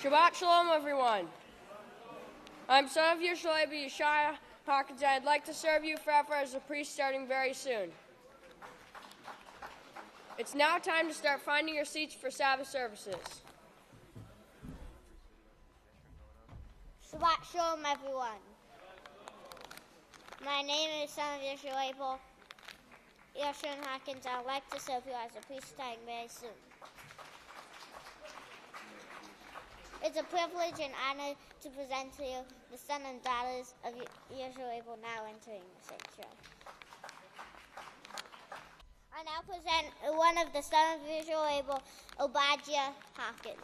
Shabbat Shalom, everyone. I'm son of Yeshua Hawkins, and I'd like to serve you forever as a priest starting very soon. It's now time to start finding your seats for Sabbath services. Shabbat Shalom, everyone. My name is son of Yeshua Hawkins, and I'd like to serve you as a priest starting very soon. It's a privilege and honor to present to you the sons and daughters of Yeshua now entering the sanctuary. I now present one of the sons of Yeshua, Obadiah Hawkins.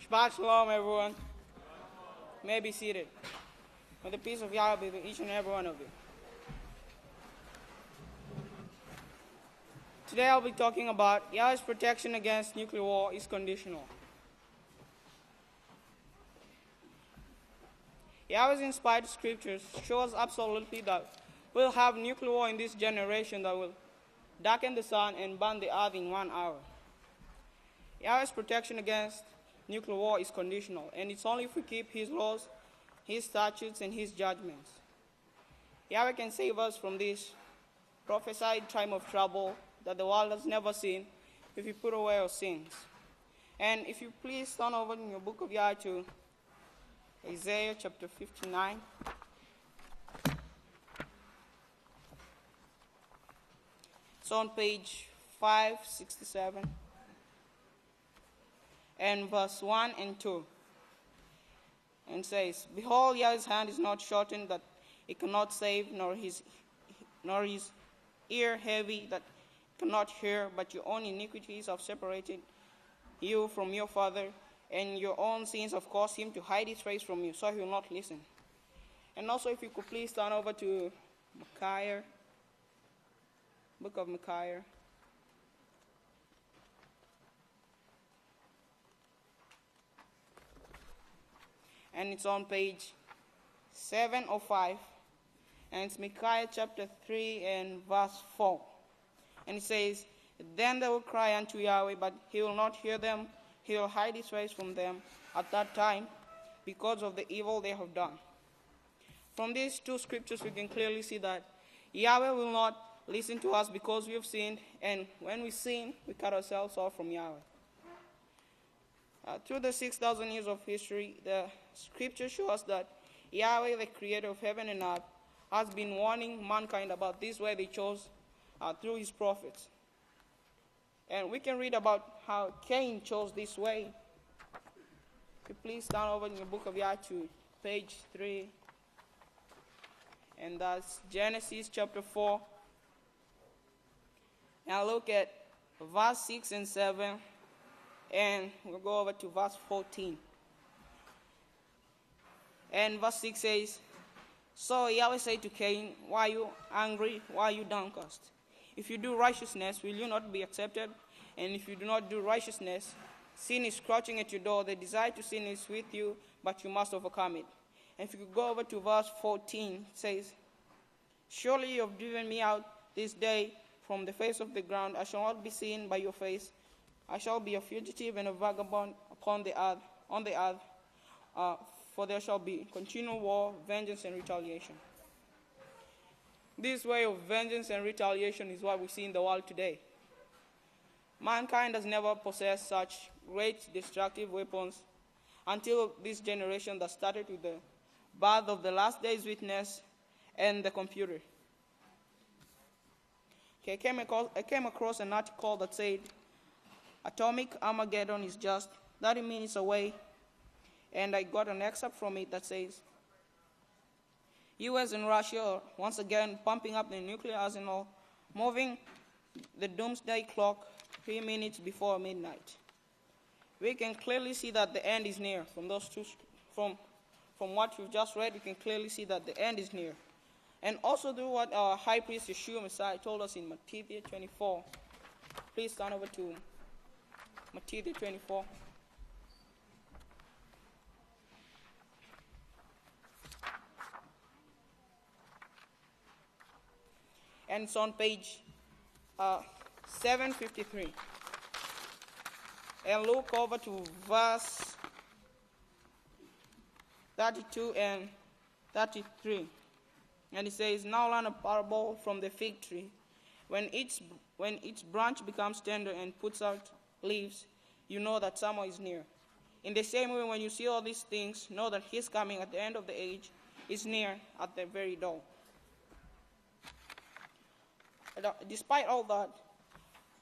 Shabbat Shalom, everyone. You may be seated. May the peace of Yahweh be with each and every one of you. Today I'll be talking about Yahweh's protection against nuclear war is conditional. Yahweh's inspired scriptures show us absolutely that we'll have nuclear war in this generation that will darken the sun and burn the earth in 1 hour. Yahweh's protection against nuclear war is conditional, and it's only if we keep His laws, His statutes, and His judgments. Yahweh can save us from this prophesied time of trouble that the world has never seen if we put away our sins. And if you please turn over in your Book of Yahweh to Isaiah chapter 59. It's on page 567 and verse 1 and 2. And says, "Behold, Yahweh's hand is not shortened that it cannot save, nor his ear heavy that cannot hear, but your own iniquities have separated you from your Father, and your own sins have caused him to hide his face from you, so he will not listen." And also, if you could please turn over to Micaiah, Book of Micaiah. And it's on page 705, and it's Micaiah chapter 3 and verse 4. And it says, "Then they will cry unto Yahweh, but he will not hear them. He will hide his face from them at that time because of the evil they have done." From these two scriptures, we can clearly see that Yahweh will not listen to us because we have sinned, and when we sin, we cut ourselves off from Yahweh. Through the 6,000 years of history, the scriptures show us that Yahweh, the creator of heaven and earth, has been warning mankind about this way they chose through his prophets. And we can read about how Cain chose this way. If you please turn over in your Book of Yahweh to page 3. And that's Genesis chapter 4. Now look at verse 6 and 7. And we'll go over to verse 14. And verse 6 says, "So Yahweh said to Cain, Why are you angry? Why are you downcast? If you do righteousness, will you not be accepted? And if you do not do righteousness, sin is crouching at your door. The desire to sin is with you, but you must overcome it." And if you could go over to verse 14, it says, "Surely you have driven me out this day from the face of the ground. I shall not be seen by your face. I shall be a fugitive and a vagabond on the earth, for there shall be continual war, vengeance, and retaliation." This way of vengeance and retaliation is what we see in the world today. Mankind has never possessed such great destructive weapons until this generation that started with the birth of the last day's witness and the computer. Okay, I came across an article that said, "Atomic Armageddon is just 30 minutes away," and I got an excerpt from it that says, "U.S. and Russia are once again pumping up the nuclear arsenal, moving the doomsday clock 3 minutes before midnight." We can clearly see that the end is near. From what we've just read, we can clearly see that the end is near. And also through what our high priest Yeshua Messiah told us in Matthew 24. Please turn over to Matthew 24. And it's on page 753. And look over to verse 32 and 33. And it says, "Now learn a parable from the fig tree. When its branch becomes tender and puts out leaves, you know that summer is near. In the same way, when you see all these things, know that his coming at the end of the age is near at the very door." Despite all that,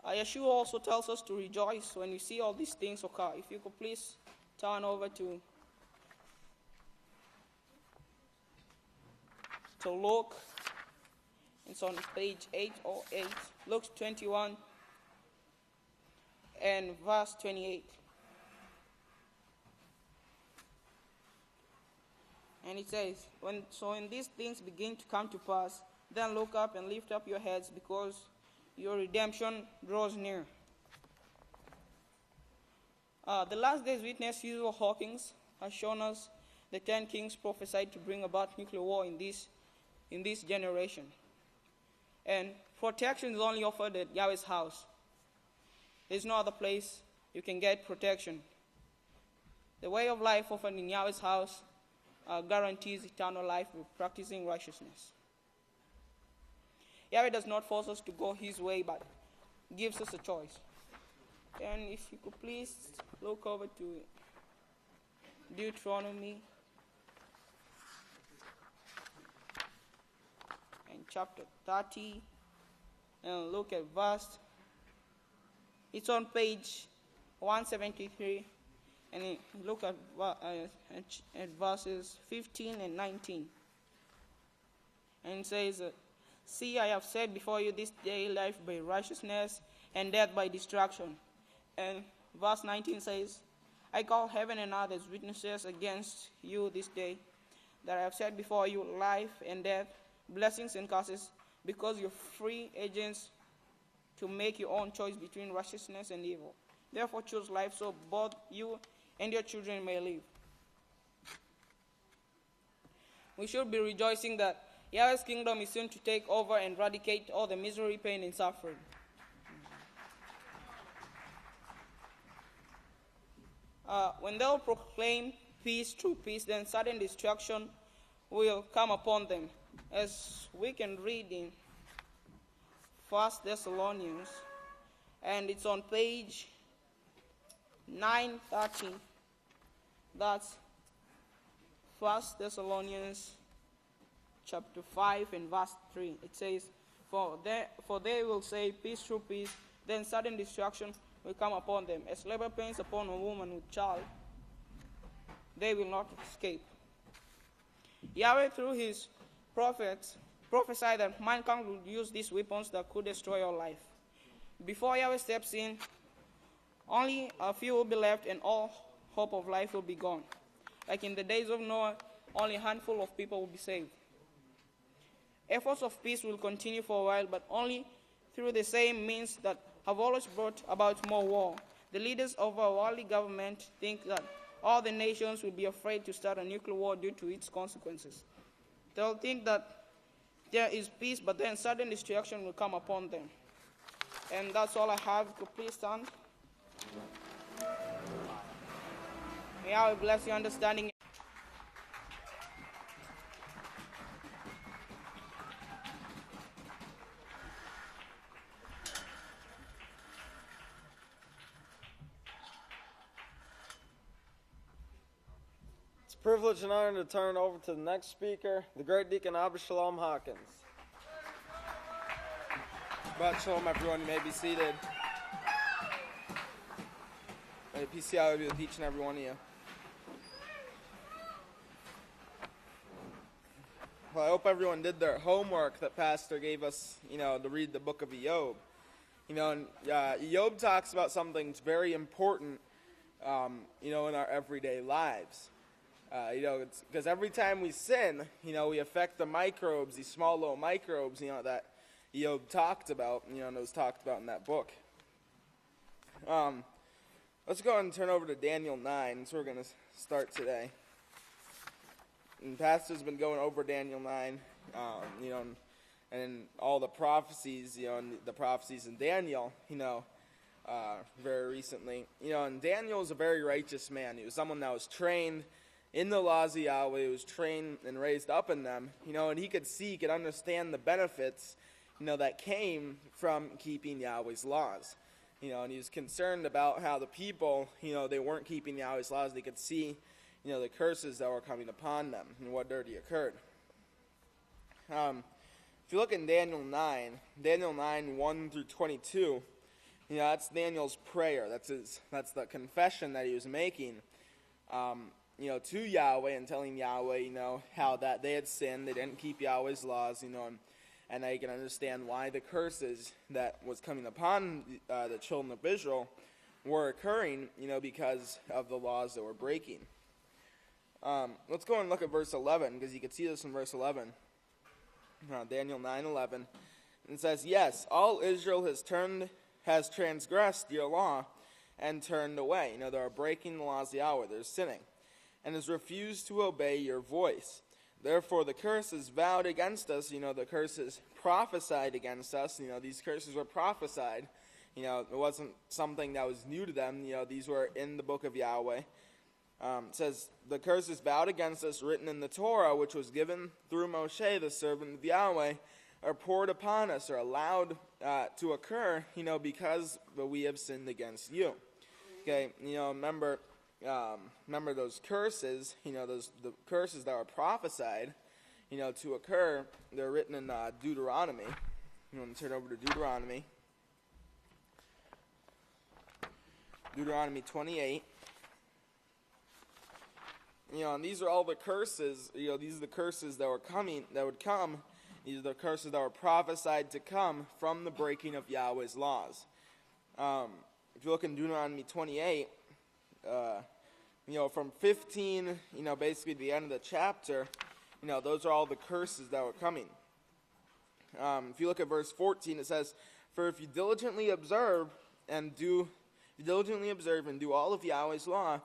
Yeshua also tells us to rejoice when we see all these things occur. If you could please turn over to Luke. It's on page 808, Luke 21 and verse 28. And it says, when these things begin to come to pass, then look up and lift up your heads, because your redemption draws near. The last day's witness, Usual Hawkins, has shown us the 10 kings prophesied to bring about nuclear war in this generation. And protection is only offered at Yahweh's house. There's no other place you can get protection. The way of life offered in Yahweh's house guarantees eternal life with practicing righteousness. Yahweh does not force us to go his way, but gives us a choice. And if you could please look over to Deuteronomy and chapter 30, and look at verse. It's on page 173, and look at verses 15 and 19. And it says, "See, I have set before you this day life by righteousness and death by destruction." And verse 19 says, "I call heaven and earth as witnesses against you this day, that I have set before you life and death, blessings and curses, because you're free agents to make your own choice between righteousness and evil. Therefore choose life, so both you and your children may live." We should be rejoicing that Yahweh's kingdom is soon to take over and eradicate all the misery, pain, and suffering. When they'll proclaim peace, true peace, then sudden destruction will come upon them. As we can read in 1 Thessalonians, and it's on page 930. That's 1 Thessalonians chapter 5 and verse 3. It says, For they will say, peace, true peace, then sudden destruction will come upon them. As labor pains upon a woman with child, they will not escape. Yahweh, through his prophets, prophesied that mankind would use these weapons that could destroy our life. Before Yahweh steps in, only a few will be left and all hope of life will be gone. Like in the days of Noah, only a handful of people will be saved. Efforts of peace will continue for a while, but only through the same means that have always brought about more war. The leaders of our worldly government think that all the nations will be afraid to start a nuclear war due to its consequences. They'll think that there is peace, but then sudden destruction will come upon them. And that's all I have. Could please stand. May I bless your understanding. It's a privilege and honor to turn over to the next speaker, the great Deacon Shalom Hawkins. Shabbat Shalom, everyone. You may be seated. May peace of Yahweh be with each and every one of you. Well, I hope everyone did their homework that Pastor gave us, to read the Book of Job. And Job talks about something that's very important, in our everyday lives. Because every time we sin, we affect the microbes, these small little microbes, that Job talked about, and it was talked about in that book. Let's go ahead and turn over to Daniel 9. That's where we're going to start today. And Pastor's been going over Daniel 9, and all the prophecies, and the prophecies in Daniel, very recently. And Daniel was a very righteous man. He was someone that was trained in the laws of Yahweh. He was trained and raised up in them. And he could understand the benefits, that came from keeping Yahweh's laws. And he was concerned about how the people, they weren't keeping Yahweh's laws. They could see, the curses that were coming upon them and what already occurred. If you look in Daniel 9, 1 through 22, that's Daniel's prayer. That's the confession that he was making, to Yahweh and telling Yahweh, how that they had sinned, they didn't keep Yahweh's laws, and now you can understand why the curses that was coming upon the children of Israel were occurring, because of the laws that were breaking. Let's go and look at verse 11, because you can see this in verse 11. Daniel 9:11. It says, "Yes, all Israel has transgressed your law and turned away." They are breaking the laws of Yahweh. They're sinning. "And has refused to obey your voice. Therefore the curses vowed against us," the curses prophesied against us. These curses were prophesied. It wasn't something that was new to them. These were in the Book of Yahweh. It says, "The curses vowed against us, written in the Torah, which was given through Moshe, the servant of Yahweh, are poured upon us," or allowed to occur, because we have sinned against you. Okay, remember those curses, the curses that were prophesied, to occur. They're written in Deuteronomy. You want to turn over to Deuteronomy. Deuteronomy 28. And these are all the curses, these are the curses that would come. These are the curses that were prophesied to come from the breaking of Yahweh's laws. If you look in Deuteronomy 28, from 15, basically the end of the chapter, those are all the curses that were coming. If you look at verse 14, it says, "For if you diligently observe and do all of Yahweh's law,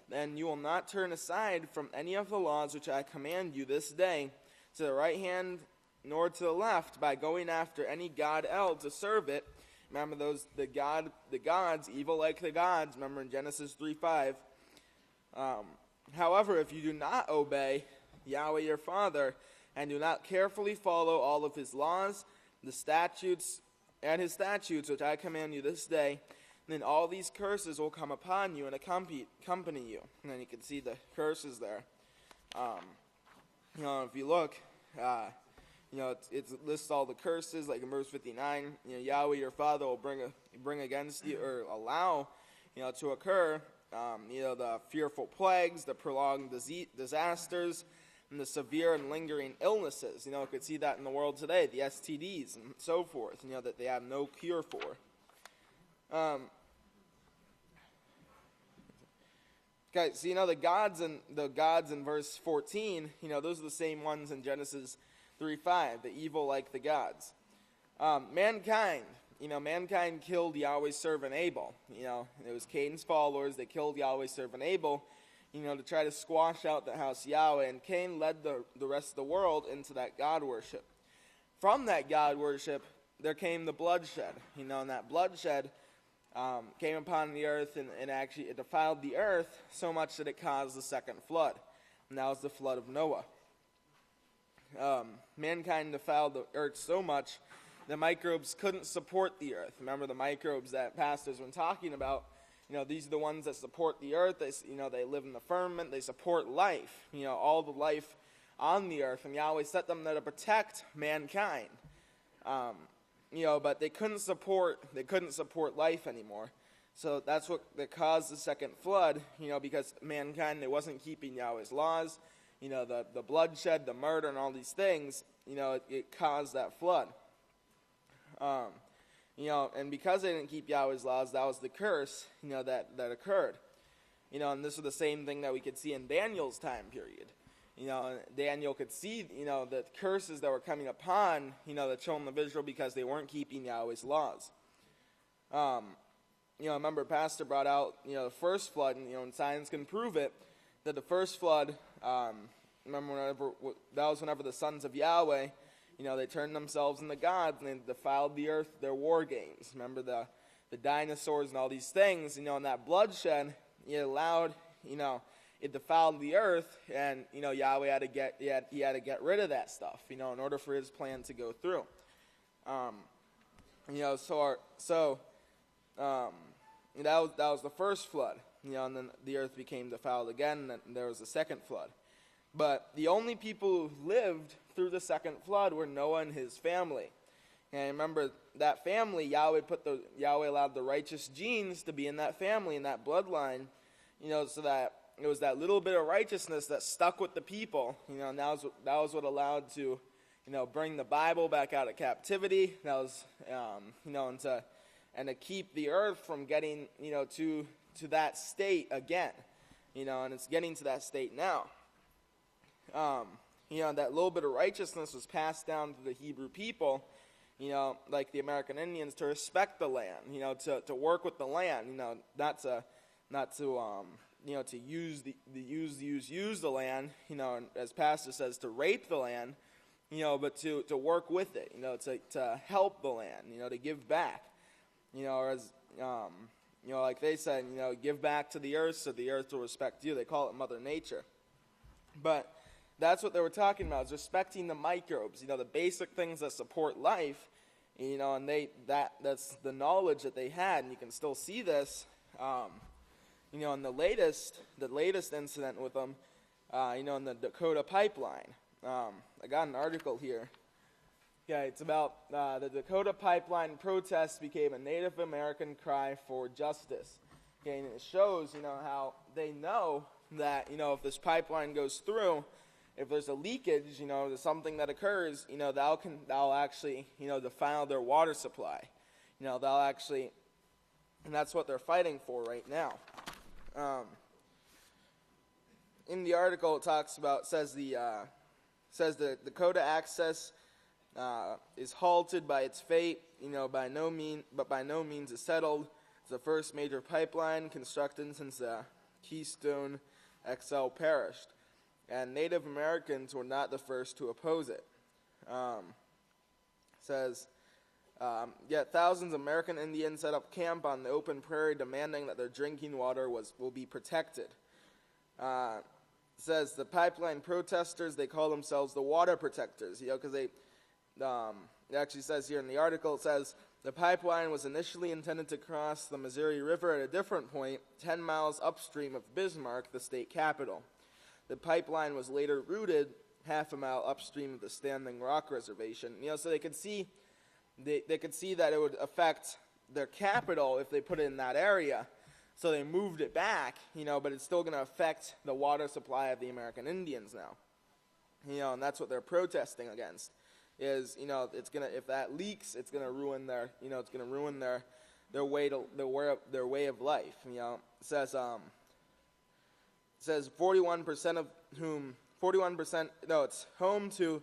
then you will not turn aside from any of the laws which I command you this day, to the right hand nor to the left, by going after any god else to serve it." Remember the gods, evil like the gods. Remember in Genesis 3:5. "However, if you do not obey Yahweh your Father, and do not carefully follow all of his laws, his statutes, which I command you this day, then all these curses will come upon you and accompany you." And then you can see the curses there. If you look, it lists all the curses, like in verse 59. Yahweh your Father will bring against you, or allow, to occur, the fearful plagues, the prolonged disasters, and the severe and lingering illnesses. You could see that in the world today, the STDs and so forth. That they have no cure for. Okay, so the gods in verse 14, those are the same ones in Genesis 3:5, the evil like the gods. Mankind killed Yahweh's servant Abel. It was Cain's followers. They killed Yahweh's servant Abel, to try to squash out the house of Yahweh. And Cain led the rest of the world into that God worship. From that God worship, there came the bloodshed. And that bloodshed came upon the earth, and actually it defiled the earth so much that it caused the second flood. And that was the flood of Noah. Mankind defiled the earth so much the microbes couldn't support the earth. Remember the microbes that pastors been talking about? These are the ones that support the earth. They live in the firmament. They support life. All the life on the earth. And Yahweh set them there to protect mankind. But they couldn't support life anymore. So that's that caused the second flood. Because mankind, they wasn't keeping Yahweh's laws. The bloodshed, the murder, and all these things. It caused that flood. And because they didn't keep Yahweh's laws, that was the curse, that occurred. And this is the same thing that we could see in Daniel's time period. Daniel could see, the curses that were coming upon, the children of Israel because they weren't keeping Yahweh's laws. Remember Pastor brought out, the first flood, and science can prove it, that the first flood, that was whenever the sons of Yahweh, they turned themselves into gods and they defiled the earth, their war games. Remember the dinosaurs and all these things, and that bloodshed, it allowed, it defiled the earth, and, Yahweh had to get rid of that stuff, in order for his plan to go through. That was the first flood, and then the earth became defiled again, and then there was a second flood. But the only people who lived through the second flood were Noah and his family. And remember, that family, Yahweh allowed the righteous genes to be in that family, in that bloodline, so that it was that little bit of righteousness that stuck with the people, and that was what allowed to, bring the Bible back out of captivity. That was, and to keep the earth from getting, to that state again, and it's getting to that state now. That little bit of righteousness was passed down to the Hebrew people, like the American Indians, to respect the land, to work with the land, not to use the land, and as Pastor says, to rape the land, but to work with it, to help the land, to give back, or as, like they said, give back to the earth so the earth will respect you. They call it Mother Nature. But that's what they were talking about, is respecting the microbes, the basic things that support life, and that's the knowledge that they had, and you can still see this, in the latest incident with them, in the Dakota pipeline. I got an article here. Okay, it's about the Dakota pipeline protest became a Native American cry for justice. Okay, and it shows, how they know that, if this pipeline goes through, if there's a leakage, there's something that occurs, that'll actually, defile their water supply. They'll actually, and that's what they're fighting for right now. In the article, it says the Dakota access is halted by its fate, by no means is settled. It's the first major pipeline constructed since Keystone XL perished, and Native Americans were not the first to oppose it. Says, yet thousands of American Indians set up camp on the open prairie, demanding that their drinking water will be protected. Says the pipeline protesters, they call themselves the water protectors, because it actually says here in the article, it says, the pipeline was initially intended to cross the Missouri River at a different point, 10 miles upstream of Bismarck, the state capital. The pipeline was later routed half a mile upstream of the Standing Rock Reservation. So they could see that it would affect their capital if they put it in that area. So they moved it back, but it's still going to affect the water supply of the American Indians now. And that's what they're protesting against. Is if that leaks, it's gonna ruin their their way of life. It says 41% of whom 41% it's home to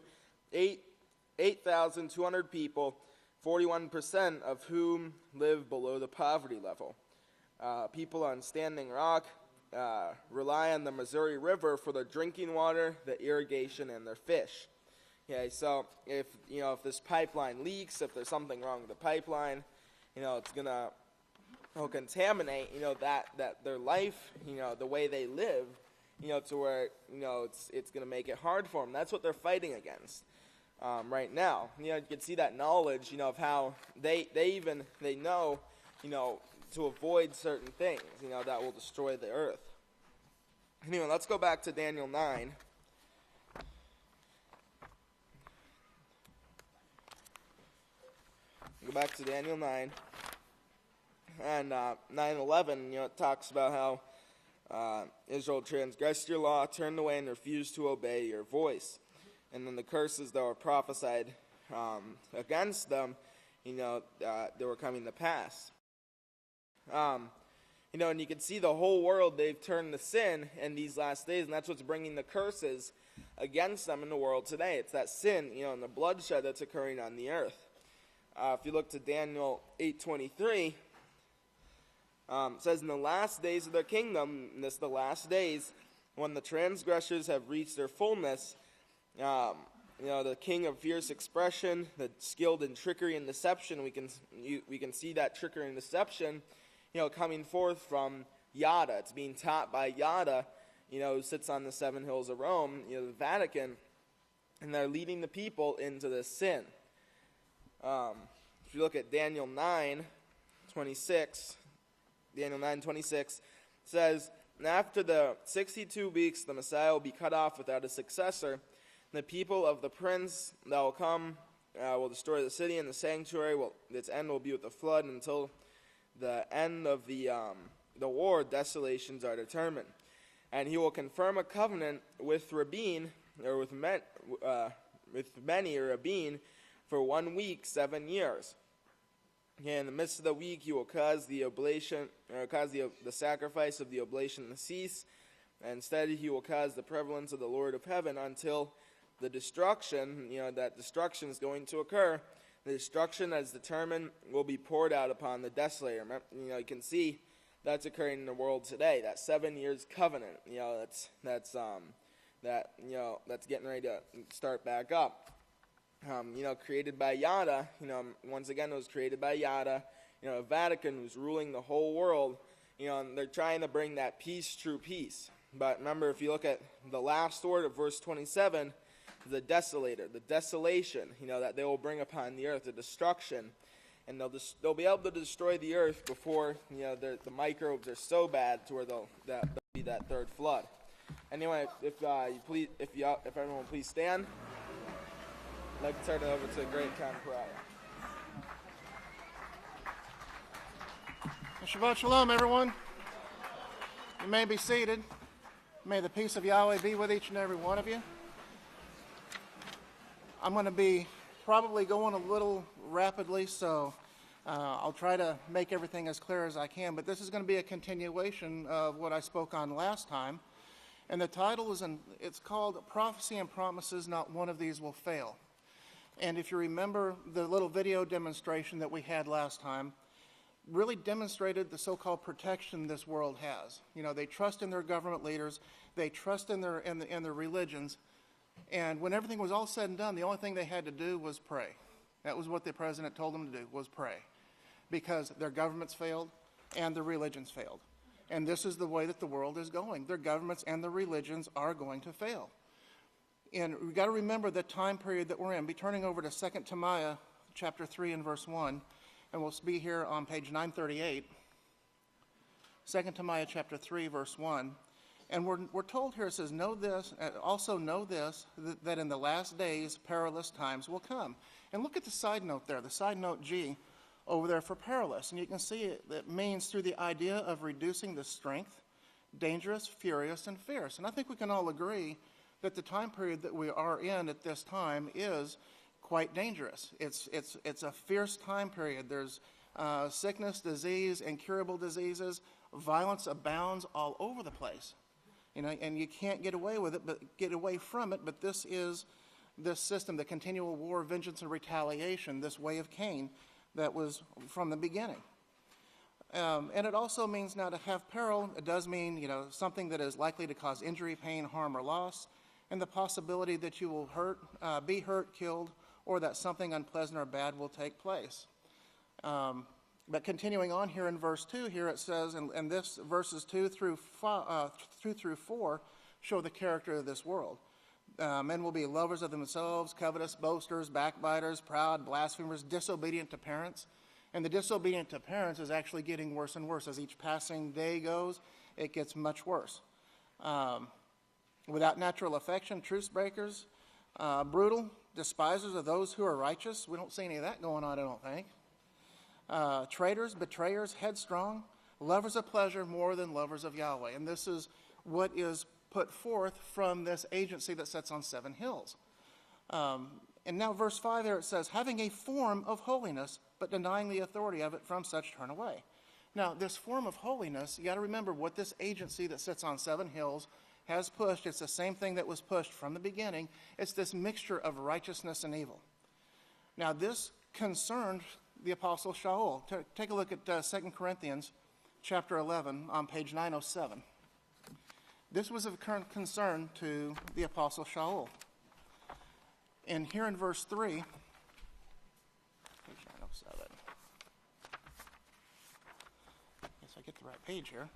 8,200 people, 41% of whom live below the poverty level. People on Standing Rock rely on the Missouri River for their drinking water, their irrigation, and their fish. Okay, so if this pipeline leaks, if there's something wrong with the pipeline, it's gonna contaminate that their life, the way they live, to where it's gonna make it hard for them. That's what they're fighting against right now. You can see that knowledge, of how they know, to avoid certain things, that will destroy the earth. Anyway, let's go back to Daniel 9. Go back to Daniel 9, and 9:11, it talks about how Israel transgressed your law, turned away, and refused to obey your voice. And then the curses that were prophesied against them, they were coming to pass. And you can see the whole world, they've turned to sin in these last days, and that's what's bringing the curses against them in the world today. It's that sin, and the bloodshed that's occurring on the earth. If you look to Daniel 8:23, it says, in the last days of their kingdom, and this is the last days, when the transgressors have reached their fullness, the king of fierce expression, the skilled in trickery and deception. We can see that trickery and deception, coming forth from Yada. It's being taught by Yada, who sits on the 7 hills of Rome, the Vatican, and they're leading the people into this sin. If you look at Daniel 9:26, says, "And after the 62 weeks, the Messiah will be cut off without a successor. The people of the prince that will come will destroy the city and the sanctuary. Its end will be with the flood until the end of the war. Desolations are determined. And he will confirm a covenant with Rabin, or with many, or Rabin, for 1 week, 7 years. In the midst of the week, he will cause the sacrifice of the oblation to cease. And instead, he will cause the prevalence of the Lord of heaven until the destruction, that destruction is going to occur. The destruction that is determined will be poured out upon the desolator." You can see that's occurring in the world today. That 7 years covenant, that's getting ready to start back up. Created by Yada, once again, it was created by Yada, Vatican, who's ruling the whole world, and they're trying to bring that peace, true peace. But remember, if you look at the last word of verse 27, the desolator, the desolation, that they will bring upon the earth, the destruction, and they'll be able to destroy the earth before, the microbes are so bad to where there'll be that third flood. Anyway, if everyone will please stand. I'd like to turn it over to a great time of prayer. Shabbat Shalom, everyone. You may be seated. May the peace of Yahweh be with each and every one of you. I'm going to be probably going a little rapidly, so I'll try to make everything as clear as I can. But this is going to be a continuation of what I spoke on last time. And the title it's called Prophecy and Promises, Not One of These Will Fail. And if you remember the little video demonstration that we had last time, really demonstrated the so-called protection this world has. They trust in their government leaders, they trust in their religions, and when everything was all said and done, the only thing they had to do was pray. That was what the president told them to do, was pray, because their governments failed and their religions failed. And this is the way that the world is going. Their governments and their religions are going to fail. And we've got to remember the time period that we're in. Be turning over to 2 Timothy chapter 3 and verse 1, and we'll be here on page 938. 2 Timothy chapter 3, verse 1. And we're told here, it says, also know this, that in the last days perilous times will come. And look at the side note there, the side note G over there for perilous. And you can see it means through the idea of reducing the strength, dangerous, furious, and fierce. And I think we can all agree that the time period that we are in at this time is quite dangerous. It's a fierce time period. There's sickness, disease, incurable diseases. Violence abounds all over the place. And you can't get away from it, but this is this system, the continual war, vengeance, and retaliation, this way of Cain that was from the beginning. And it also means now to have peril. It does mean, something that is likely to cause injury, pain, harm, or loss, and the possibility that you will be hurt, killed, or that something unpleasant or bad will take place. But continuing on here in verse 2, here it says, and this verses 2 through 4 show the character of this world. Men will be lovers of themselves, covetous, boasters, backbiters, proud, blasphemers, disobedient to parents. And the disobedient to parents is actually getting worse and worse. As each passing day goes, it gets much worse. Without natural affection, truce breakers, brutal, despisers of those who are righteous. We don't see any of that going on, I don't think. Traitors, betrayers, headstrong, lovers of pleasure more than lovers of Yahweh. And this is what is put forth from this agency that sits on 7 hills. And now verse 5 there it says, having a form of holiness, but denying the authority of it, from such turn away. Now, this form of holiness, you got to remember what this agency that sits on 7 hills has pushed. It's the same thing that was pushed from the beginning. It's this mixture of righteousness and evil. Now, this concerned the Apostle Shaul. Take a look at 2 Corinthians chapter 11 on page 907. This was of current concern to the Apostle Shaul. And here in verse 3, page 907. Guess I get the right page here.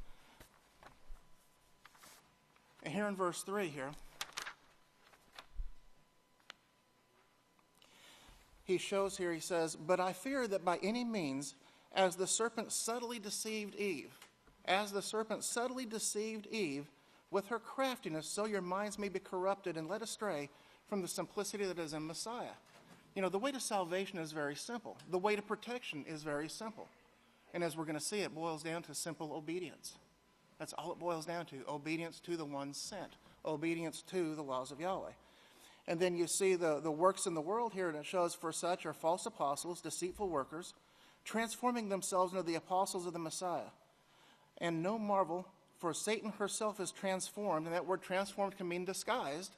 And here in verse 3 here, he shows here, he says, "But I fear that by any means, as the serpent subtly deceived Eve, with her craftiness, so your minds may be corrupted and led astray from the simplicity that is in Messiah." You know, the way to salvation is very simple. The way to protection is very simple. And as we're going to see, it boils down to simple obedience. That's all it boils down to, obedience to the one sent, obedience to the laws of Yahweh. And then you see the works in the world here, and it shows, "For such are false apostles, deceitful workers, transforming themselves into the apostles of the Messiah. And no marvel, for Satan herself is transformed," and that word transformed can mean disguised.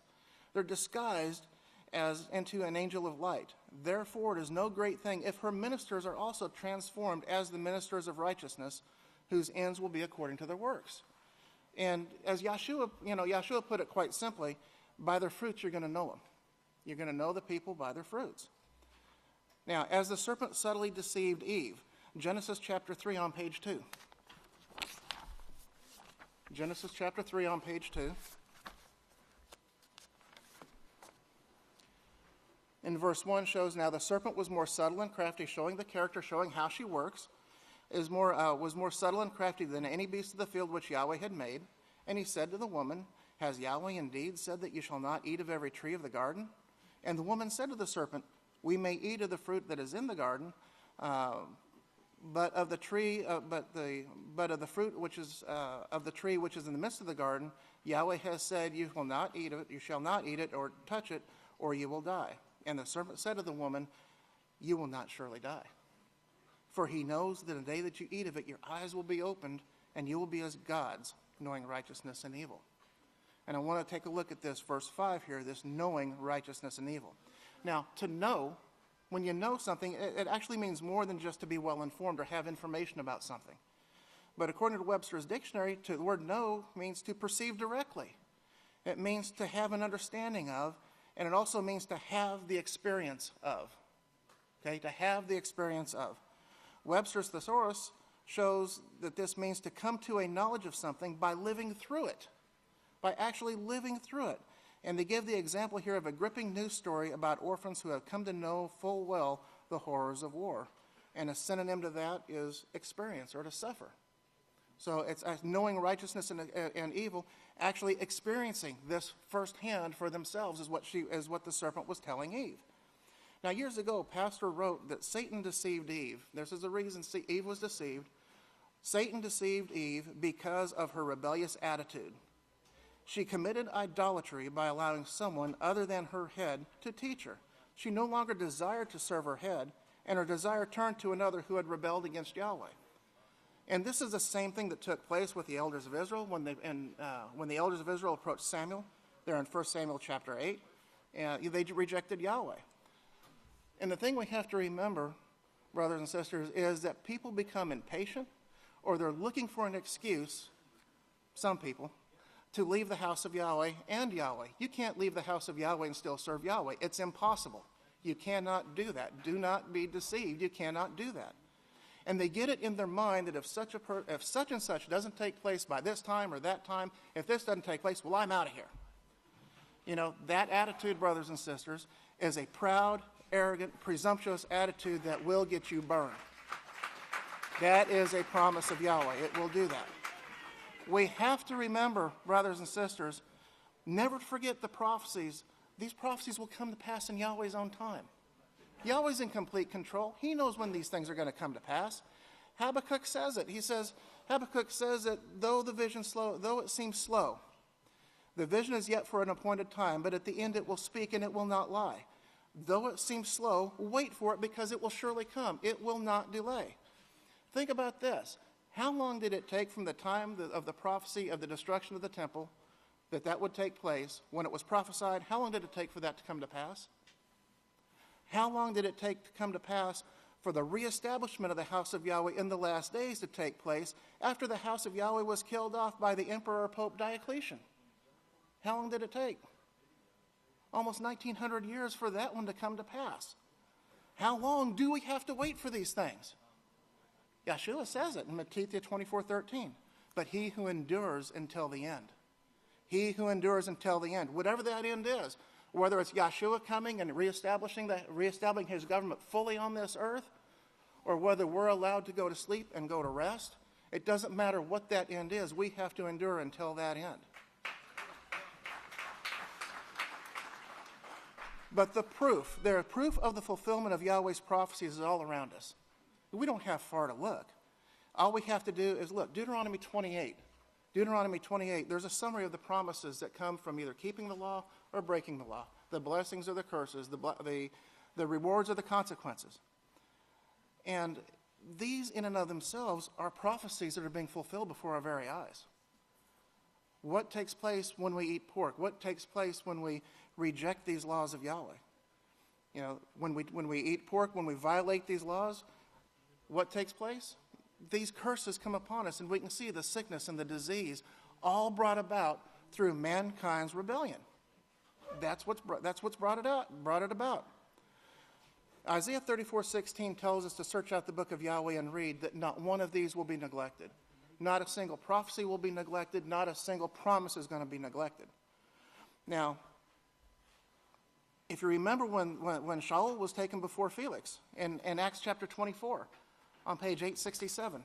They're disguised as into an angel of light. "Therefore it is no great thing if her ministers are also transformed as the ministers of righteousness, whose ends will be according to their works." And as Yahshua put it quite simply, by their fruits you're going to know them. You're going to know the people by their fruits. Now, as the serpent subtly deceived Eve, Genesis chapter 3 on page 2. Genesis chapter 3 on page 2. In verse 1 shows, "Now the serpent was more subtle and crafty," showing the character, showing how she works, was more subtle and crafty than any beast of the field which Yahweh had made. And he said to the woman, "Has Yahweh indeed said that you shall not eat of every tree of the garden?" And the woman said to the serpent, "We may eat of the fruit that is in the garden, but of the fruit which is of the tree which is in the midst of the garden, Yahweh has said, you will not eat of it, you shall not eat it or touch it, or you will die." And the serpent said to the woman, "You will not surely die. For he knows that the day that you eat of it, your eyes will be opened, and you will be as gods, knowing righteousness and evil." And I want to take a look at this, verse 5 here, this knowing righteousness and evil. Now, to know, when you know something, it actually means more than just to be well informed or have information about something. But according to Webster's dictionary, the word know means to perceive directly. It means to have an understanding of, and it also means to have the experience of. Okay, to have the experience of. Webster's thesaurus shows that this means to come to a knowledge of something by living through it, by actually living through it. And they give the example here of a gripping news story about orphans who have come to know full well the horrors of war. And a synonym to that is experience, or to suffer. So it's knowing righteousness and evil, actually experiencing this firsthand for themselves is what the serpent was telling Eve. Now, years ago, Pastor wrote that Satan deceived Eve. This is the reason Eve was deceived. Satan deceived Eve because of her rebellious attitude. She committed idolatry by allowing someone other than her head to teach her. She no longer desired to serve her head, and her desire turned to another who had rebelled against Yahweh. And this is the same thing that took place with the elders of Israel when the elders of Israel approached Samuel. There in 1 Samuel chapter 8, they rejected Yahweh. And the thing we have to remember, brothers and sisters, is that people become impatient, or they're looking for an excuse, some people, to leave the house of Yahweh and Yahweh. You can't leave the house of Yahweh and still serve Yahweh. It's impossible. You cannot do that. Do not be deceived. You cannot do that. And they get it in their mind that if such and such doesn't take place by this time or that time, if this doesn't take place, well, I'm out of here. You know, that attitude, brothers and sisters, is a proud, arrogant, presumptuous attitude that will get you burned. That is a promise of Yahweh. It will do that. We have to remember, brothers and sisters, never forget the prophecies. These prophecies will come to pass in Yahweh's own time. Yahweh's in complete control. He knows when these things are going to come to pass. Habakkuk says it. Habakkuk says that though it seems slow, the vision is yet for an appointed time, but at the end it will speak and it will not lie. Though it seems slow, wait for it because it will surely come. It will not delay. Think about this. How long did it take from the time of the prophecy of the destruction of the temple that would take place when it was prophesied? How long did it take for that to come to pass? How long did it take to come to pass for the reestablishment of the house of Yahweh in the last days to take place after the house of Yahweh was killed off by the Emperor Pope Diocletian? How long did it take? almost 1,900 years for that one to come to pass. How long do we have to wait for these things? Yeshua says it in Matthew 24:13. But he who endures until the end. He who endures until the end. Whatever that end is, whether it's Yeshua coming and reestablishing his government fully on this earth, or whether we're allowed to go to sleep and go to rest, it doesn't matter what that end is. We have to endure until that end. But the proof of the fulfillment of Yahweh's prophecies is all around us. We don't have far to look. All we have to do is look. Deuteronomy 28. Deuteronomy 28, there's a summary of the promises that come from either keeping the law or breaking the law. The blessings or the curses, the rewards or the consequences. And these in and of themselves are prophecies that are being fulfilled before our very eyes. What takes place when we eat pork? What takes place when we reject these laws of Yahweh? You know, when we eat pork, when we violate these laws, what takes place? These curses come upon us, and we can see the sickness and the disease all brought about through mankind's rebellion. That's what's brought it about. Isaiah 34:16 tells us to search out the book of Yahweh and read that not one of these will be neglected. Not a single prophecy will be neglected. Not a single promise is going to be neglected. Now, if you remember when Shaul was taken before Felix in Acts chapter 24 on page 867,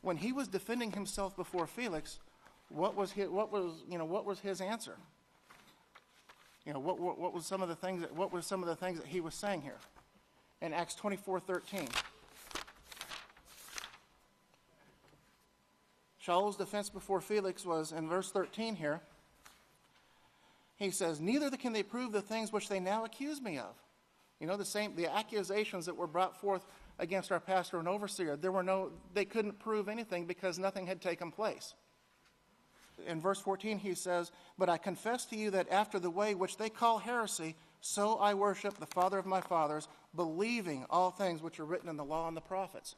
when he was defending himself before Felix, what was his answer? What were some of the things that he was saying here in Acts 24:13? Shaul's defense before Felix was in verse 13 here. He says, "Neither can they prove the things which they now accuse me of." The accusations that were brought forth against our pastor and overseer, they couldn't prove anything because nothing had taken place. In verse 14 he says, "But I confess to you that after the way which they call heresy, so I worship the Father of my fathers, believing all things which are written in the law and the prophets."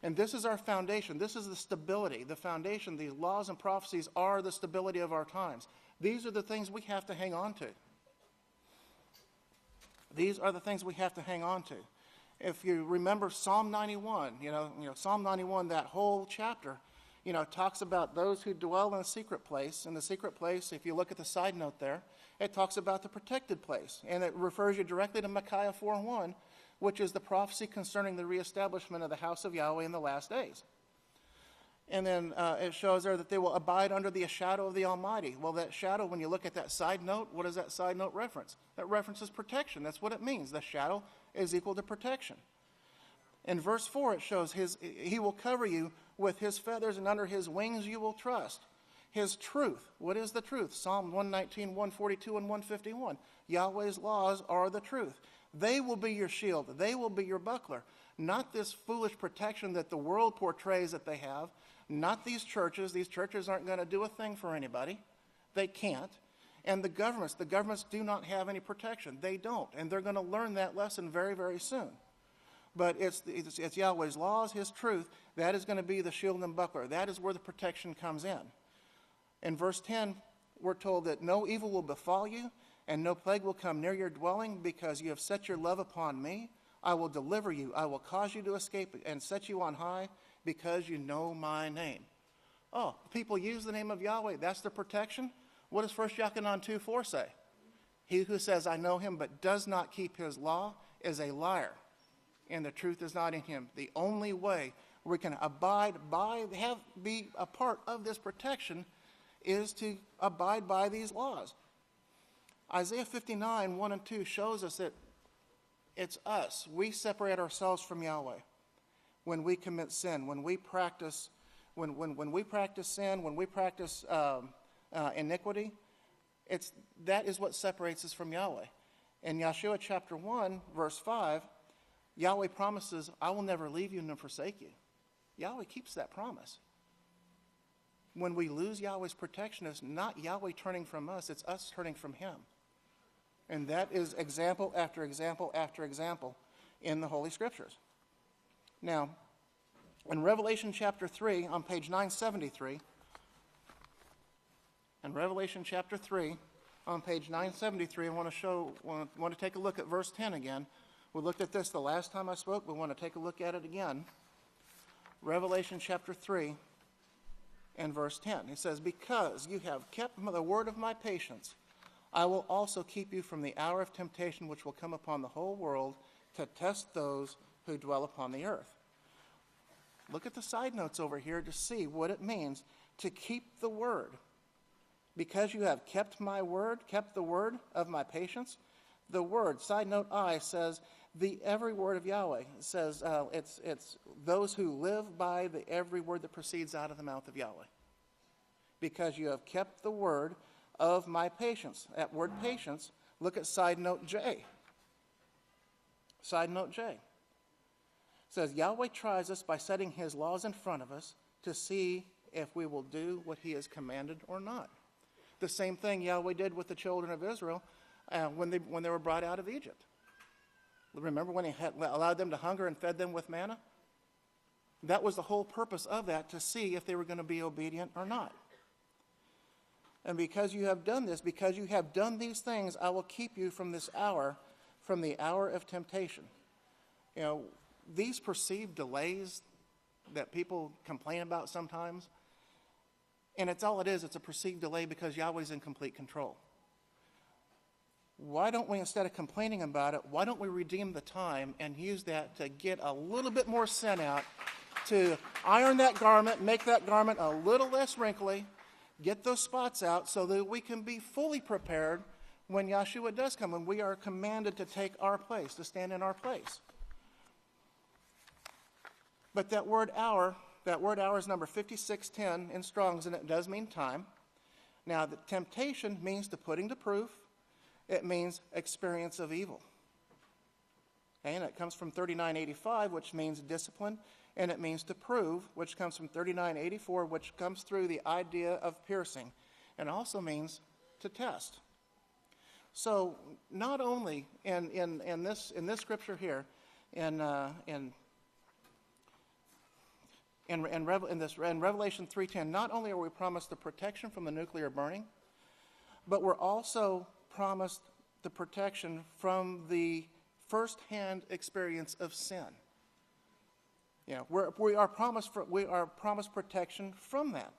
And this is our foundation. This is the stability, the foundation. These laws and prophecies are the stability of our times. These are the things we have to hang on to. These are the things we have to hang on to. If you remember Psalm 91, Psalm 91, that whole chapter, talks about those who dwell in a secret place. In the secret place, if you look at the side note there, it talks about the protected place. And it refers you directly to Micaiah 4:1, which is the prophecy concerning the reestablishment of the House of Yahweh in the last days. And then it shows there that they will abide under the shadow of the Almighty. Well, that shadow, when you look at that side note, what does that side note reference? That references protection. That's what it means. The shadow is equal to protection. In verse 4, it shows he will cover you with his feathers, and under his wings you will trust. His truth. What is the truth? Psalm 119, 142, and 151. Yahweh's laws are the truth. They will be your shield. They will be your buckler. Not this foolish protection that the world portrays that they have. Not these churches. These churches aren't going to do a thing for anybody. They can't. And the governments do not have any protection. They don't. And they're going to learn that lesson very, very soon. But it's Yahweh's laws, his truth. That is going to be the shield and buckler. That is where the protection comes in. In verse 10, we're told that no evil will befall you, and no plague will come near your dwelling, because you have set your love upon me. I will deliver you. I will cause you to escape and set you on high, because you know my name. Oh, people use the name of Yahweh. That's the protection. What does 1 Yochanan 2:4 say? He who says, I know him, but does not keep his law is a liar, and the truth is not in him. The only way we can abide by, be a part of this protection, is to abide by these laws. Isaiah 59, 1 and 2 shows us that it's us. We separate ourselves from Yahweh when we commit sin, when we practice sin, when we practice iniquity. That is what separates us from Yahweh. In Yeshua chapter 1, verse 5, Yahweh promises, I will never leave you nor forsake you. Yahweh keeps that promise. When we lose Yahweh's protection, it's not Yahweh turning from us, it's us turning from him. And that is example after example after example in the Holy Scriptures. Now, in Revelation chapter 3, on page 973, in Revelation chapter 3, on page 973, I want to take a look at verse 10 again. We looked at this the last time I spoke. We want to take a look at it again. Revelation chapter 3 and verse 10. It says, because you have kept the word of my patience, I will also keep you from the hour of temptation which will come upon the whole world to test those who dwell upon the earth. Look at the side notes over here to see what it means to keep the word. Because you have kept my word, kept the word of my patience. The word, side note I, says the every word of Yahweh. It says it's those who live by the every word that proceeds out of the mouth of Yahweh. Because you have kept the word of my patience. That word patience, look at side note J. Side note J. It says Yahweh tries us by setting his laws in front of us to see if we will do what he has commanded or not. The same thing Yahweh did with the children of Israel when they were brought out of Egypt. Remember when he had allowed them to hunger and fed them with manna? That was the whole purpose of that, to see if they were going to be obedient or not. And because you have done this, because you have done these things, I will keep you from this hour, from the hour of temptation. You know, these perceived delays that people complain about sometimes, and it's all it is, it's a perceived delay because Yahweh's in complete control. Why don't we, instead of complaining about it, why don't we redeem the time and use that to get a little bit more sin out, to iron that garment, make that garment a little less wrinkly, get those spots out so that we can be fully prepared when Yahshua does come, when we are commanded to take our place, to stand in our place. But that word hour is number 5610 in Strong's, and it does mean time. Now, the temptation means to putting to proof. It means experience of evil. Okay, and it comes from 3985, which means discipline, and it means to prove, which comes from 3984, which comes through the idea of piercing, and also means to test. So, not only in this scripture here, in Revelation 3:10, not only are we promised the protection from the nuclear burning, but we're also promised the protection from the first-hand experience of sin. Yeah, we are promised protection from that.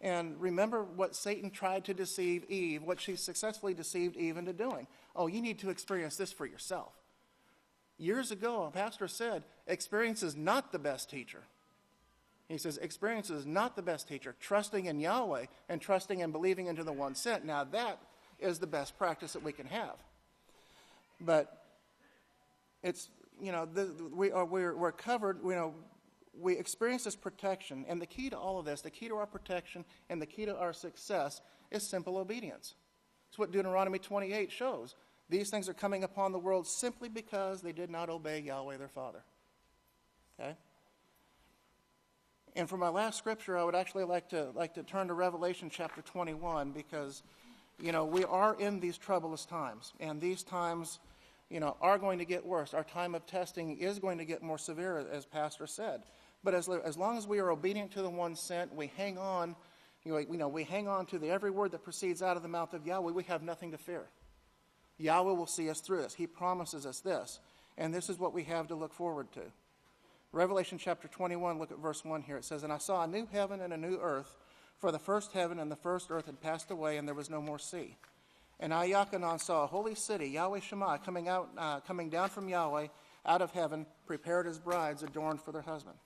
And remember what Satan tried to deceive Eve, what she successfully deceived Eve into doing. Oh, you need to experience this for yourself. Years ago, a pastor said, experience is not the best teacher. He says, experience is not the best teacher. Trusting in Yahweh and trusting and believing into the one sent. Now that is the best practice that we can have. But it's, we're covered, we experience this protection. And the key to all of this, the key to our protection and the key to our success is simple obedience. It's what Deuteronomy 28 shows. These things are coming upon the world simply because they did not obey Yahweh their Father. Okay? And for my last scripture, I would actually like to turn to Revelation chapter 21 because, we are in these troublous times. And these times, are going to get worse. Our time of testing is going to get more severe, as Pastor said. But as long as we are obedient to the one sent, we hang on, we hang on to the every word that proceeds out of the mouth of Yahweh, we have nothing to fear. Yahweh will see us through this. He promises us this. And this is what we have to look forward to. Revelation chapter 21, look at verse 1 here. It says, "And I saw a new heaven and a new earth, for the first heaven and the first earth had passed away, and there was no more sea. And I, Yachanan, saw a holy city, Yahweh Shema, coming down from Yahweh out of heaven, prepared as brides adorned for their husband.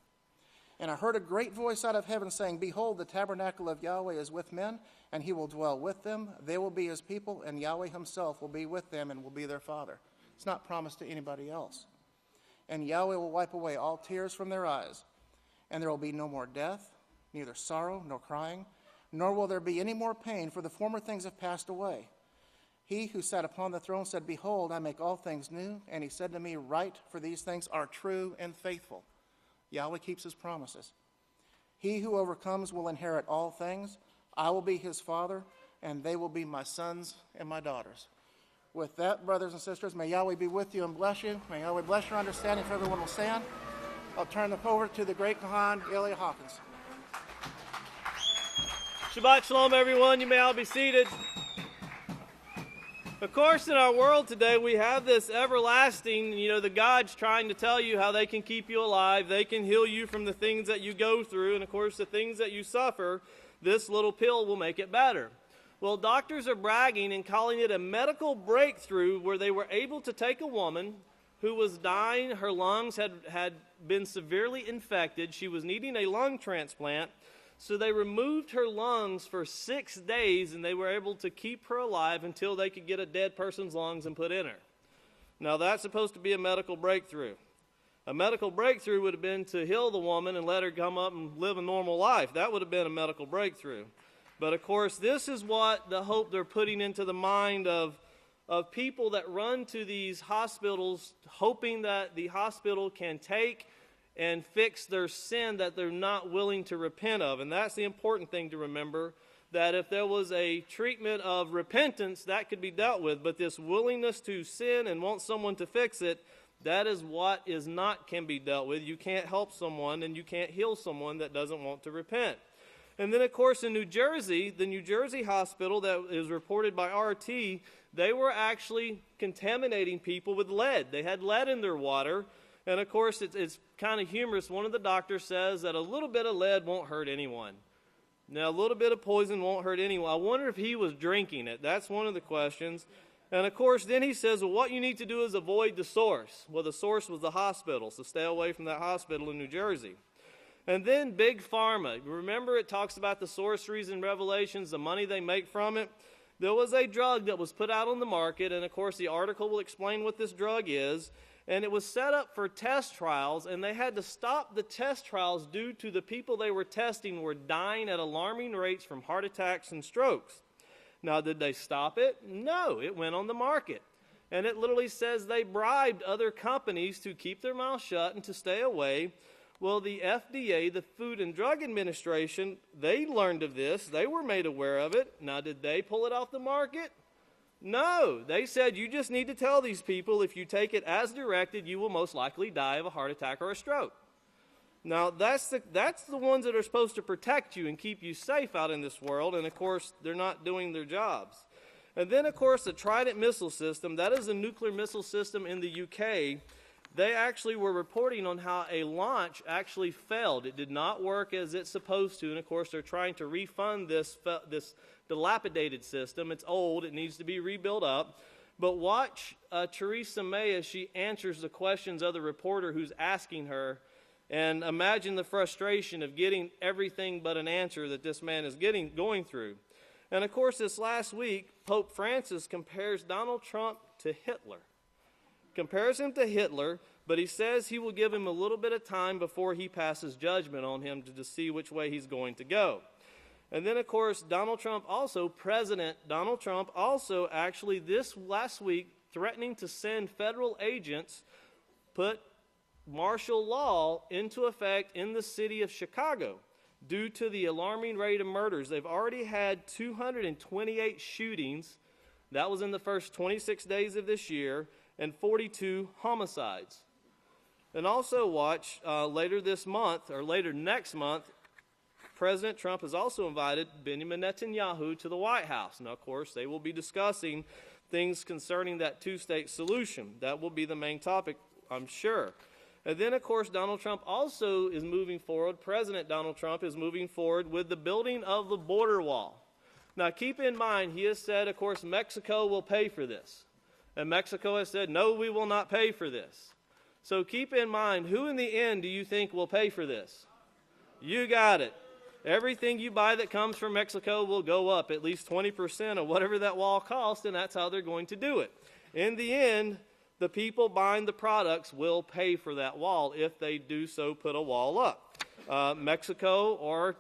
And I heard a great voice out of heaven saying, Behold, the tabernacle of Yahweh is with men, and he will dwell with them. They will be his people, and Yahweh himself will be with them and will be their father." It's not promised to anybody else. "And Yahweh will wipe away all tears from their eyes, and there will be no more death, neither sorrow nor crying, nor will there be any more pain, for the former things have passed away. He who sat upon the throne said, Behold, I make all things new. And he said to me, Write, for these things are true and faithful." Yahweh keeps his promises. "He who overcomes will inherit all things. I will be his father, and they will be my sons and my daughters." With that, brothers and sisters, may Yahweh be with you and bless you. May Yahweh bless your understanding. If everyone will stand, I'll turn it over to the great Kohan, Elia Hawkins. Shabbat Shalom, everyone. You may all be seated. Of course, in our world today, we have this everlasting, the gods trying to tell you how they can keep you alive. They can heal you from the things that you go through. And, of course, the things that you suffer, this little pill will make it better. Well, doctors are bragging and calling it a medical breakthrough where they were able to take a woman who was dying. Her lungs had been severely infected. She was needing a lung transplant. So they removed her lungs for 6 days, and they were able to keep her alive until they could get a dead person's lungs and put in her. Now, that's supposed to be a medical breakthrough. A medical breakthrough would have been to heal the woman and let her come up and live a normal life. That would have been a medical breakthrough. But, of course, this is what the hope they're putting into the mind of people that run to these hospitals, hoping that the hospital can take and fix their sin that they're not willing to repent of. And that's the important thing to remember, that if there was a treatment of repentance, that could be dealt with. But this willingness to sin and want someone to fix it, that is what can be dealt with. You can't help someone and you can't heal someone that doesn't want to repent. And then, of course, in New Jersey, the New Jersey hospital that is reported by RT, they were actually contaminating people with lead. They had lead in their water. And, of course, it's kind of humorous. One of the doctors says that a little bit of lead won't hurt anyone. Now, a little bit of poison won't hurt anyone. I wonder if he was drinking it. That's one of the questions. And, of course, then he says, well, what you need to do is avoid the source. Well, the source was the hospital, so stay away from that hospital in New Jersey. And then Big Pharma. Remember, it talks about the sorceries and revelations, the money they make from it. There was a drug that was put out on the market, and, of course, the article will explain what this drug is. And it was set up for test trials, and they had to stop the test trials due to the people they were testing were dying at alarming rates from heart attacks and strokes. Now, did they stop it? No, it went on the market. And it literally says they bribed other companies to keep their mouth shut and to stay away. Well, the FDA, the Food and Drug Administration, they learned of this. They were made aware of it. Now, did they pull it off the market? No, they said you just need to tell these people if you take it as directed, you will most likely die of a heart attack or a stroke. Now, that's the ones that are supposed to protect you and keep you safe out in this world, and, of course, they're not doing their jobs. And then, of course, the Trident missile system, that is a nuclear missile system in the UK. They actually were reporting on how a launch actually failed. It did not work as it's supposed to, and, of course, they're trying to refund this dilapidated system. It's old. It needs to be rebuilt up. But watch Theresa May as she answers the questions of the reporter who's asking her, and imagine the frustration of getting everything but an answer that this man is going through. And, of course, this last week, Pope Francis compares Donald Trump to Hitler. Compares him to Hitler, but he says he will give him a little bit of time before he passes judgment on him to see which way he's going to go. And then, of course, President Donald Trump also actually this last week threatening to send federal agents, put martial law into effect in the city of Chicago due to the alarming rate of murders. They've already had 228 shootings. That was in the first 26 days of this year, and 42 homicides. And also watch later next month, President Trump has also invited Benjamin Netanyahu to the White House. Now, of course, they will be discussing things concerning that two-state solution. That will be the main topic, I'm sure. And then, of course, Donald Trump also is moving forward. President Donald Trump is moving forward with the building of the border wall. Now, keep in mind, he has said, of course, Mexico will pay for this. And Mexico has said, no, we will not pay for this. So keep in mind, who in the end do you think will pay for this? You got it. Everything you buy that comes from Mexico will go up at least 20% of whatever that wall costs, and that's how they're going to do it. In the end, the people buying the products will pay for that wall if they do so put a wall up. Mexico or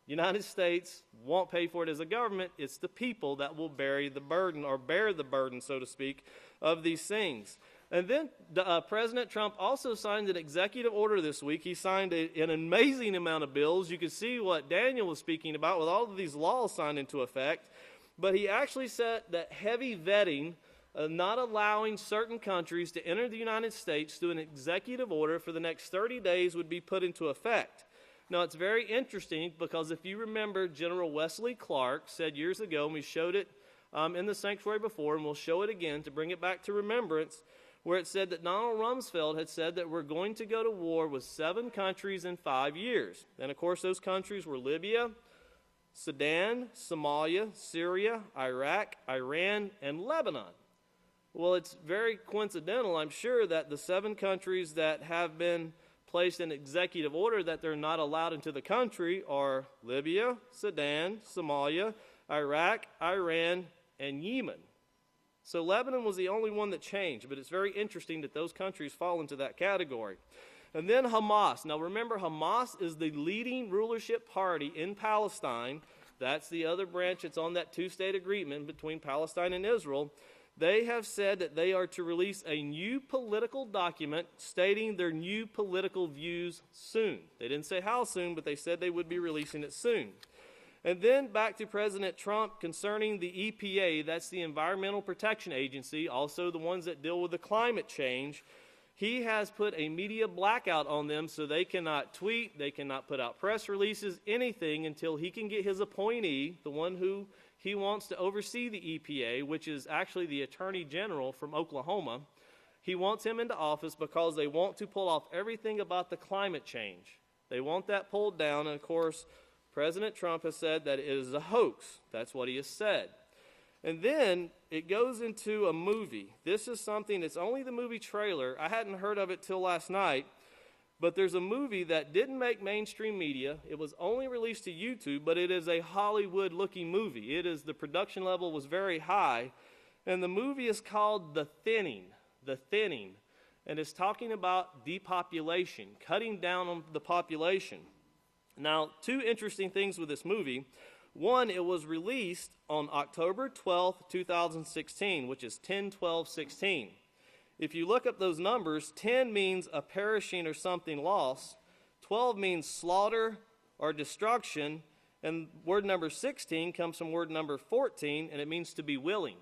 United States won't pay for it as a government. It's the people that will bear the burden, so to speak, of these things. And then President Trump also signed an executive order this week. He signed an amazing amount of bills. You can see what Daniel was speaking about with all of these laws signed into effect. But he actually said that heavy vetting, not allowing certain countries to enter the United States through an executive order for the next 30 days would be put into effect. Now, it's very interesting because if you remember, General Wesley Clark said years ago, and we showed it in the sanctuary before, and we'll show it again to bring it back to remembrance, where it said that Donald Rumsfeld had said that we're going to go to war with 7 countries in 5 years. And, of course, those countries were Libya, Sudan, Somalia, Syria, Iraq, Iran, and Lebanon. Well, it's very coincidental, I'm sure, that the 7 countries that have been placed in executive order that they're not allowed into the country are Libya, Sudan, Somalia, Iraq, Iran, and Yemen. So Lebanon was the only one that changed, but it's very interesting that those countries fall into that category. And then Hamas. Now remember, Hamas is the leading rulership party in Palestine. That's the other branch that's on that 2-state agreement between Palestine and Israel. They have said that they are to release a new political document stating their new political views soon. They didn't say how soon, but they said they would be releasing it soon. And then back to President Trump concerning the EPA, that's the Environmental Protection Agency, also the ones that deal with the climate change. He has put a media blackout on them so they cannot tweet, they cannot put out press releases, anything until he can get his appointee, the one who he wants to oversee the EPA, which is actually the Attorney General from Oklahoma. He wants him into office because they want to pull off everything about the climate change. They want that pulled down, and of course, President Trump has said that it is a hoax. That's what he has said. And then it goes into a movie. This is something, it's only the movie trailer. I hadn't heard of it till last night. But there's a movie that didn't make mainstream media. It was only released to YouTube, but it is a Hollywood-looking movie. The production level was very high. And the movie is called The Thinning. The Thinning. And it's talking about depopulation, cutting down on the population. Now, 2 interesting things with this movie. One, it was released on October 12th, 2016, which is 10/12/16. If you look up those numbers, 10 means a perishing or something lost. 12 means slaughter or destruction. And word number 16 comes from word number 14, and it means to be willing.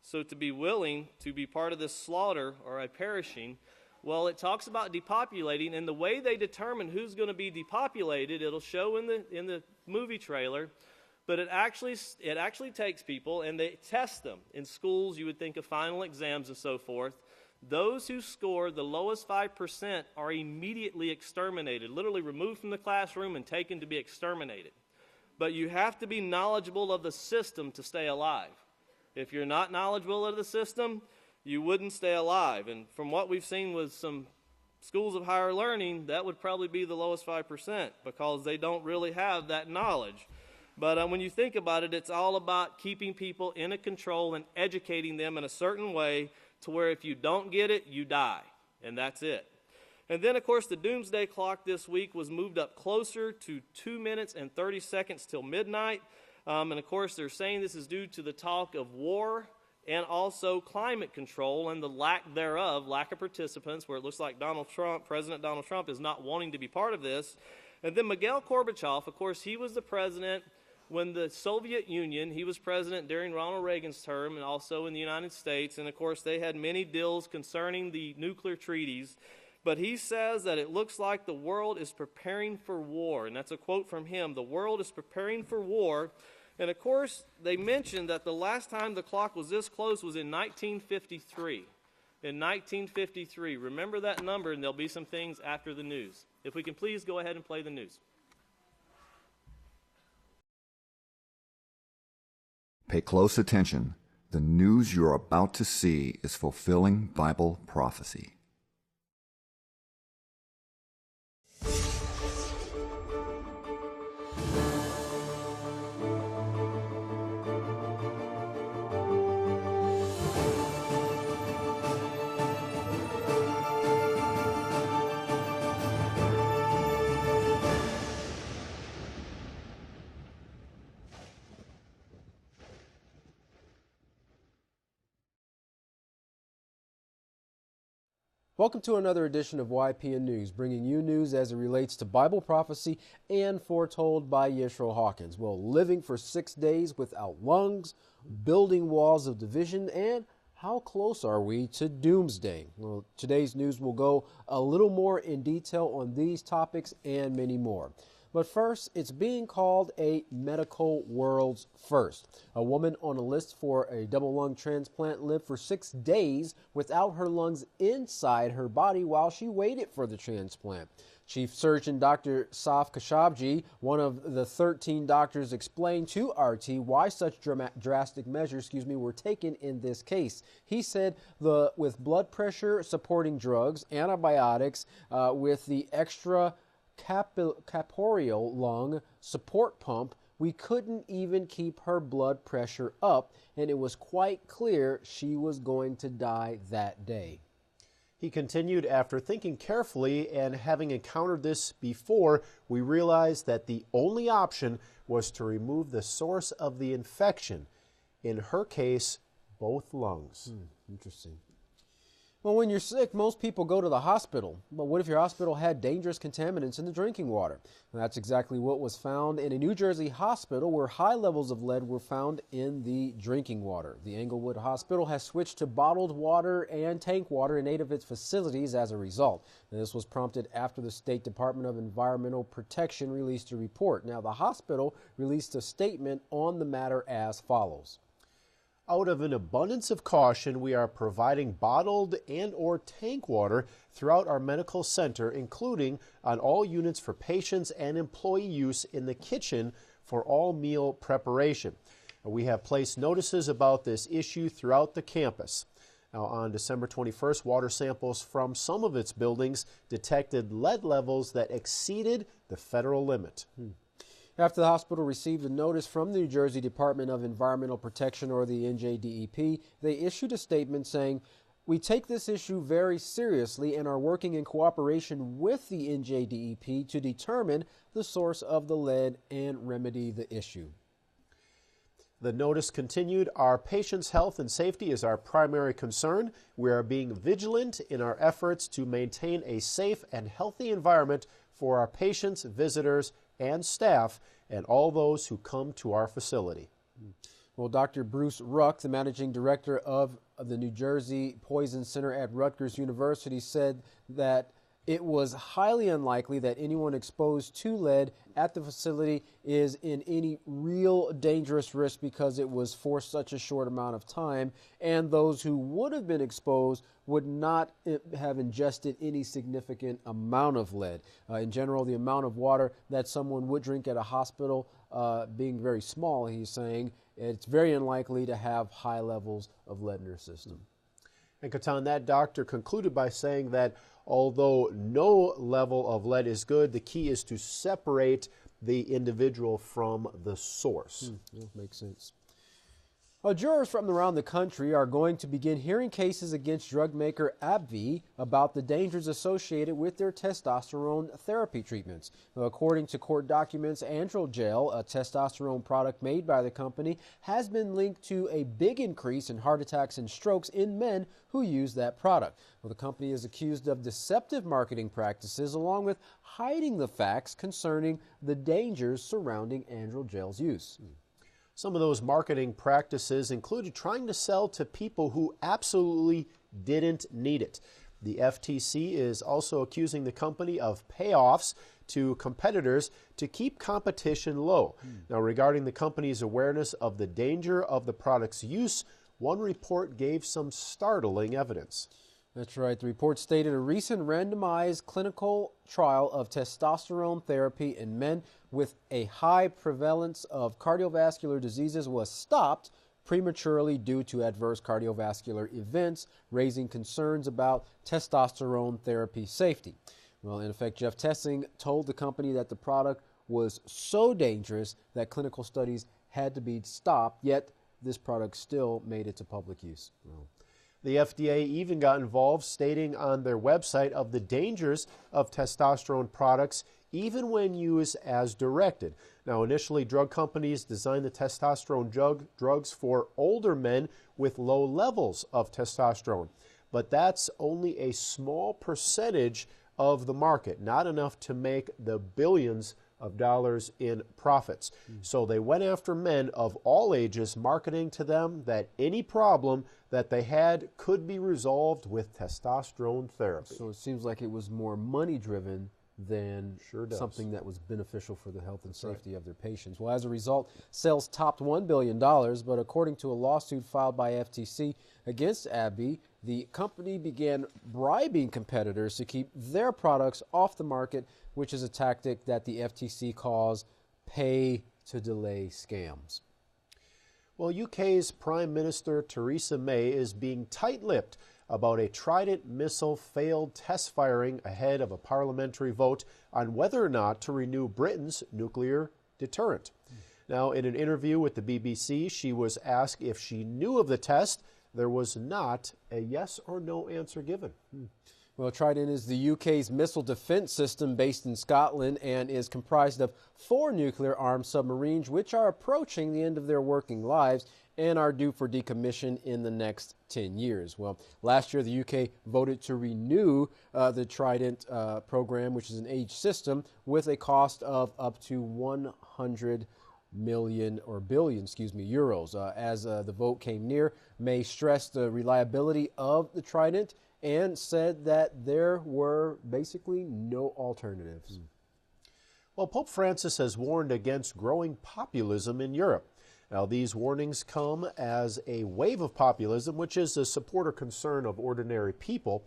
So to be willing to be part of this slaughter or a perishing, well, it talks about depopulating, and the way they determine who's going to be depopulated, it'll show in the movie trailer, but it actually takes people and they test them. In schools, you would think of final exams and so forth. Those who score the lowest 5% are immediately exterminated, literally removed from the classroom and taken to be exterminated. But you have to be knowledgeable of the system to stay alive. If you're not knowledgeable of the system, you wouldn't stay alive. And from what we've seen with some schools of higher learning, that would probably be the lowest 5% because they don't really have that knowledge. But when you think about it, it's all about keeping people in a control and educating them in a certain way to where if you don't get it, you die. And that's it. And then, of course, the doomsday clock this week was moved up closer to 2 minutes and 30 seconds till midnight. And, of course, they're saying this is due to the talk of war and also climate control and the lack of participants, where it looks like President Donald Trump is not wanting to be part of this. And then Mikhail Gorbachev, of course, he was the president when the Soviet Union, he was president during Ronald Reagan's term and also in the United States. And, of course, they had many deals concerning the nuclear treaties. But he says that it looks like the world is preparing for war. And that's a quote from him. The world is preparing for war. And, of course, they mentioned that the last time the clock was this close was in 1953. In 1953. Remember that number, and there'll be some things after the news. If we can please go ahead and play the news. Pay close attention. The news you're about to see is fulfilling Bible prophecy. Welcome to another edition of YPN News, bringing you news as it relates to Bible prophecy and foretold by Yisrael Hawkins. Well, living for 6 days without lungs, building walls of division, and how close are we to doomsday? Well, today's news will go a little more in detail on these topics and many more. But first, it's being called a medical world's first. A woman on a list for a double lung transplant lived for 6 days without her lungs inside her body while she waited for the transplant. Chief Surgeon Dr. Saf Khashoggi, one of the 13 doctors, explained to RT why such drastic measures were taken in this case. He said with blood pressure supporting drugs, antibiotics, with the extra corporeal lung support pump, we couldn't even keep her blood pressure up, and it was quite clear she was going to die that day. He continued, after thinking carefully and having encountered this before, we realized that the only option was to remove the source of the infection. In her case, both lungs. Interesting. Well, when you're sick, most people go to the hospital. But what if your hospital had dangerous contaminants in the drinking water? And that's exactly what was found in a New Jersey hospital where high levels of lead were found in the drinking water. The Englewood Hospital has switched to bottled water and tank water in 8 of its facilities as a result. And this was prompted after the State Department of Environmental Protection released a report. Now, the hospital released a statement on the matter as follows. Out of an abundance of caution, we are providing bottled and or tank water throughout our medical center, including on all units for patients and employee use in the kitchen for all meal preparation. We have placed notices about this issue throughout the campus. Now, on December 21st, water samples from some of its buildings detected lead levels that exceeded the federal limit. After the hospital received a notice from the New Jersey Department of Environmental Protection, or the NJDEP, they issued a statement saying, "We take this issue very seriously and are working in cooperation with the NJDEP to determine the source of the lead and remedy the issue." The notice continued, "Our patients' health and safety is our primary concern. We are being vigilant in our efforts to maintain a safe and healthy environment for our patients, visitors, and staff, and all those who come to our facility." Well, Dr. Bruce Ruck, the managing director of the New Jersey Poison Center at Rutgers University, said that it was highly unlikely that anyone exposed to lead at the facility is in any real dangerous risk because it was for such a short amount of time, and those who would have been exposed would not have ingested any significant amount of lead. In general, the amount of water that someone would drink at a hospital being very small, he's saying, it's very unlikely to have high levels of lead in their system. And Katan, that doctor concluded by saying that although no level of lead is good, the key is to separate the individual from the source. Yeah, makes sense. Well, jurors from around the country are going to begin hearing cases against drug maker AbbVie about the dangers associated with their testosterone therapy treatments. Now, according to court documents, Androgel, a testosterone product made by the company, has been linked to a big increase in heart attacks and strokes in men who use that product. Well, the company is accused of deceptive marketing practices along with hiding the facts concerning the dangers surrounding Androgel's use. Some of those marketing practices included trying to sell to people who absolutely didn't need it. The FTC is also accusing the company of payoffs to competitors to keep competition low. Now, regarding the company's awareness of the danger of the product's use, one report gave some startling evidence. That's right. The report stated a recent randomized clinical trial of testosterone therapy in men with a high prevalence of cardiovascular diseases was stopped prematurely due to adverse cardiovascular events, raising concerns about testosterone therapy safety. Well, in effect, Jeff Tessing told the company that the product was so dangerous that clinical studies had to be stopped, yet this product still made it to public use. Well, the FDA even got involved, stating on their website of the dangers of testosterone products even when used as directed. Now, initially, drug companies designed the testosterone drugs for older men with low levels of testosterone. But that's only a small percentage of the market, not enough to make the billions of dollars in profits. So they went after men of all ages, marketing to them that any problem that they had could be resolved with testosterone therapy. So it seems like it was more money-driven than Sure does. something that was beneficial for the health and safety of their patients. Well, as a result, sales topped $1 billion, but according to a lawsuit filed by FTC against AbbVie, the company began bribing competitors to keep their products off the market, which is a tactic that the FTC calls pay-to-delay scams. Well, UK's Prime Minister Theresa May is being tight-lipped about a Trident missile failed test firing ahead of a parliamentary vote on whether or not to renew Britain's nuclear deterrent. Now, in an interview with the BBC, she was asked if she knew of the test. There was not a yes or no answer given. Well, Trident is the UK's missile defense system based in Scotland and is comprised of 4 nuclear-armed submarines which are approaching the end of their working lives and are due for decommission in the next 10 years. Well, last year the UK voted to renew the Trident program, which is an age system, with a cost of up to 100 million or billion, euros. As the vote came near, May stressed the reliability of the Trident and said that there were basically no alternatives. Well, Pope Francis has warned against growing populism in Europe. Now, these warnings come as a wave of populism, which is the support or concern of ordinary people,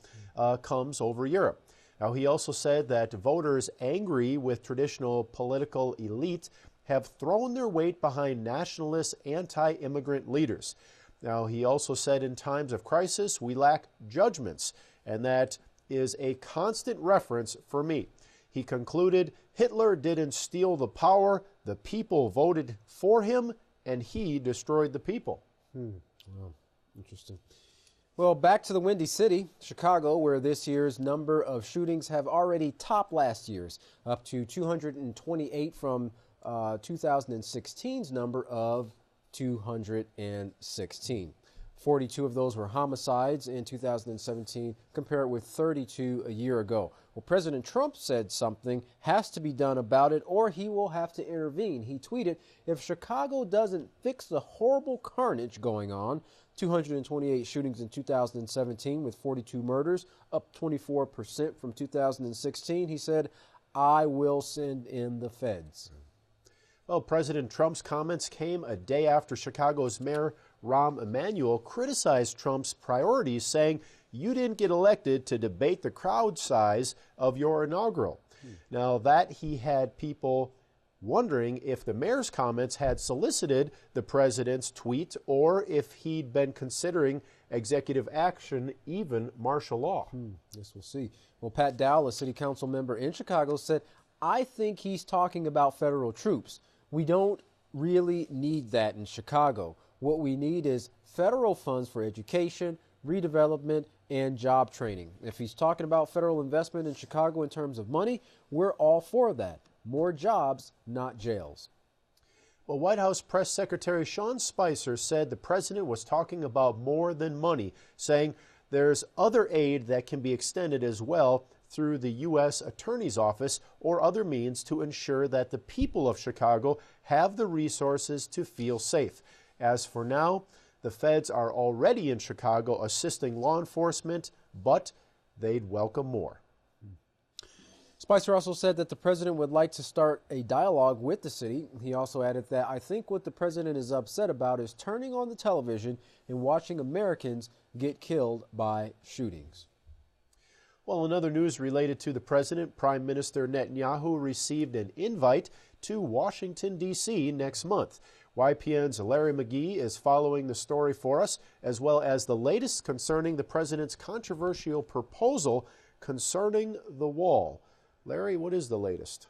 comes over Europe. Now, he also said that voters angry with traditional political elite have thrown their weight behind nationalist, anti-immigrant leaders. Now, he also said in times of crisis, we lack judgments, and that is a constant reference for me. He concluded, Hitler didn't steal the power, the people voted for him, and he destroyed the people. Wow, interesting. Well, back to the Windy City, Chicago, where this year's number of shootings have already topped last year's, up to 228 from 2016's number of 216. 42 of those were homicides in 2017, compared with 32 a year ago. Well, President Trump said something has to be done about it or he will have to intervene. He tweeted, if Chicago doesn't fix the horrible carnage going on, 228 shootings in 2017 with 42 murders, up 24% from 2016, he said, I will send in the feds. Well, President Trump's comments came a day after Chicago's Mayor Rahm Emanuel criticized Trump's priorities, saying, you didn't get elected to debate the crowd size of your inaugural. Now, that he had people wondering if the mayor's comments had solicited the president's tweet or if he'd been considering executive action, even martial law. Yes, we'll see. Well, Pat Dowell, a city council member in Chicago, said, I think he's talking about federal troops. We don't really need that in Chicago. What we need is federal funds for education, redevelopment, and job training. If he's talking about federal investment in Chicago in terms of money, we're all for that. More jobs, not jails. Well, White House Press Secretary Sean Spicer said the president was talking about more than money, saying there's other aid that can be extended as well through the U.S. Attorney's Office or other means to ensure that the people of Chicago have the resources to feel safe. As for now, the feds are already in Chicago assisting law enforcement, but they'd welcome more. Spicer also said that the president would like to start a dialogue with the city. He also added that, I think what the president is upset about is turning on the television and watching Americans get killed by shootings. Well, in other news related to the president, Prime Minister Netanyahu received an invite to Washington, D.C. next month. YPN's Larry McGee is following the story for us, as well as the latest concerning the president's controversial proposal concerning the wall. Larry, what is the latest?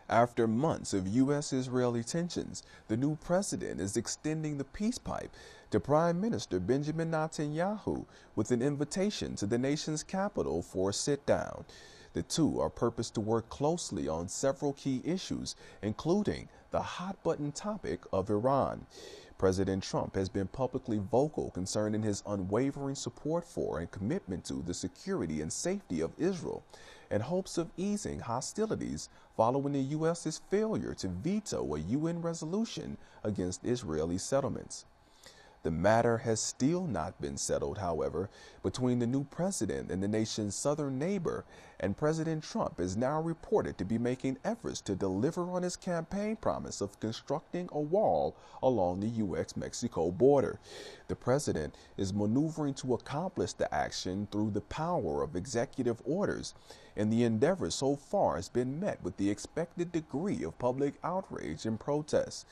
After months of U.S.-Israeli tensions, the new president is extending the peace pipe to Prime Minister Benjamin Netanyahu with an invitation to the nation's capital for a sit-down. The two are purposed to work closely on several key issues, including the hot-button topic of Iran. President Trump has been publicly vocal concerning his unwavering support for and commitment to the security and safety of Israel, in hopes of easing hostilities following the U.S.'s failure to veto a UN resolution against Israeli settlements. The matter has still not been settled, however, between the new president and the nation's southern neighbor, and President Trump is now reported to be making efforts to deliver on his campaign promise of constructing a wall along the U.S.-Mexico border. The president is maneuvering to accomplish the action through the power of executive orders, and the endeavor so far has been met with the expected degree of public outrage and protest.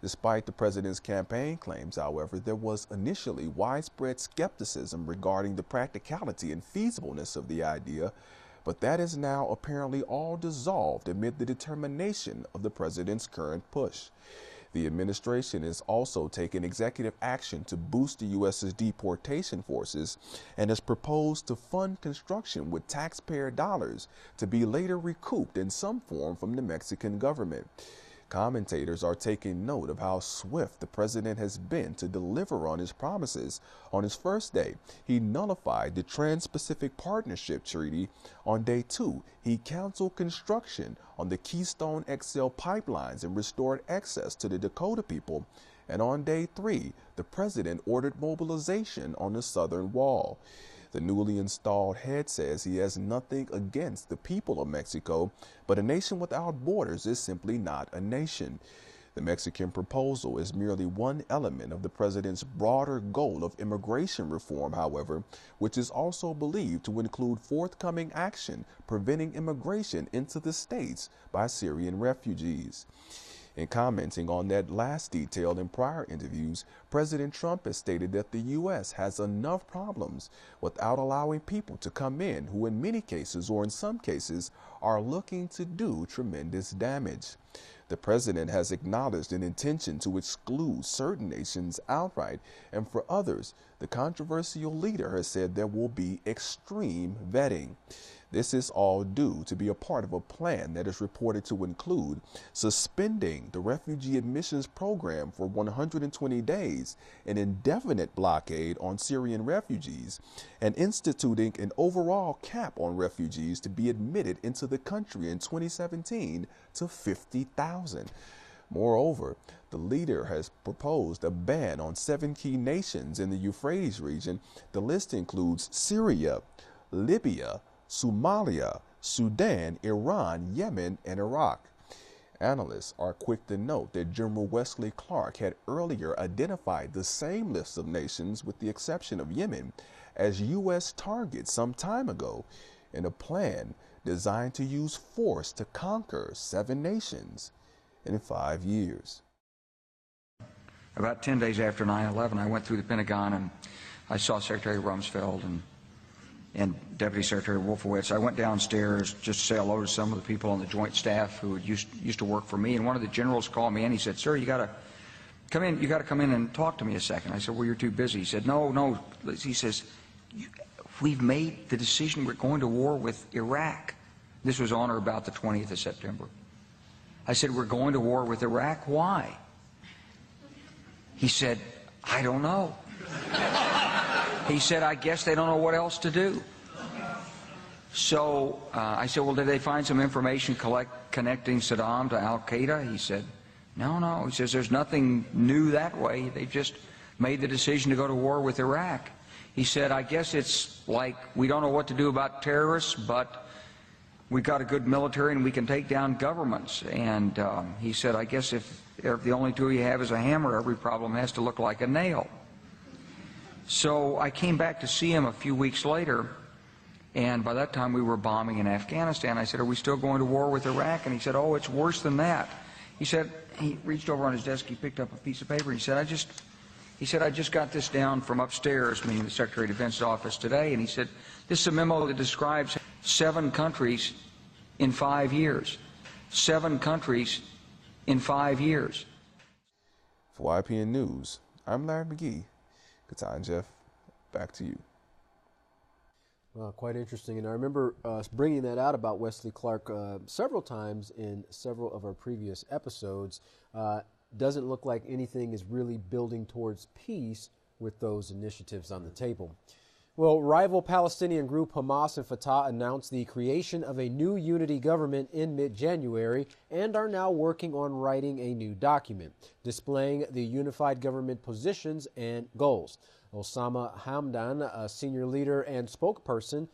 Despite the president's campaign claims, however, there was initially widespread skepticism regarding the practicality and feasibleness of the idea, but that is now apparently all dissolved amid the determination of the president's current push. The administration is also taking executive action to boost the U.S.'s deportation forces and has proposed to fund construction with taxpayer dollars to be later recouped in some form from the Mexican government. Commentators are taking note of how swift the president has been to deliver on his promises. On his first day, he nullified the Trans-Pacific Partnership Treaty. On day 2, he canceled construction on the Keystone XL pipelines and restored access to the Dakota people. And on day 3, the president ordered mobilization on the southern wall. The newly installed head says he has nothing against the people of Mexico, but a nation without borders is simply not a nation. The Mexican proposal is merely one element of the president's broader goal of immigration reform, however, which is also believed to include forthcoming action preventing immigration into the states by Syrian refugees. In commenting on that last detail in prior interviews, President Trump has stated that the U.S. has enough problems without allowing people to come in who in many cases, or in some cases, are looking to do tremendous damage. The president has acknowledged an intention to exclude certain nations outright, and for others, the controversial leader has said there will be extreme vetting. This is all due to be a part of a plan that is reported to include suspending the refugee admissions program for 120 days, an indefinite blockade on Syrian refugees, and instituting an overall cap on refugees to be admitted into the country in 2017 to 50,000. Moreover, the leader has proposed a ban on 7 key nations in the Euphrates region. The list includes Syria, Libya, Somalia, Sudan, Iran, Yemen, and Iraq. Analysts are quick to note that General Wesley Clark had earlier identified the same list of nations, with the exception of Yemen, as U.S. targets some time ago in a plan designed to use force to conquer 7 nations in 5 years. About 10 days after 9/11, I went through the Pentagon and I saw Secretary Rumsfeld and Deputy Secretary Wolfowitz. I went downstairs just to say hello to some of the people on the joint staff who had used to work for me, and one of the generals called me in. He said, "Sir, you got to come in. You got to come in and talk to me a second." I said, "Well, you're too busy." He said, "No." He says, "We've made the decision. We're going to war with Iraq." This was on or about the 20th of September. I said, "We're going to war with Iraq. Why?" He said, "I don't know." He said, "I guess they don't know what else to do." So I said, "Well, did they find some information connecting Saddam to Al-Qaeda?" He said, No. He says, "There's nothing new that way. They just made the decision to go to war with Iraq." He said, "I guess it's like we don't know what to do about terrorists, but we've got a good military and we can take down governments." And he said, "I guess if the only tool you have is a hammer, every problem has to look like a nail." So I came back to see him a few weeks later, and by that time we were bombing in Afghanistan. I said, "Are we still going to war with Iraq?" And he said, "Oh, it's worse than that." He said, he reached over on his desk, he picked up a piece of paper, and he said, I just got this down from upstairs," meaning the Secretary of Defense's office today, and he said, "This is a memo that describes 7 countries in 5 years. 7 countries in 5 years. For YPN News, I'm Larry McGee. Good time, Jeff. Back to you. Well, quite interesting. And I remember bringing that out about Wesley Clark several times in several of our previous episodes. Doesn't look like anything is really building towards peace with those initiatives on the table. Well, rival Palestinian group Hamas and Fatah announced the creation of a new unity government in mid-January and are now working on writing a new document displaying the unified government positions and goals. Osama Hamdan, a senior leader and spokesperson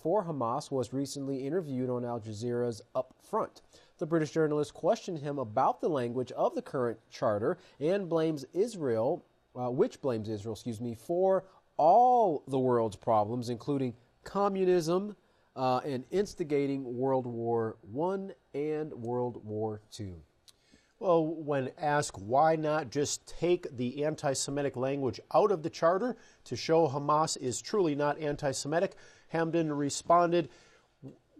for Hamas, was recently interviewed on Al Jazeera's Up Front. The British journalist questioned him about the language of the current charter and blames Israel, for all the world's problems, including communism and instigating World War I and World War II. Well, when asked why not just take the anti-Semitic language out of the charter to show Hamas is truly not anti-Semitic, Hamdan responded,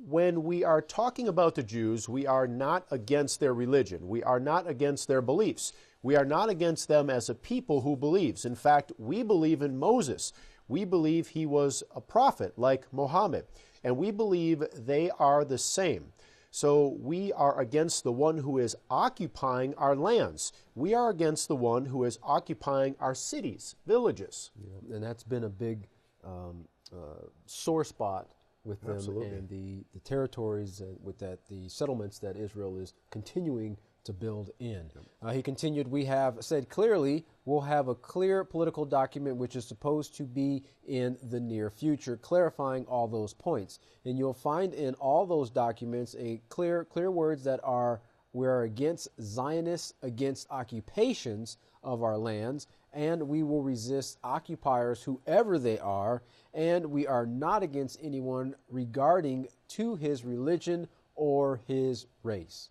when we are talking about the Jews, we are not against their religion. We are not against their beliefs. We are not against them as a people who believes. In fact, we believe in Moses. We believe he was a prophet like Muhammad, and we believe they are the same. So we are against the one who is occupying our lands. We are against the one who is occupying our cities, villages. Yeah, and that's been a big sore spot with them. Absolutely. And the territories with that, the settlements that Israel is continuing to build in. He continued, we have said clearly we'll have a clear political document which is supposed to be in the near future, clarifying all those points. And you'll find in all those documents a clear words that are, we are against Zionists, against occupations of our lands, and we will resist occupiers, whoever they are, and we are not against anyone regarding to his religion or his race.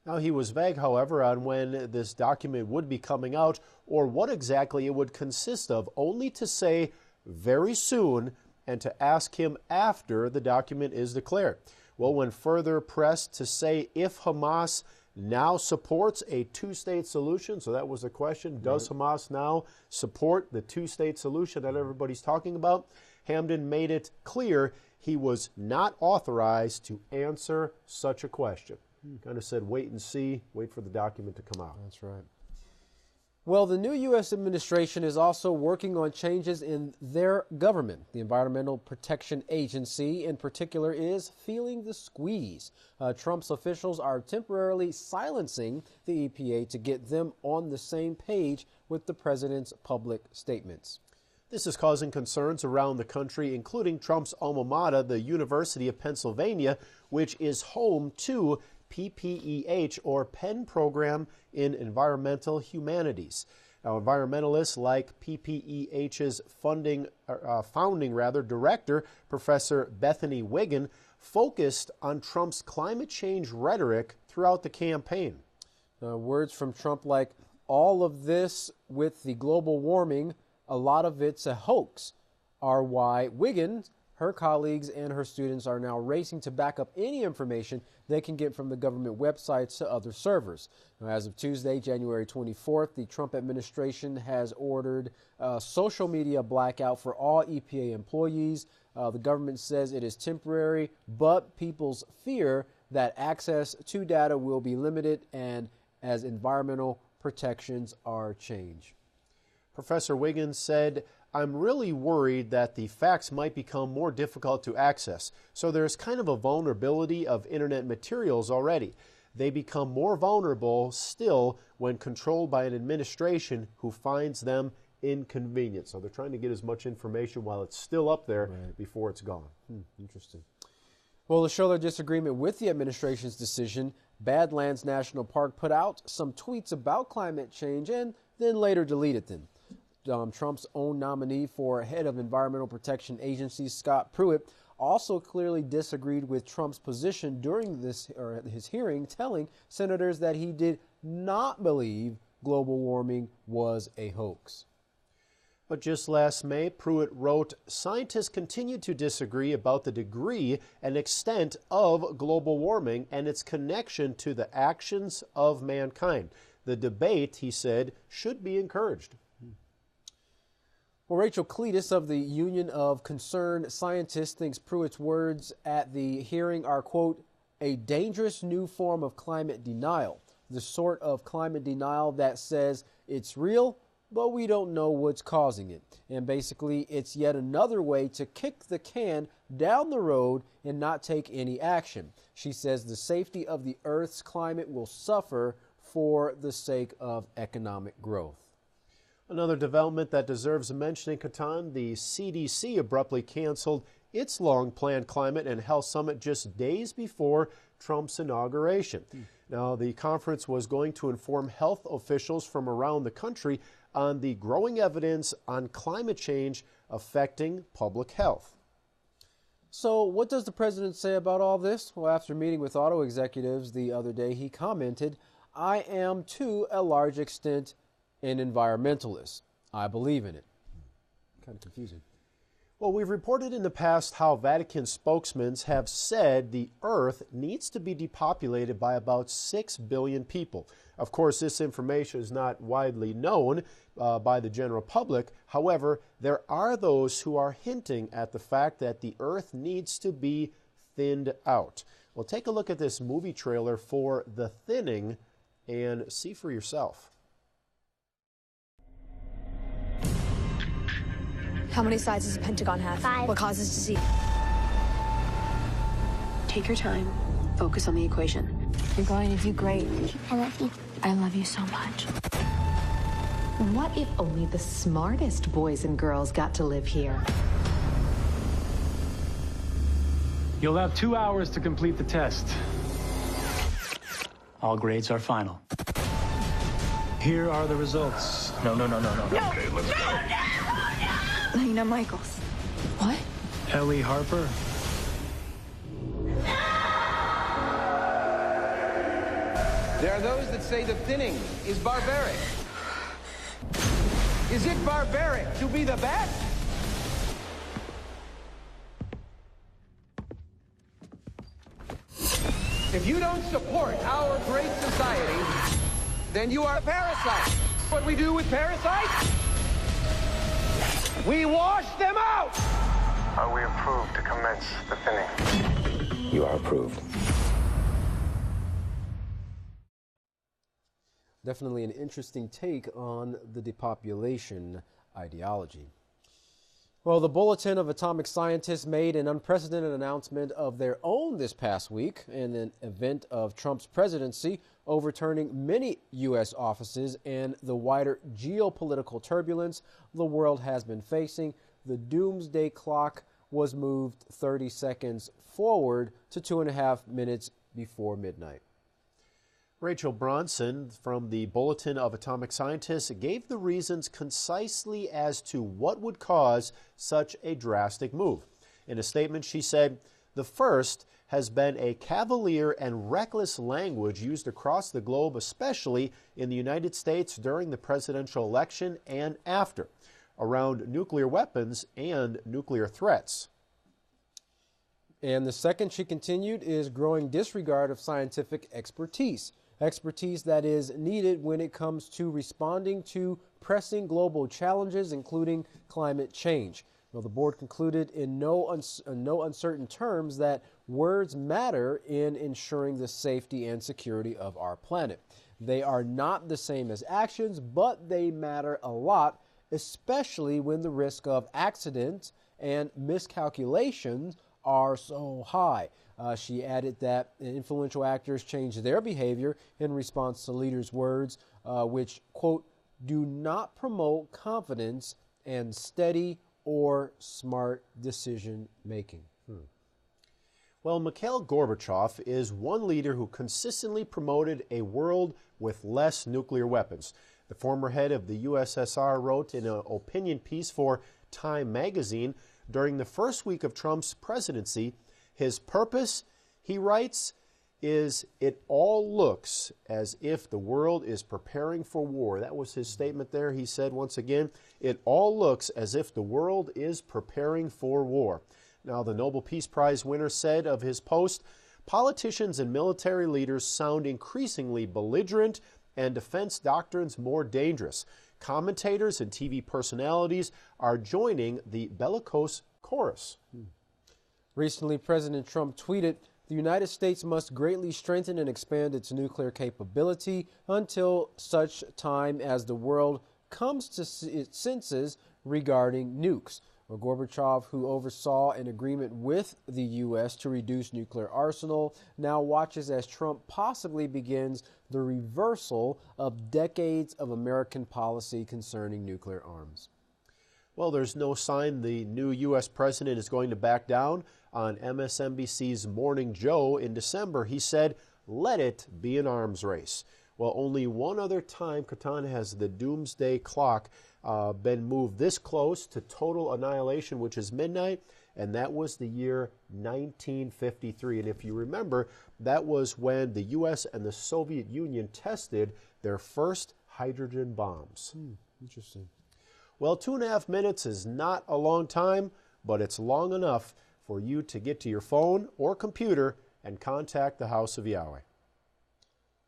Now, he was vague, however, on when this document would be coming out or what exactly it would consist of, only to say very soon and to ask him after the document is declared. Well, when further pressed to say if Hamas now supports a two-state solution, so that was the question, does Hamas now support the two-state solution that everybody's talking about? Hamdan made it clear he was not authorized to answer such a question. Kind of said, wait and see, wait for the document to come out. That's right. Well, the new U.S. administration is also working on changes in their government. The Environmental Protection Agency, in particular, is feeling the squeeze. Trump's officials are temporarily silencing the EPA to get them on the same page with the president's public statements. This is causing concerns around the country, including Trump's alma mater, the University of Pennsylvania, which is home to PPEH, or Penn Program in Environmental Humanities. Now, environmentalists like PPEH's founding director, Professor Bethany Wiggin, focused on Trump's climate change rhetoric throughout the campaign. Words from Trump like, all of this with the global warming, a lot of it's a hoax, are why Wiggin, her colleagues, and her students are now racing to back up any information they can get from the government websites to other servers. Now, as of Tuesday, January 24th, the Trump administration has ordered a social media blackout for all EPA employees. The government says it is temporary, but people's fear that access to data will be limited and as environmental protections are changed. Professor Wiggins said, I'm really worried that the facts might become more difficult to access. So there's kind of a vulnerability of internet materials already. They become more vulnerable still when controlled by an administration who finds them inconvenient. So they're trying to get as much information while it's still up there before it's gone. Interesting. Well, to show their disagreement with the administration's decision, Badlands National Park put out some tweets about climate change and then later deleted them. Trump's own nominee for head of Environmental Protection Agency, Scott Pruitt, also clearly disagreed with Trump's position during his hearing, telling senators that he did not believe global warming was a hoax. But just last May, Pruitt wrote, scientists continue to disagree about the degree and extent of global warming and its connection to the actions of mankind. The debate, he said, should be encouraged. Well, Rachel Cletus of the Union of Concerned Scientists thinks Pruitt's words at the hearing are, quote, a dangerous new form of climate denial, the sort of climate denial that says it's real, but we don't know what's causing it. And basically, it's yet another way to kick the can down the road and not take any action. She says the safety of the Earth's climate will suffer for the sake of economic growth. Another development that deserves a mention in Catan, the CDC abruptly canceled its long-planned climate and health summit just days before Trump's inauguration. Now, the conference was going to inform health officials from around the country on the growing evidence on climate change affecting public health. So what does the president say about all this? Well, after meeting with auto executives the other day, he commented, "I am to a large extent an environmentalist. I believe in it." Kind of confusing. Well, we've reported in the past how Vatican spokesmen have said the Earth needs to be depopulated by about 6 billion people. Of course, this information is not widely known by the general public. However, there are those who are hinting at the fact that the Earth needs to be thinned out. Well, take a look at this movie trailer for The Thinning and see for yourself. How many sides does the Pentagon have? 5. What causes disease? Take your time. Focus on the equation. You're going to do great. I love you. I love you so much. What if only the smartest boys and girls got to live here? You'll have 2 hours to complete the test. All grades are final. Here are the results. No. Okay, let's go. Lena Michaels. What? Ellie Harper. There are those that say the thinning is barbaric. Is it barbaric to be the best? If you don't support our great society, then you are a parasite. What we do with parasites? We wash them out! Are we approved to commence the thinning? You are approved. Definitely an interesting take on the depopulation ideology. Well, the Bulletin of Atomic Scientists made an unprecedented announcement of their own this past week in an event of Trump's presidency, overturning many U.S. offices and the wider geopolitical turbulence the world has been facing. The doomsday clock was moved 30 seconds forward to 2.5 minutes before midnight. Rachel Bronson from the Bulletin of Atomic Scientists gave the reasons concisely as to what would cause such a drastic move. In a statement, she said, "The first has been a cavalier and reckless language used across the globe, especially in the United States during the presidential election and after, around nuclear weapons and nuclear threats." And the second, she continued, is growing disregard of scientific expertise that is needed when it comes to responding to pressing global challenges, including climate change. Well, the board concluded in no uncertain terms that words matter in ensuring the safety and security of our planet. They are not the same as actions, but they matter a lot, especially when the risk of accident and miscalculations are so high. She added that influential actors change their behavior in response to leaders' words, which, quote, do not promote confidence and steady or smart decision making. Well, Mikhail Gorbachev is one leader who consistently promoted a world with less nuclear weapons. The former head of the USSR wrote in an opinion piece for Time magazine during the first week of Trump's presidency, his purpose, he writes, is it all looks as if the world is preparing for war. That was his statement there. He said once again, it all looks as if the world is preparing for war. Now, the Nobel Peace Prize winner said of his post, politicians and military leaders sound increasingly belligerent and defense doctrines more dangerous. Commentators and TV personalities are joining the bellicose chorus. Recently, President Trump tweeted, "The United States must greatly strengthen and expand its nuclear capability until such time as the world comes to its senses regarding nukes. Well, Gorbachev, who oversaw an agreement with the U.S. to reduce nuclear arsenal, now watches as Trump possibly begins the reversal of decades of American policy concerning nuclear arms. Well, there's no sign the new U.S. president is going to back down. On MSNBC's Morning Joe in December, he said, "Let it be an arms race." Well, only one other time, Katan, has the doomsday clock been moved this close to total annihilation, which is midnight, and that was the year 1953. And if you remember, that was when the U.S. and the Soviet Union tested their first hydrogen bombs. Interesting. Well, 2.5 minutes is not a long time, but it's long enough for you to get to your phone or computer and contact the House of Yahweh.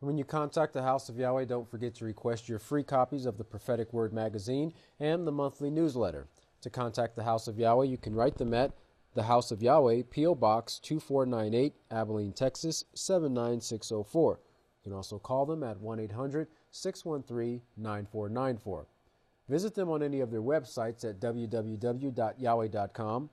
When you contact the House of Yahweh, don't forget to request your free copies of the Prophetic Word magazine and the monthly newsletter. To contact the House of Yahweh, you can write them at the House of Yahweh, P.O. Box 2498, Abilene, Texas 79604. You can also call them at 1-800-613-9494. Visit them on any of their websites at www.yahweh.com,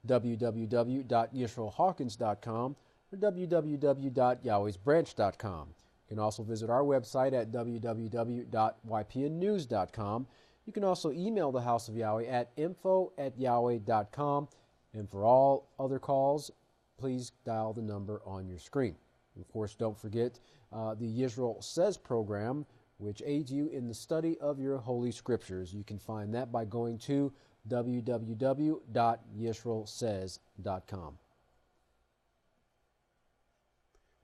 www.yisraelhawkins.com, or www.yahwehsbranch.com. You can also visit our website at www.ypnnews.com. You can also email the House of Yahweh at info@yahweh.com. And for all other calls, please dial the number on your screen. And of course, don't forget the Yisrael Says program, which aids you in the study of your Holy Scriptures. You can find that by going to www.yisraelsays.com.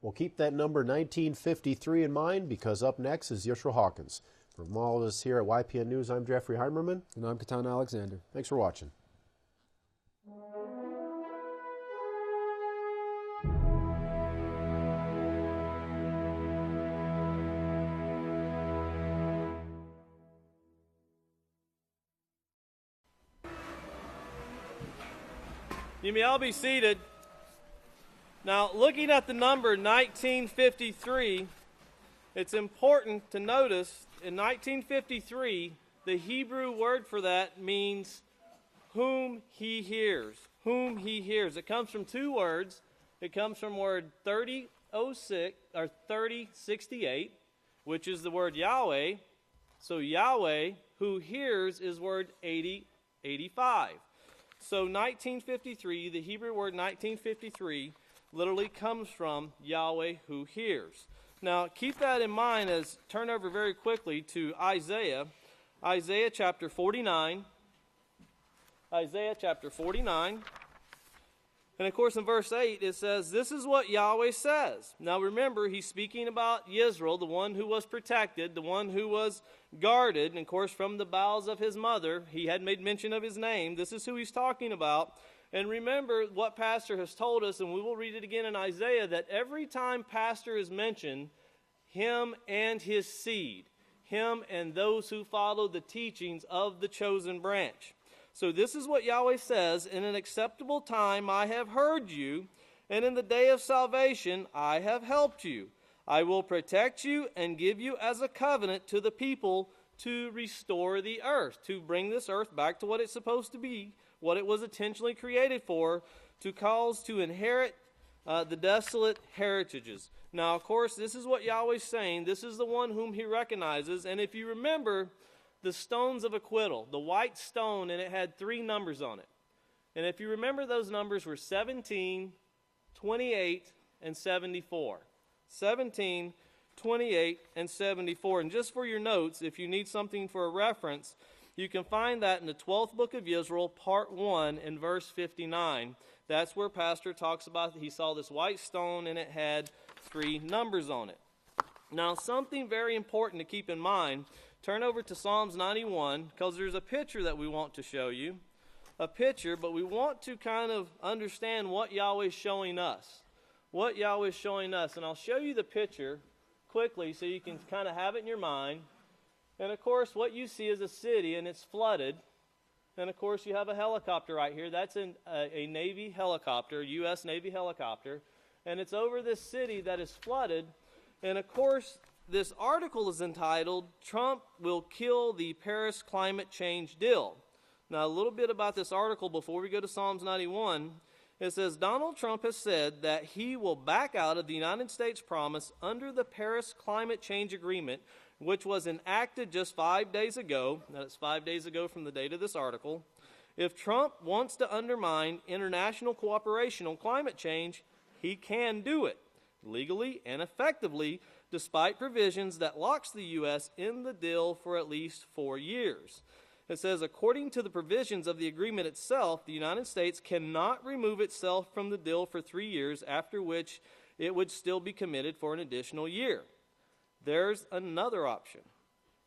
Well, keep that number 1953 in mind, because up next is Yisrael Hawkins. From all of us here at YPN News, I'm Jeffrey Heimerman. And I'm Katan Alexander. Thanks for watching. You may all be seated. Now, looking at the number 1953, it's important to notice in 1953, the Hebrew word for that means whom he hears. Whom he hears. It comes from two words. It comes from word 3006 or 3068, which is the word Yahweh. So Yahweh, who hears, is word 8085. So 1953, the Hebrew word 1953, literally comes from Yahweh who hears. Now, keep that in mind as turn over very quickly to Isaiah chapter 49. Isaiah chapter 49. And of course in verse 8 it says, "This is what Yahweh says." Now remember, he's speaking about Yisrael, the one who was protected, the one who was guarded. And of course from the bowels of his mother, he had made mention of his name. This is who he's talking about. And remember what Pastor has told us, and we will read it again in Isaiah, that every time Pastor is mentioned, him and his seed, him and those who follow the teachings of the chosen branch. So this is what Yahweh says, "In an acceptable time I have heard you, and in the day of salvation I have helped you. I will protect you and give you as a covenant to the people to restore the earth," to bring this earth back to what it's supposed to be, what it was intentionally created for, to cause to inherit the desolate heritages. Now, of course, this is what Yahweh's saying. This is the one whom he recognizes. And if you remember the stones of acquittal, the white stone, and it had 3 numbers on it. And if you remember, those numbers were 17, 28, and 74. 17, 28, and 74. And just for your notes, if you need something for a reference, you can find that in the 12th book of Yisrael, part 1, in verse 59. That's where Pastor talks about he saw this white stone and it had 3 numbers on it. Now, something very important to keep in mind, turn over to Psalms 91, because there's a picture that we want to show you. A picture, but we want to kind of understand what Yahweh's showing us. What Yahweh's showing us. And I'll show you the picture quickly so you can kind of have it in your mind. And of course, what you see is a city, and it's flooded. And of course, you have a helicopter right here. That's a Navy helicopter, U.S. Navy helicopter. And it's over this city that is flooded. And of course, this article is entitled, Trump Will Kill the Paris Climate Change Deal. Now, a little bit about this article before we go to Psalms 91. It says, Donald Trump has said that he will back out of the United States promise under the Paris Climate Change Agreement, which was enacted just 5 days ago. That's 5 days ago from the date of this article. If Trump wants to undermine international cooperation on climate change, he can do it legally and effectively, despite provisions that locks the U.S. in the deal for at least 4 years. It says, according to the provisions of the agreement itself, the United States cannot remove itself from the deal for 3 years, after which it would still be committed for an additional year. There's another option,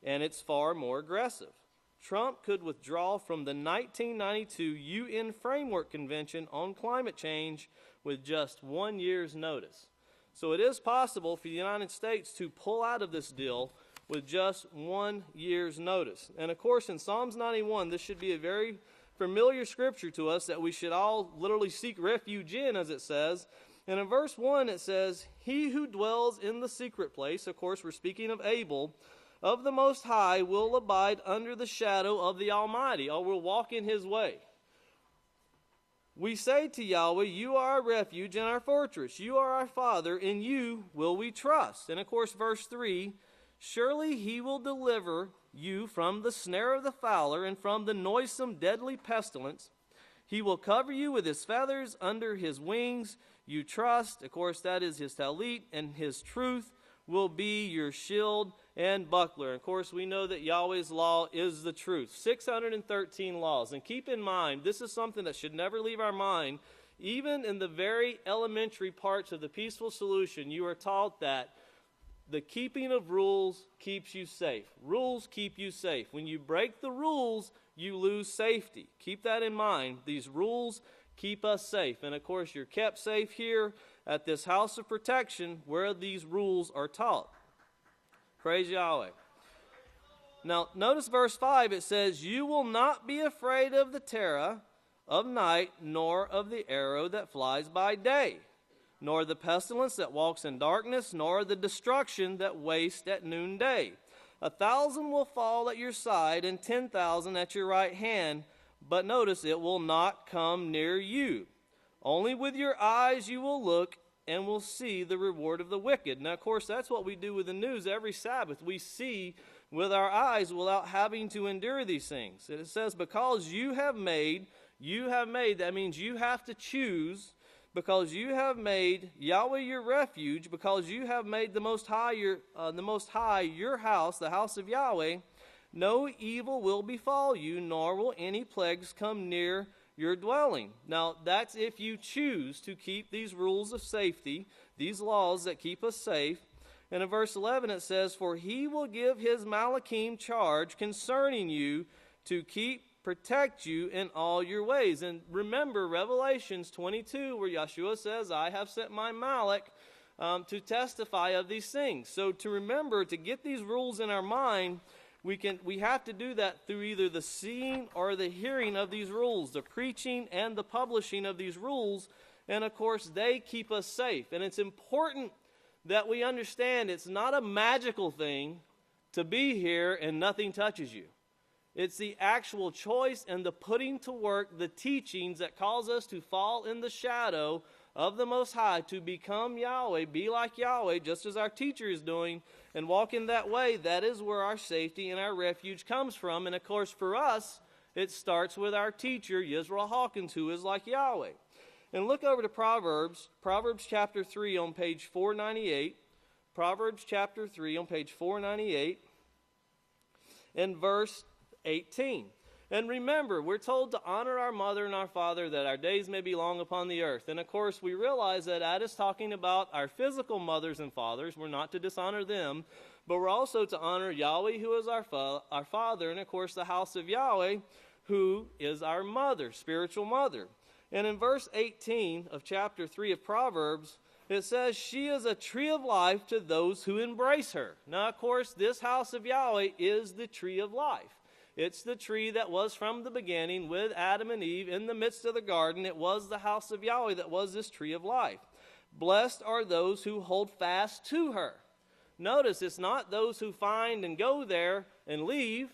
and it's far more aggressive. Trump could withdraw from the 1992 UN Framework Convention on Climate Change with just 1 year's notice. So it is possible for the United States to pull out of this deal with just 1 year's notice. And of course, in Psalms 91, this should be a very familiar scripture to us that we should all literally seek refuge in, as it says. And in verse 1, it says, he who dwells in the secret place, of course, we're speaking of Abel, of the Most High will abide under the shadow of the Almighty, or will walk in his way. We say to Yahweh, you are our refuge and our fortress. You are our Father, in you will we trust. And of course, verse 3, surely he will deliver you from the snare of the fowler and from the noisome deadly pestilence. He will cover you with his feathers, under his wings you trust. Of course, that is his talit, and his truth will be your shield and buckler. Of course, we know that Yahweh's law is the truth. 613 laws. And keep in mind, this is something that should never leave our mind. Even in the very elementary parts of the peaceful solution, you are taught that the keeping of rules keeps you safe. Rules keep you safe. When you break the rules, you lose safety. Keep that in mind. These rules keep us safe. And of course, you're kept safe here at this house of protection where these rules are taught. Praise Yahweh. Now, notice verse 5. It says, you will not be afraid of the terror of night, nor of the arrow that flies by day, nor the pestilence that walks in darkness, nor the destruction that wastes at noonday. 1,000 will fall at your side, and 10,000 at your right hand, but notice, it will not come near you. Only with your eyes you will look and will see the reward of the wicked. Now, of course, that's what we do with the news every Sabbath. We see with our eyes without having to endure these things. And it says, because you have made, that means you have to choose, because you have made Yahweh your refuge, because you have made the Most High your house, the house of Yahweh, no evil will befall you, nor will any plagues come near your dwelling. Now, that's if you choose to keep these rules of safety, these laws that keep us safe. And in verse 11 it says, for he will give his Malachim charge concerning you to protect you in all your ways. And remember Revelations 22, where Yeshua says, I have sent my Malach to testify of these things. So to remember, to get these rules in our mind, we have to do that through either the seeing or the hearing of these rules, the preaching and the publishing of these rules. And of course, they keep us safe. And it's important that we understand it's not a magical thing to be here and nothing touches you. It's the actual choice and the putting to work the teachings that cause us to fall in the shadow of the Most High, to become Yahweh, be like Yahweh, just as our teacher is doing, and walk in that way. That is where our safety and our refuge comes from. And of course, for us, it starts with our teacher, Yisrael Hawkins, who is like Yahweh. And look over to Proverbs chapter 3 on page 498. Proverbs chapter 3 on page 498 and verse 18. And remember, we're told to honor our mother and our father, that our days may be long upon the earth. And of course, we realize that is talking about our physical mothers and fathers. We're not to dishonor them, but we're also to honor Yahweh, who is our father, and of course the house of Yahweh, who is our mother, spiritual mother. And in verse 18 of chapter 3 of Proverbs, it says, she is a tree of life to those who embrace her. Now, of course, this house of Yahweh is the tree of life. It's the tree that was from the beginning with Adam and Eve in the midst of the garden. It was the house of Yahweh that was this tree of life. Blessed are those who hold fast to her. Notice it's not those who find and go there and leave.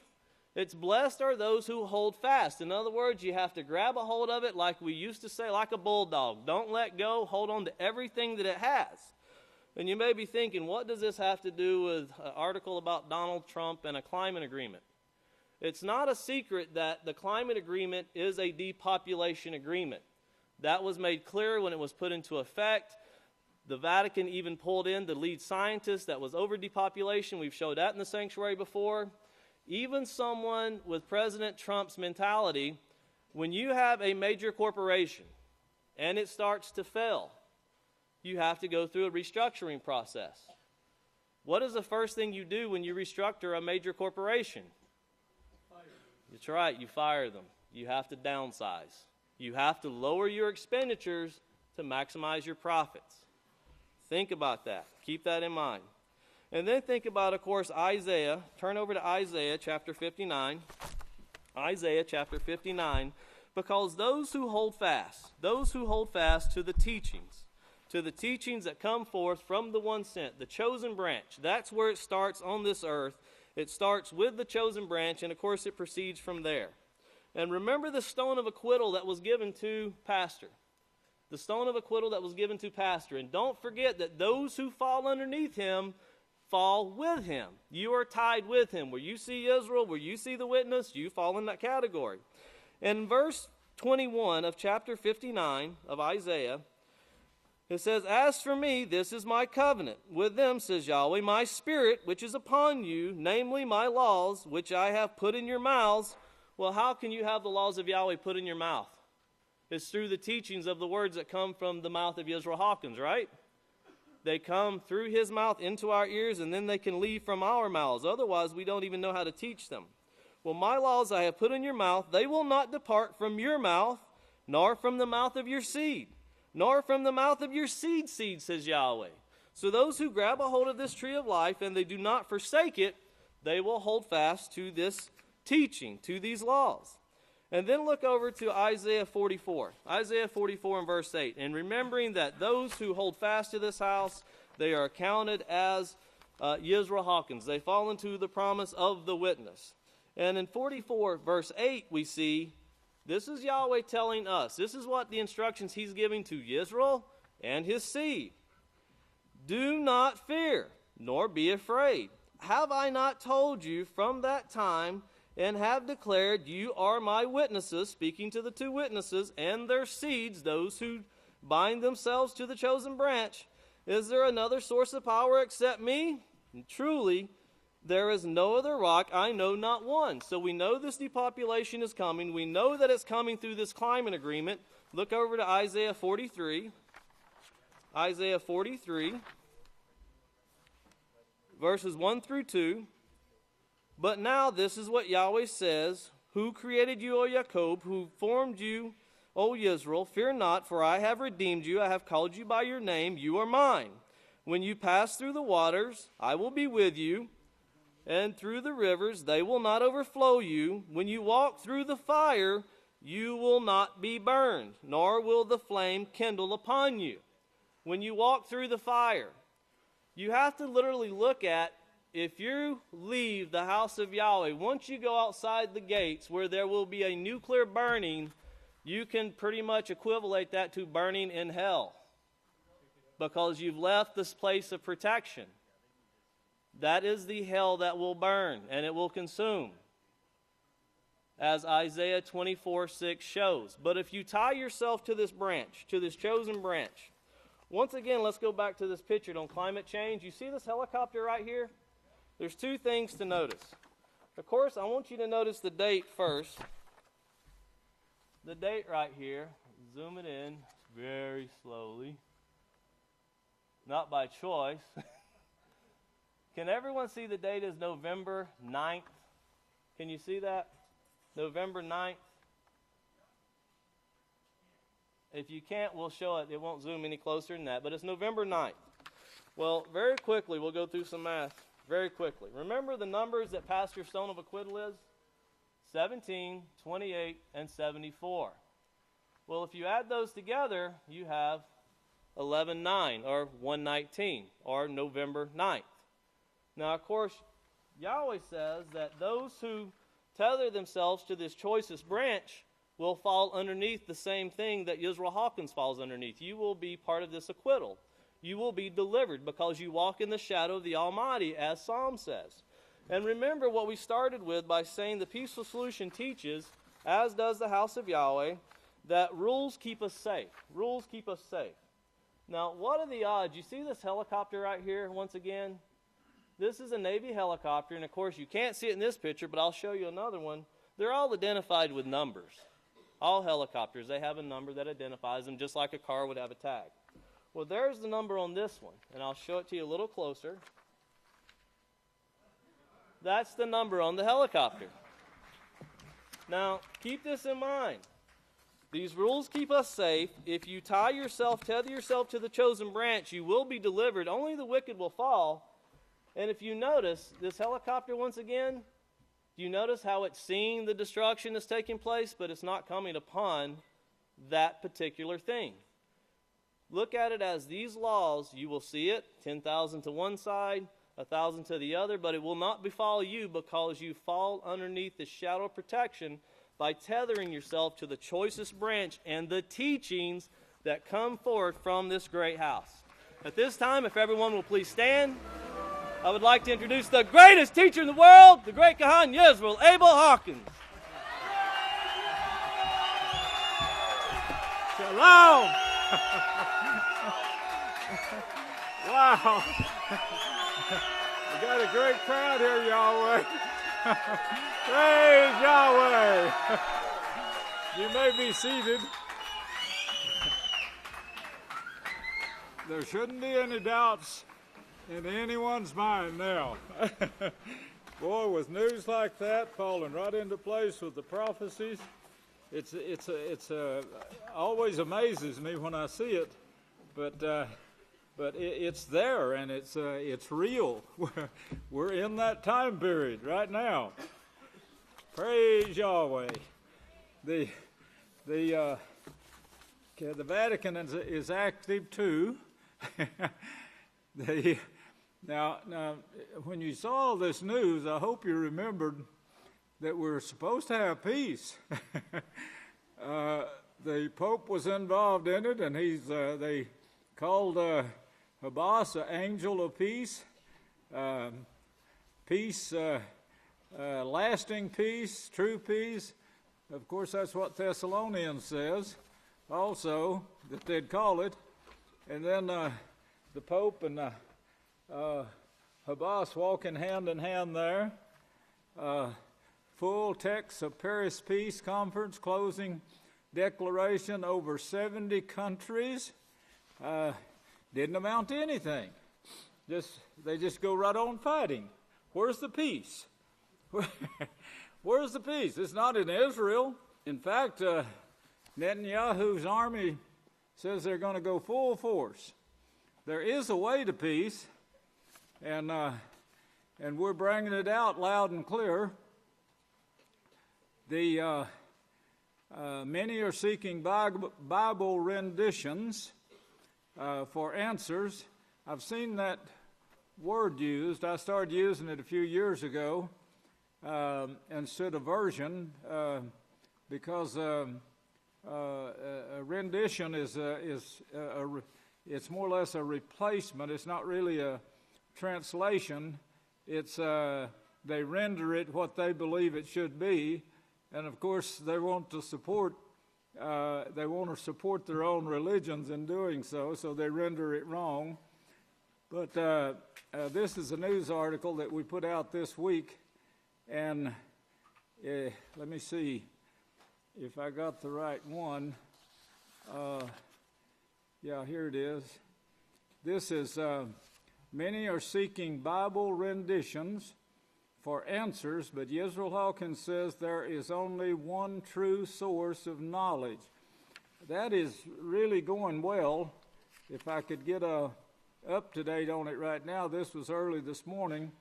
It's blessed are those who hold fast. In other words, you have to grab a hold of it like we used to say, like a bulldog. Don't let go. Hold on to everything that it has. And you may be thinking, what does this have to do with an article about Donald Trump and a climate agreement? It's not a secret that the climate agreement is a depopulation agreement. That was made clear when it was put into effect. The Vatican even pulled in the lead scientist that was over depopulation. We've showed that in the sanctuary before. Even someone with President Trump's mentality, when you have a major corporation and it starts to fail, you have to go through a restructuring process. What is the first thing you do when you restructure a major corporation? That's right, you fire them. You have to downsize. You have to lower your expenditures to maximize your profits. Think about that. Keep that in mind. And then think about, of course, Isaiah. Turn over to Isaiah chapter 59. Isaiah chapter 59. Because those who hold fast to the teachings that come forth from the one sent, the chosen branch, that's where it starts on this earth. It starts with the chosen branch, and of course it proceeds from there. And remember the stone of acquittal that was given to pastor. The stone of acquittal that was given to pastor. And don't forget that those who fall underneath him fall with him. You are tied with him. Where you see Israel, where you see the witness, you fall in that category. And in verse 21 of chapter 59 of Isaiah, it says, "As for me, this is my covenant with them, says Yahweh, my spirit which is upon you, namely my laws, which I have put in your mouths." Well, how can you have the laws of Yahweh put in your mouth? It's through the teachings of the words that come from the mouth of Yisrael Hawkins, right? They come through his mouth into our ears, and then they can leave from our mouths. Otherwise, we don't even know how to teach them. Well, my laws I have put in your mouth, they will not depart from your mouth, nor from the mouth of your seed, nor from the mouth of your seed, says Yahweh. So those who grab a hold of this tree of life and they do not forsake it, they will hold fast to this teaching, to these laws. And then look over to Isaiah 44. Isaiah 44 and verse 8. And remembering that those who hold fast to this house, they are counted as Yisrael Hawkins. They fall into the promise of the witness. And in 44 verse 8 we see, this is Yahweh telling us. This is what the instructions he's giving to Yisrael and his seed. "Do not fear, nor be afraid. Have I not told you from that time, and have declared, you are my witnesses," speaking to the two witnesses and their seeds, those who bind themselves to the chosen branch. "Is there another source of power except me? And truly, there is no other rock, I know not one." So we know this depopulation is coming. We know that it's coming through this climate agreement. Look over to Isaiah 43. Isaiah 43, verses 1 through 2. "But now this is what Yahweh says, who created you, O Jacob, who formed you, O Israel. Fear not, for I have redeemed you. I have called you by your name. You are mine. When you pass through the waters, I will be with you. And through the rivers, they will not overflow you. When you walk through the fire, you will not be burned, nor will the flame kindle upon you." When you walk through the fire, you have to literally look at, if you leave the house of Yahweh, once you go outside the gates where there will be a nuclear burning, you can pretty much equivalent that to burning in hell, because you've left this place of protection. That is the hell that will burn, and it will consume, as Isaiah 24:6 shows. But if you tie yourself to this branch, to this chosen branch, once again, let's go back to this picture on climate change. You see this helicopter right here? There's two things to notice. Of course, I want you to notice the date first. The date right here. Zoom it in very slowly. Not by choice. Can everyone see the date is November 9th? Can you see that? November 9th. If you can't, we'll show it. It won't zoom any closer than that, but it's November 9th. Well, very quickly, we'll go through some math. Very quickly. Remember the numbers that Pastor Stone of Acquittal is? 17, 28, and 74. Well, if you add those together, you have 11-9, or 119, or November 9th. Now, of course, Yahweh says that those who tether themselves to this choicest branch will fall underneath the same thing that Yisrael Hawkins falls underneath. You will be part of this acquittal. You will be delivered because you walk in the shadow of the Almighty, as Psalm says. And remember what we started with by saying the peaceful solution teaches, as does the House of Yahweh, that rules keep us safe. Rules keep us safe. Now, what are the odds? You see this helicopter right here once again? This is a Navy helicopter, and of course you can't see it in this picture, but I'll show you another one. They're all identified with numbers. All helicopters, they have a number that identifies them, just like a car would have a tag. Well, there's the number on this one, and I'll show it to you a little closer. That's the number on the helicopter. Now, keep this in mind. These rules keep us safe. If you tether yourself to the chosen branch, you will be delivered. Only the wicked will fall. And if you notice, this helicopter once again, do you notice how it's seeing the destruction that's taking place, but it's not coming upon that particular thing? Look at it as these laws, you will see it, 10,000 to one side, 1,000 to the other, but it will not befall you because you fall underneath the shadow of protection by tethering yourself to the choicest branch and the teachings that come forth from this great house. At this time, if everyone will please stand, I would like to introduce the greatest teacher in the world, the great Kahan Yisrael, Abel Hawkins. Shalom! Wow! We got a great crowd here, Yahweh. Praise Yahweh! You may be seated. There shouldn't be any doubts in anyone's mind now. Boy, with news like that falling right into place with the prophecies, it's always amazes me when I see it, but it's there and it's real. We're in that time period right now. Praise Yahweh. The Vatican is active too. Now, when you saw this news, I hope you remembered that we're supposed to have peace. The Pope was involved in it, and they called Abbas an angel of peace. Peace, lasting peace, true peace. Of course, that's what Thessalonians says also, that they'd call it. And then the Pope and Abbas walking hand in hand there. Full text of Paris Peace Conference, closing declaration over 70 countries. Didn't amount to anything. They just go right on fighting. Where's the peace? Where's the peace? It's not in Israel. In fact, Netanyahu's army says they're going to go full force. There is a way to peace, and we're bringing it out loud and clear. The many are seeking Bible renditions for answers. I've seen that word used. I started using it a few years ago instead of version because a rendition it's more or less a replacement. It's not really a translation. It's they render it what they believe it should be, and of course they want to support their own religions in doing so. So they render it wrong. But this is a news article that we put out this week, and let me see if I got the right one. Yeah, here it is. This is, many are seeking Bible renditions for answers, but Yisrael Hawkins says there is only one true source of knowledge. That is really going well. If I could get a up-to-date on it right now, this was early this morning,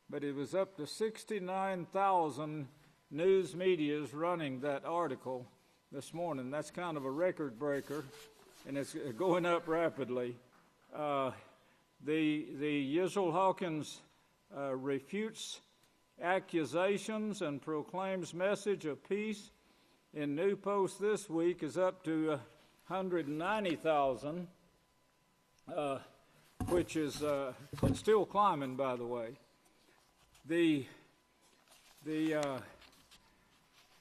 but it was up to 69,000 news medias running that article this morning. That's kind of a record breaker, and it's going up rapidly. The Yisrael Hawkins refutes accusations and proclaims message of peace in new posts this week is up to 190,000, which is it's still climbing, by the way. The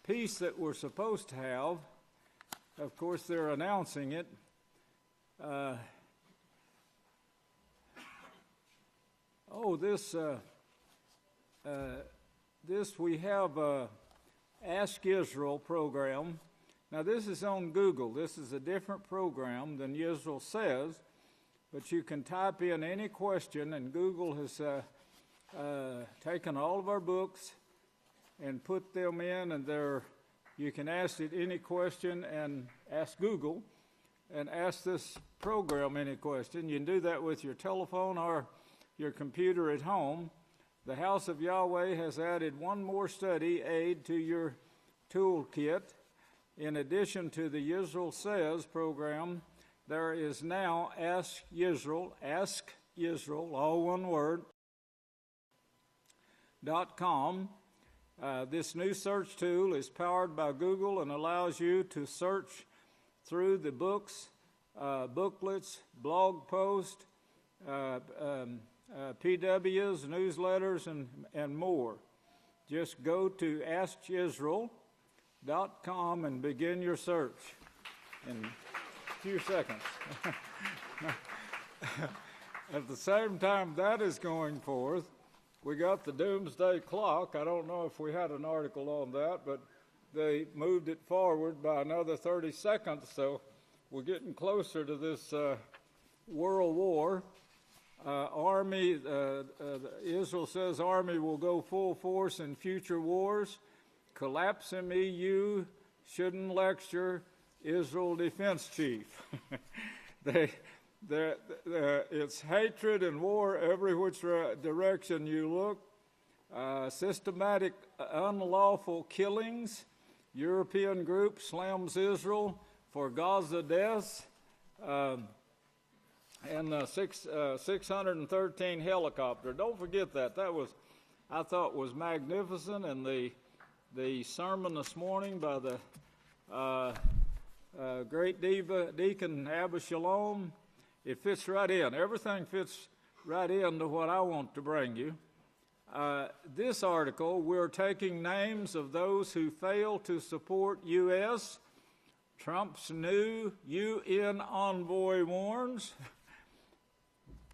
peace that we're supposed to have, of course, they're announcing it. This we have a Ask Israel program. Now, this is on Google. This is a different program than Yisrael Says, but you can type in any question, and Google has taken all of our books and put them in, and you can ask it any question and ask Google and ask this program any question. You can do that with your telephone or your computer at home. The House of Yahweh has added one more study aid to your toolkit. In addition to the Yisrael Says program, there is now Ask Yisrael, all one word, .com. This new search tool is powered by Google and allows you to search through the books, booklets, blog posts, PWs, newsletters, and more. Just go to AskIsrael.com and begin your search in a few seconds. At the same time that is going forth, we got the doomsday clock. I don't know if we had an article on that, but they moved it forward by another 30 seconds, so we're getting closer to this world war. Israel says Army will go full force in future wars. Collapsing EU shouldn't lecture Israel defense chief. It's hatred and war every which direction you look. Systematic unlawful killings. European group slams Israel for Gaza deaths. And 613 helicopter. Don't forget that. That was, I thought, was magnificent. And the sermon this morning by the great deacon Shalom, it fits right in. Everything fits right into what I want to bring you. This article, we're taking names of those who fail to support U.S. Trump's new UN envoy warns.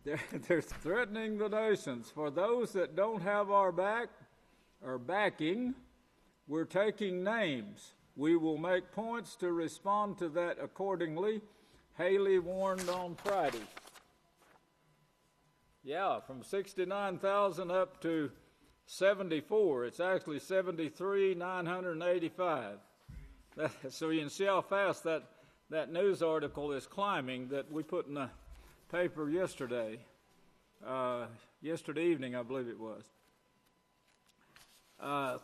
They're threatening the nations. For those that don't have our back or backing, we're taking names. We will make points to respond to that accordingly. Haley warned on Friday. Yeah, from 69,000 up to 74. It's actually 73,985. So you can see how fast that news article is climbing that we put in the paper yesterday evening, I believe it was.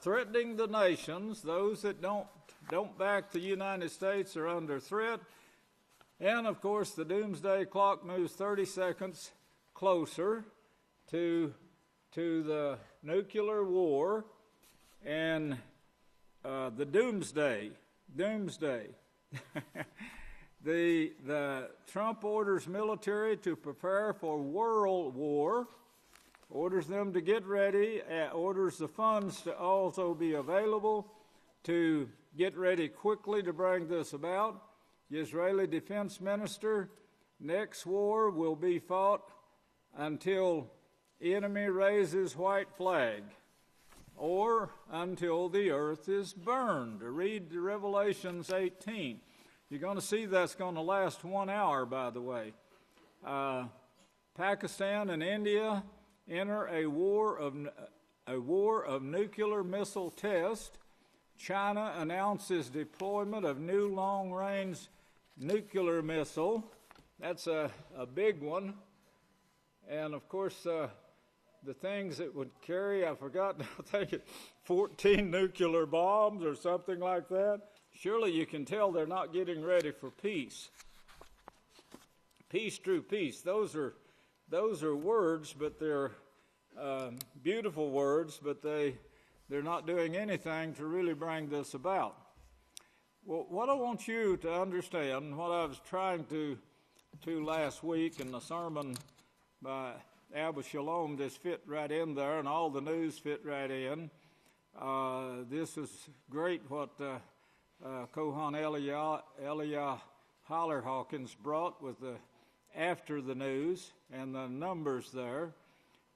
Threatening the nations, those that don't back the United States are under threat. And, of course, the doomsday clock moves 30 seconds closer to the nuclear war and the doomsday. The Trump orders military to prepare for world war, orders them to get ready, orders the funds to also be available to get ready quickly to bring this about. The Israeli defense minister, next war will be fought until enemy raises white flag or until the earth is burned. Read Revelations 18. You're going to see that's going to last 1 hour, by the way. Pakistan and India enter a war of nuclear missile tests. China announces deployment of new long-range nuclear missile. That's a big one. And, of course, the things it would carry, I forgot, I think it's 14 nuclear bombs or something like that. Surely you can tell they're not getting ready for peace. Peace, true peace. Those are words, but they're beautiful words, but they're not doing anything to really bring this about. Well, what I want you to understand, what I was trying to last week, and the sermon by Shalom just fit right in there, and all the news fit right in. This is great what Kohan Eliah Holler Hawkins brought with the after the news and the numbers there.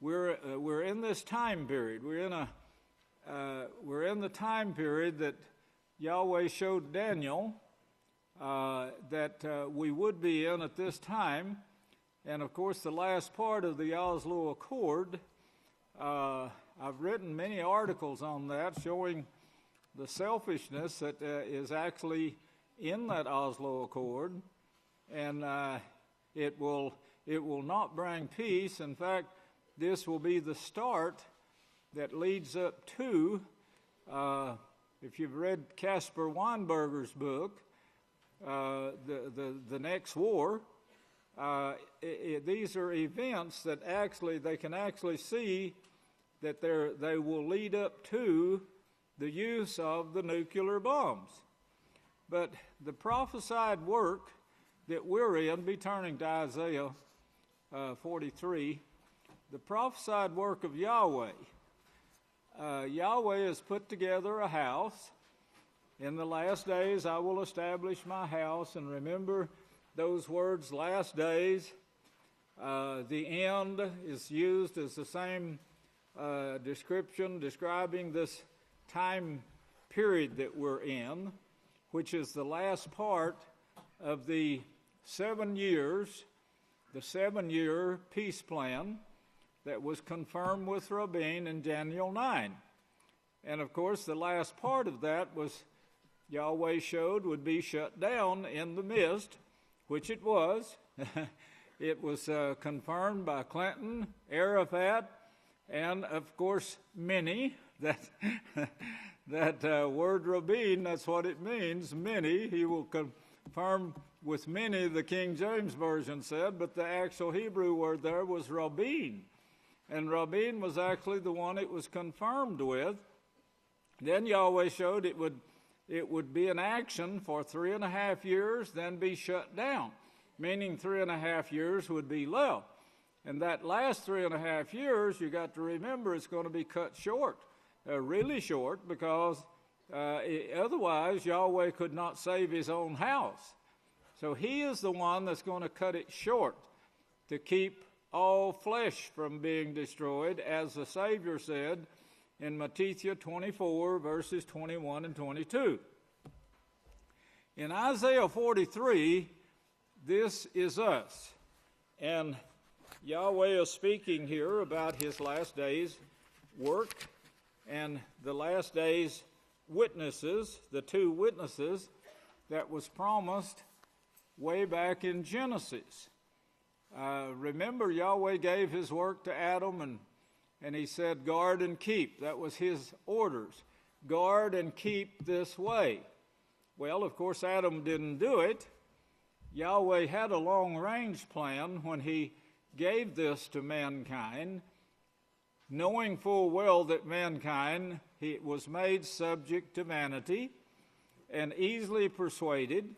We're in this time period. We're in the time period that Yahweh showed Daniel that we would be in at this time. And of course, the last part of the Oslo Accord, I've written many articles on that showing the selfishness that is actually in that Oslo Accord, and it will not bring peace. In fact, this will be the start that leads up to, if you've read Caspar Weinberger's book, the next war. These are events that they can actually see that they will lead up to the use of the nuclear bombs. But the prophesied work that we're in, be turning to Isaiah 43, the prophesied work of Yahweh. Yahweh has put together a house. In the last days I will establish my house, and remember those words, last days. The end is used as the same description describing this time period that we're in, which is the last part of the 7 years, the 7-year peace plan that was confirmed with Rabin in Daniel 9. And of course, the last part of that was Yahweh showed would be shut down in the midst, which it was. It was confirmed by Clinton, Arafat, and of course many. That word Rabin, that's what it means, many. He will confirm with many, the King James Version said, but the actual Hebrew word there was Rabin. And Rabin was actually the one it was confirmed with. Then Yahweh showed it would be in action for 3.5 years, then be shut down, meaning 3.5 years would be left. And that last 3.5 years, you got to remember, it's going to be cut short, really short, because otherwise Yahweh could not save his own house. So he is the one that's going to cut it short to keep all flesh from being destroyed, as the Savior said in Matthew 24, verses 21 and 22. In Isaiah 43, this is us. And Yahweh is speaking here about his last days' work and the last days' witnesses, the 2 witnesses that was promised way back in Genesis. Remember, Yahweh gave his work to Adam, and he said, guard and keep. That was his orders. Guard and keep this way. Well, of course, Adam didn't do it. Yahweh had a long-range plan when he gave this to mankind, knowing full well that mankind was made subject to vanity and easily persuaded.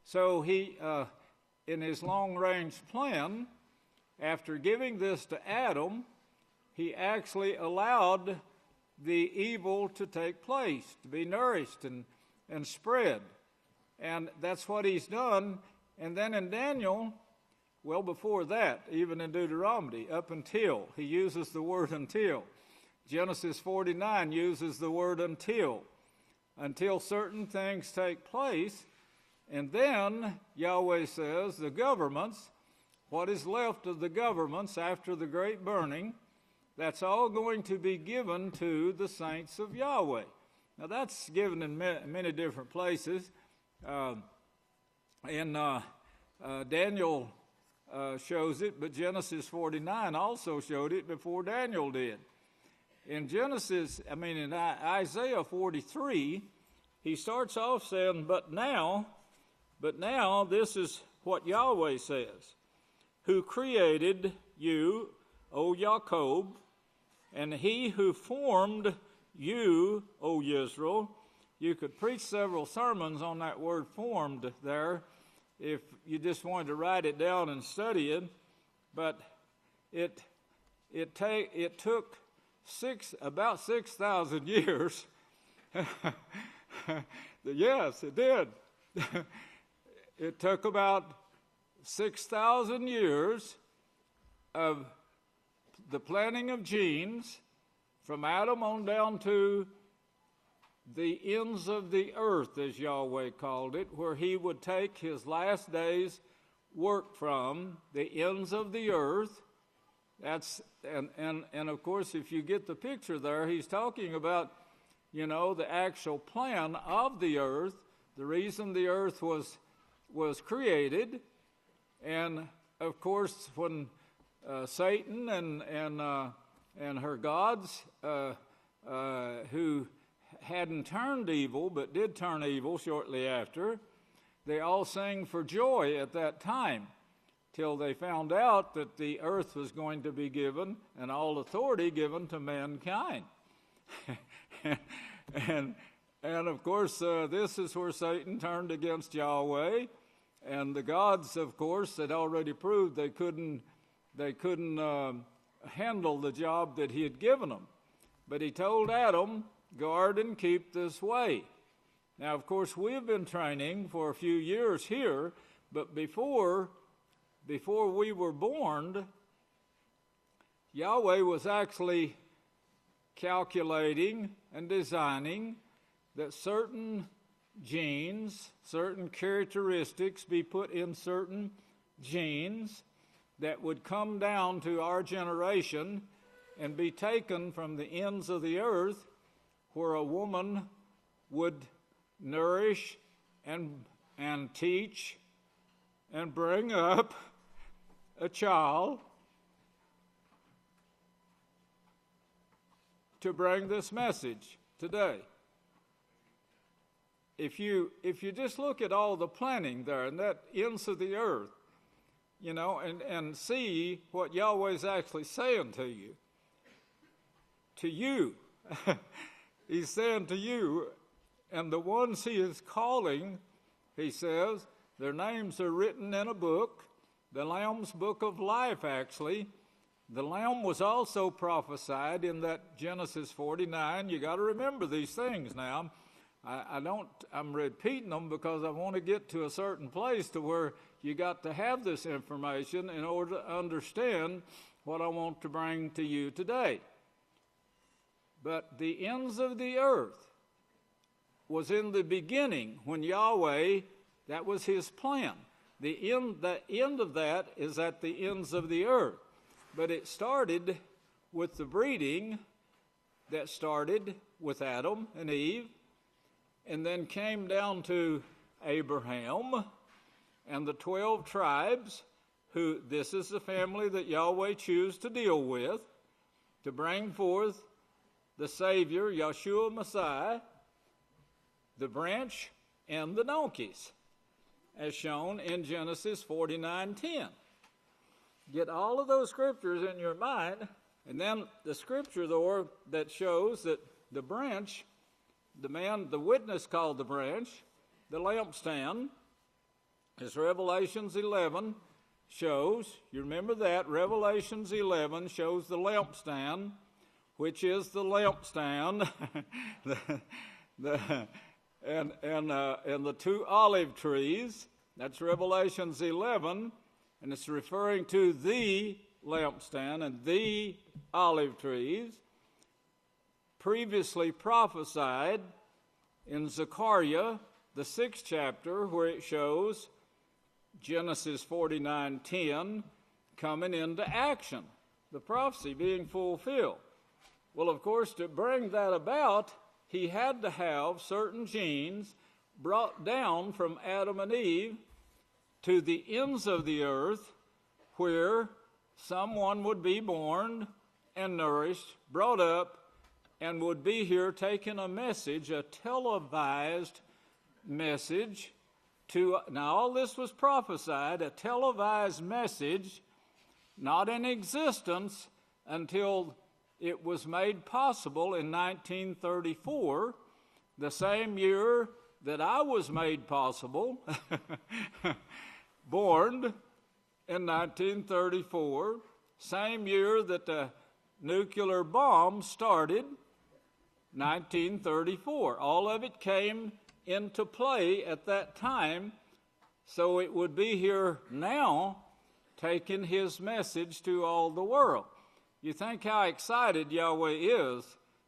So he, in his long-range plan, after giving this to Adam, he actually allowed the evil to take place, to be nourished and spread. And that's what he's done. And then in Daniel, well, before that, even in Deuteronomy, up until, he uses the word until. Genesis 49 uses the word until certain things take place. And then Yahweh says the governments, what is left of the governments after the great burning, that's all going to be given to the saints of Yahweh. Now that's given in many different places. Daniel shows it, but Genesis 49 also showed it before Daniel did. In Isaiah 43, he starts off saying, but now this is what Yahweh says, who created you, O Jacob, And he who formed you, O Israel, you could preach several sermons on that word formed there if you just wanted to write it down and study it. But it took about 6,000 years. Yes, it did. It took about 6,000 years of the planting of genes from Adam on down to the ends of the earth, as Yahweh called it, where he would take his last days work from the ends of the earth. And of course, if you get the picture there, he's talking about, the actual plan of the earth, the reason the earth was created. And of course, when Satan and her gods, who hadn't turned evil but did turn evil shortly after, they all sang for joy at that time, till they found out that the earth was going to be given and all authority given to mankind. and of course, this is where Satan turned against Yahweh, and the gods, of course, had already proved they couldn't handle the job that he had given them. But he told Adam, guard and keep this way. Now, of course, we've been training for a few years here, but before we were born, Yahweh was actually calculating and designing that certain genes, certain characteristics be put in certain genes that would come down to our generation and be taken from the ends of the earth, where a woman would nourish and teach and bring up a child to bring this message today. If you just look at all the planning there and that ends of the earth, and see what Yahweh's actually saying to you. To you. He's saying to you, and the ones he is calling, he says, their names are written in a book, the Lamb's book of life, actually. The Lamb was also prophesied in that Genesis 49. You got to remember these things now. I'm repeating them because I want to get to a certain place to where you got to have this information in order to understand what I want to bring to you today. But the ends of the earth was in the beginning when Yahweh, that was his plan. The end of that is at the ends of the earth. But it started with the breeding that started with Adam and Eve, and then came down to Abraham and the 12 tribes, who this is the family that Yahweh chose to deal with, to bring forth the Savior, Yeshua Messiah, the branch, and the donkeys, as shown in Genesis 49:10. Get all of those scriptures in your mind, and then the scripture, though, that shows that the branch, the witness called the branch, the lampstand, as Revelations 11 shows. You remember that? Revelations 11 shows the lampstand, which is the lampstand, and the two olive trees. That's Revelations 11, and it's referring to the lampstand and the olive trees, previously prophesied in Zechariah, the 6th chapter, where it shows Genesis 49:10 coming into action, the prophecy being fulfilled. Well, of course, to bring that about, he had to have certain genes brought down from Adam and Eve to the ends of the earth, where someone would be born and nourished, brought up, and would be here taking a message, a televised message to, now all this was prophesied, a televised message, not in existence until it was made possible in 1934, the same year that I was made possible, born in 1934, same year that the nuclear bomb started, 1934. All of it came into play at that time, so it would be here now taking his message to all the world. You think how excited Yahweh is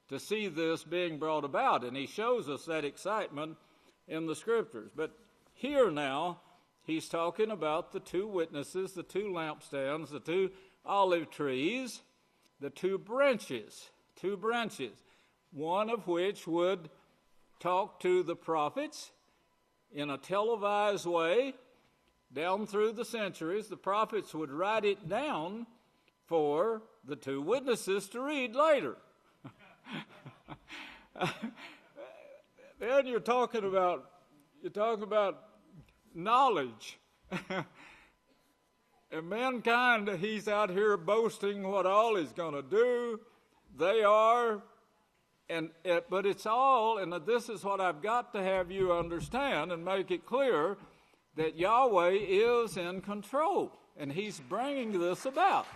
to see this being brought about, and he shows us that excitement in the scriptures. But here now, he's talking about the two witnesses, the two lampstands, the two olive trees, the two branches, one of which would talk to the prophets in a televised way. Down through the centuries, the prophets would write it down for the two witnesses to read later. Then you're talking about knowledge. And mankind, he's out here boasting what all he's going to do. They are, but it's all, and this is what I've got to have you understand and make it clear, that Yahweh is in control, and he's bringing this about.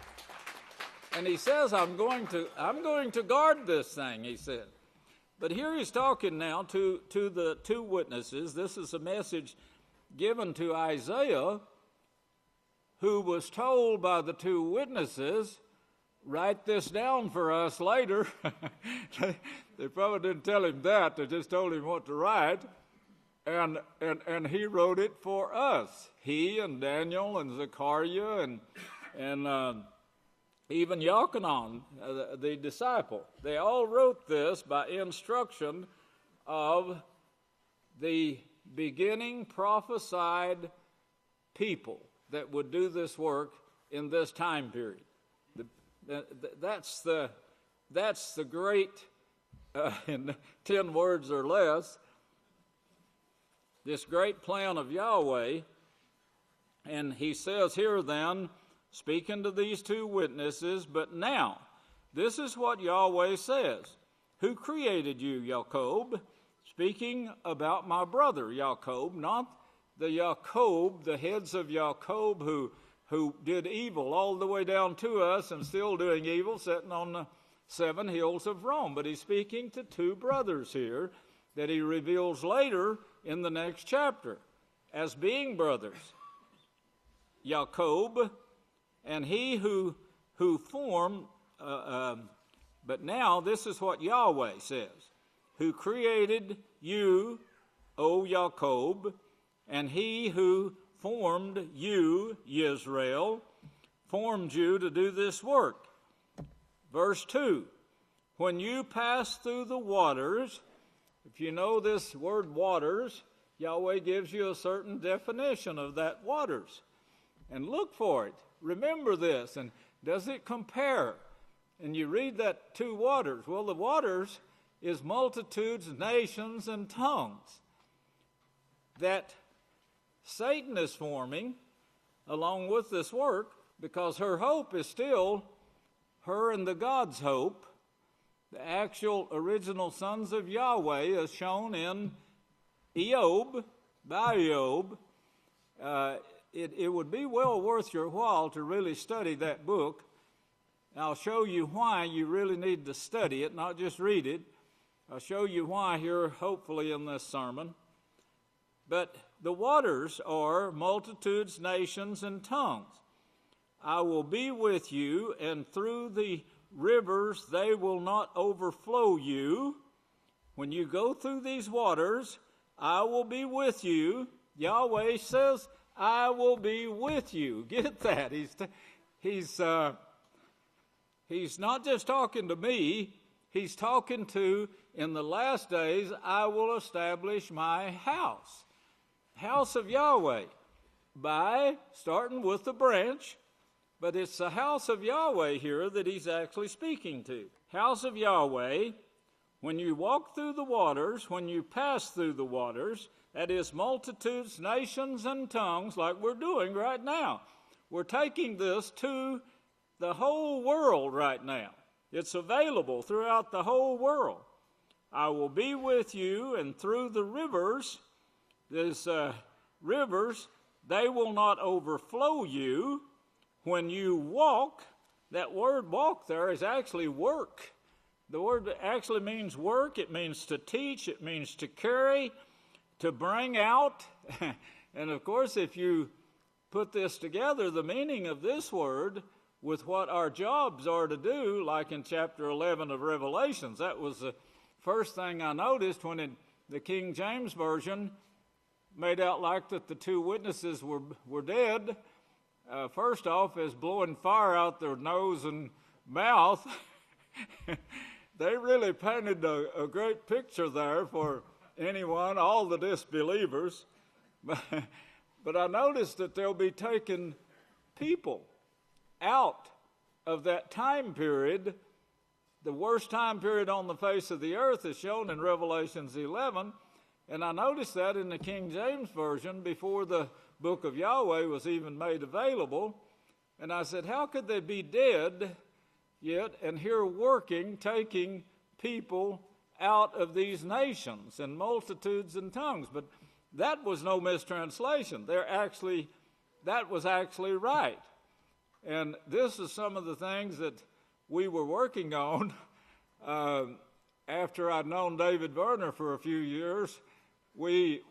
And he says, I'm going to guard this thing, he said. But here he's talking now to the two witnesses. This is a message given to Isaiah, who was told by the two witnesses, write this down for us later. They probably didn't tell him that. They just told him what to write. And he wrote it for us. He and Daniel and Zechariah and even Yochanan, the disciple. They all wrote this by instruction of the beginning prophesied people that would do this work in this time period. That's the great, in 10 words or less, this great plan of Yahweh. And he says here then, speaking to these two witnesses, but now, this is what Yahweh says. Who created you, Jacob? Speaking about my brother, Jacob, not the Jacob, the heads of Jacob who did evil all the way down to us and still doing evil, sitting on the 7 hills of Rome. But he's speaking to two brothers here that he reveals later in the next chapter as being brothers. Jacob and he who formed, but now this is what Yahweh says, who created you, O Jacob, and he who formed you, Yisrael, formed you to do this work. Verse 2, when you pass through the waters, if you know this word waters, Yahweh gives you a certain definition of that waters. And look for it. Remember this. And does it compare? And you read that two waters. Well, the waters is multitudes, nations, and tongues that Satan is forming along with this work, because her hope is still her and the God's hope. The actual original sons of Yahweh is shown in Eob, by Eob. It would be well worth your while to really study that book. I'll show you why you really need to study it, not just read it. I'll show you why here, hopefully, in this sermon. But the waters are multitudes, nations, and tongues. I will be with you, and through the rivers they will not overflow you. When you go through these waters, I will be with you. Yahweh says, I will be with you. Get that? He's not just talking to me. He's talking to, in the last days, I will establish my house. House of Yahweh. By starting with the branch, but it's the house of Yahweh here that he's actually speaking to. House of Yahweh, when you walk through the waters, when you pass through the waters, that is multitudes, nations, and tongues, like we're doing right now. We're taking this to the whole world right now. It's available throughout the whole world. I will be with you, and through the rivers, these rivers, they will not overflow you. When you walk, that word walk there is actually work. The word actually means work. It means to teach. It means to carry, to bring out. And of course, if you put this together, the meaning of this word with what our jobs are to do, like in chapter 11 of Revelations, that was the first thing I noticed when the King James Version made out like that the two witnesses were dead. First off, is blowing fire out their nose and mouth. They really painted a great picture there for anyone, all the disbelievers. But I noticed that they'll be taking people out of that time period. The worst time period on the face of the earth is shown in Revelations 11. And I noticed that in the King James Version before the Book of Yahweh was even made available. And I said, how could they be dead yet and here working, taking people out of these nations and multitudes and tongues? But that was no mistranslation. That was actually right. And this is some of the things that we were working on after I'd known David Werner for a few years. We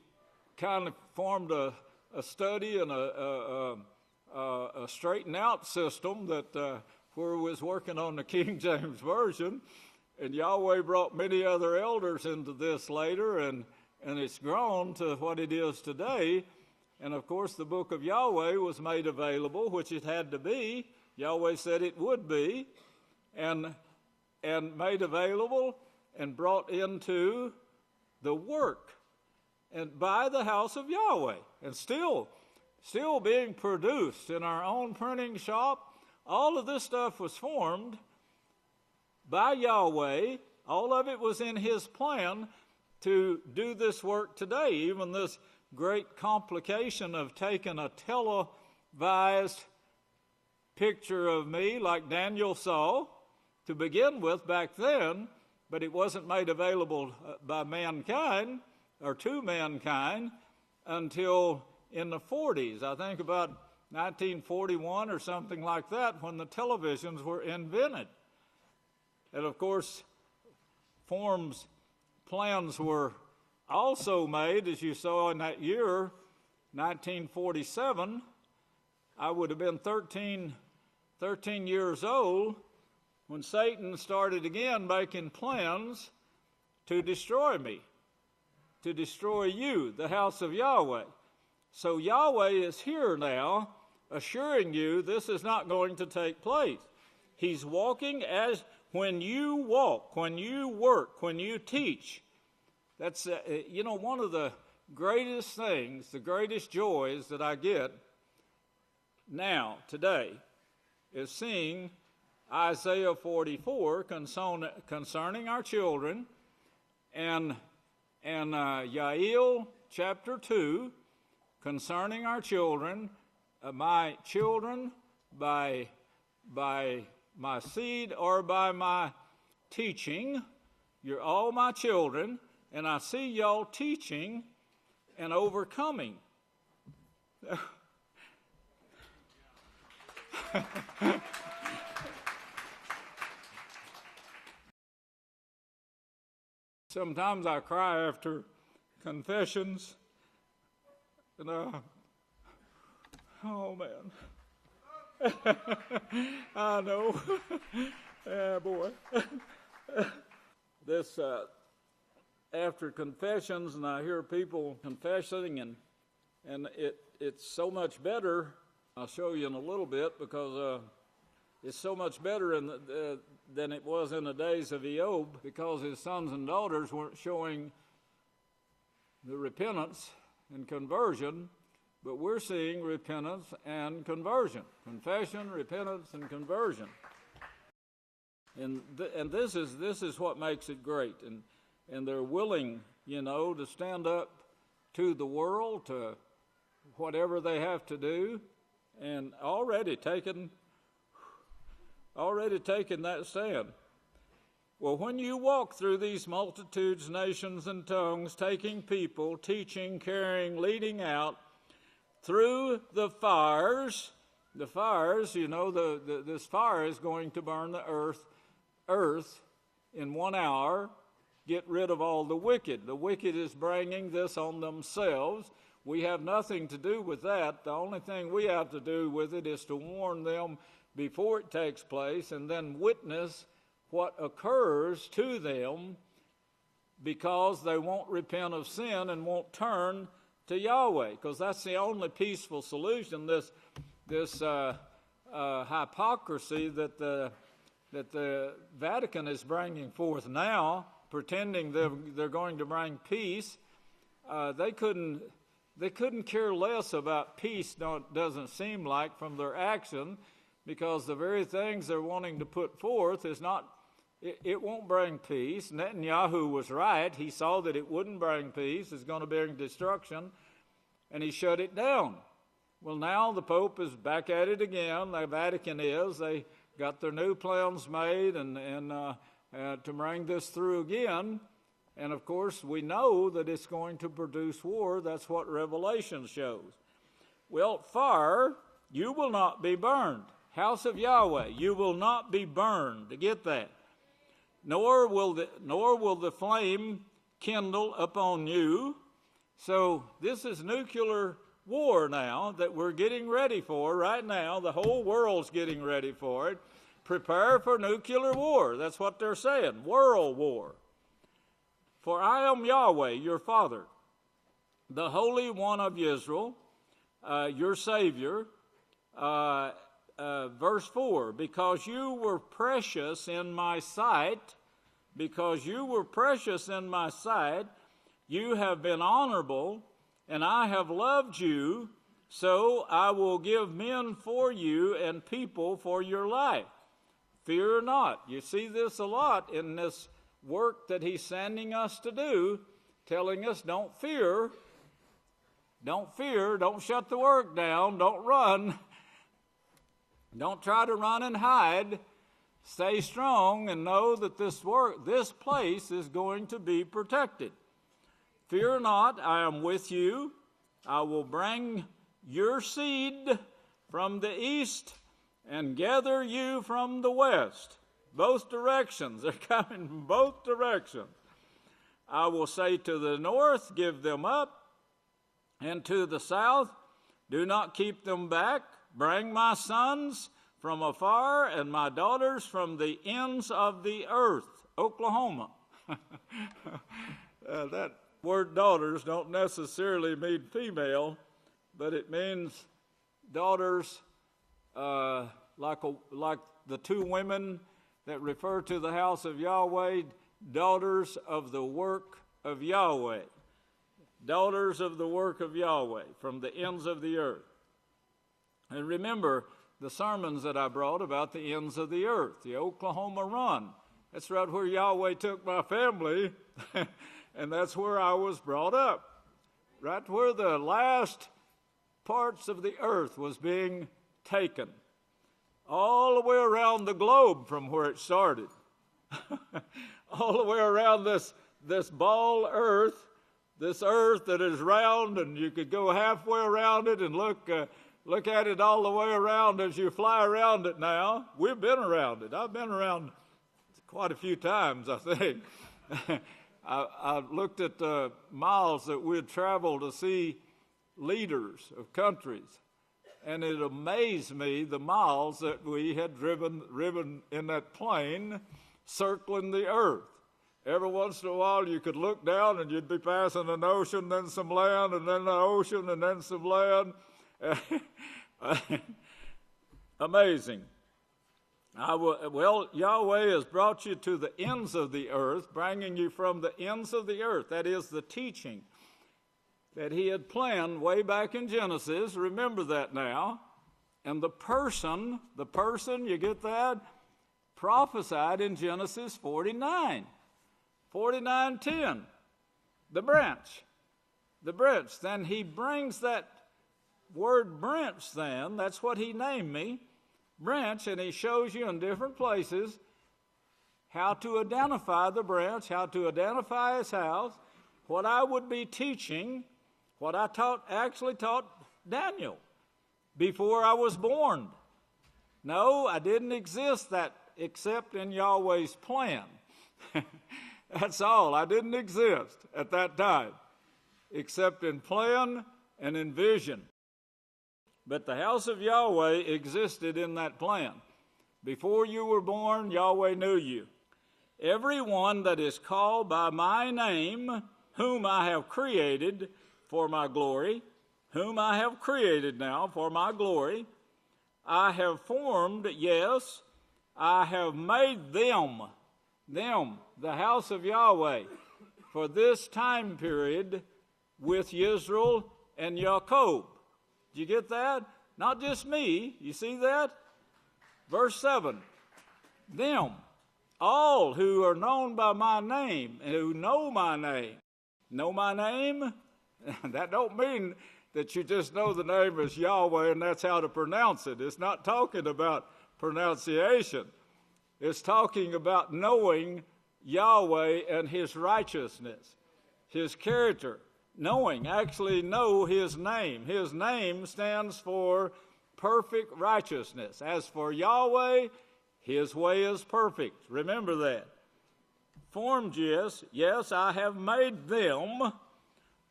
kind of formed a study and a straighten out system that where we was working on the King James Version, and Yahweh brought many other elders into this later, and it's grown to what it is today. And of course, the Book of Yahweh was made available, which it had to be. Yahweh said it would be, and made available and brought into the work and by the House of Yahweh, and still being produced in our own printing shop. All of this stuff was formed by Yahweh. All of it was in his plan to do this work today. Even this great complication of taking a televised picture of me like Daniel saw to begin with back then, but it wasn't made available by mankind or to mankind until in the 40s. I think about 1941 or something like that, when the televisions were invented. And of course, plans were also made, as you saw in that year, 1947. I would have been 13 years old when Satan started again making plans to destroy me, to destroy you, the house of Yahweh. So Yahweh is here now, assuring you this is not going to take place. He's walking as when you walk, when you work, when you teach. That's, one of the greatest things, the greatest joys that I get now, today, is seeing Isaiah 44 concerning our children, and Yael chapter 2 concerning our children, my children by my seed or by my teaching. You're all my children, and I see y'all teaching and overcoming. Sometimes I cry after confessions, and oh man, I know, yeah, boy. This after confessions, and I hear people confessing, and it's so much better. I'll show you in a little bit, because it's so much better than it was in the days of Eob, because his sons and daughters weren't showing the repentance and conversion, but we're seeing repentance and conversion. Confession, repentance, and conversion. And this is what makes it great. And they're willing, to stand up to the world, to whatever they have to do, and already taken that stand. Well, when you walk through these multitudes, nations, and tongues, taking people, teaching, carrying, leading out, through the fires, this fire is going to burn the earth in 1 hour, get rid of all the wicked. The wicked is bringing this on themselves. We have nothing to do with that. The only thing we have to do with it is to warn them before it takes place and then witness what occurs to them because they won't repent of sin and won't turn to Yahweh, because that's the only peaceful solution. This hypocrisy that the Vatican is bringing forth now, pretending they're going to bring peace, they couldn't care less about peace. Doesn't seem like from their action, because the very things they're wanting to put forth is not. It won't bring peace. Netanyahu was right. He saw that it wouldn't bring peace. It's going to bring destruction, and he shut it down. Well, now the Pope is back at it again. The Vatican is. They got their new plans made and to bring this through again. And, of course, we know that it's going to produce war. That's what Revelation shows. Well, fire, you will not be burned. House of Yahweh, you will not be burned. To get that. Nor will the flame kindle upon you. So this is nuclear war now that we're getting ready for right now. The whole world's getting ready for it. Prepare for nuclear war. That's what they're saying. World war. For I am Yahweh, your Father, the Holy One of Israel, your Savior. Verse 4, because you were precious in my sight, you have been honorable, and I have loved you, so I will give men for you and people for your life. Fear not. You see this a lot in this work that he's sending us to do, telling us don't fear, don't shut the work down, don't run. Don't try to run and hide. Stay strong and know that this place is going to be protected. Fear not, I am with you. I will bring your seed from the east and gather you from the west. Both directions. They're coming from both directions. I will say to the north, give them up, and to the south, do not keep them back. Bring my sons from afar and my daughters from the ends of the earth. Oklahoma. That word daughters don't necessarily mean female, but it means daughters like the two women that refer to the house of Yahweh, daughters of the work of Yahweh. Daughters of the work of Yahweh from the ends of the earth. And remember the sermons that I brought about the ends of the earth, the Oklahoma run. That's right where Yahweh took my family, and that's where I was brought up. Right where the last parts of the earth was being taken. All the way around the globe from where it started. All the way around this ball earth, this earth that is round, and you could go halfway around it and look at it all the way around as you fly around it now. We've been around it. I've been around quite a few times, I think. I looked at the miles that we'd traveled to see leaders of countries, and it amazed me the miles that we had driven in that plane circling the earth. Every once in a while you could look down and you'd be passing an ocean, then some land, and then the ocean, and then some land. Amazing. Yahweh has brought you to the ends of the earth, bringing you from the ends of the earth. That is the teaching that he had planned way back in Genesis. Remember that now. And the person, you get that? Prophesied in Genesis 49. 49:10. The branch. Then he brings that word branch then, that's what he named me, branch, and he shows you in different places how to identify the branch, how to identify his house, what I would be teaching, what I actually taught Daniel before I was born. No, I didn't exist except in Yahweh's plan. That's all. I didn't exist at that time, except in plan and in vision. But the house of Yahweh existed in that plan. Before you were born, Yahweh knew you. Everyone that is called by my name, whom I have created for my glory, whom I have created now for my glory, I have formed, yes, I have made them, the house of Yahweh, for this time period with Yisrael and Jacob. Did you get that? Not just me. You see that? Verse 7. Them, all who are known by my name, and who know my name. Know my name? That don't mean that you just know the name is Yahweh and that's how to pronounce it. It's not talking about pronunciation. It's talking about knowing Yahweh and his righteousness, his character. Knowing, actually know his name. His name stands for perfect righteousness. As for Yahweh, his way is perfect. Remember that. Formed, yes, I have made them.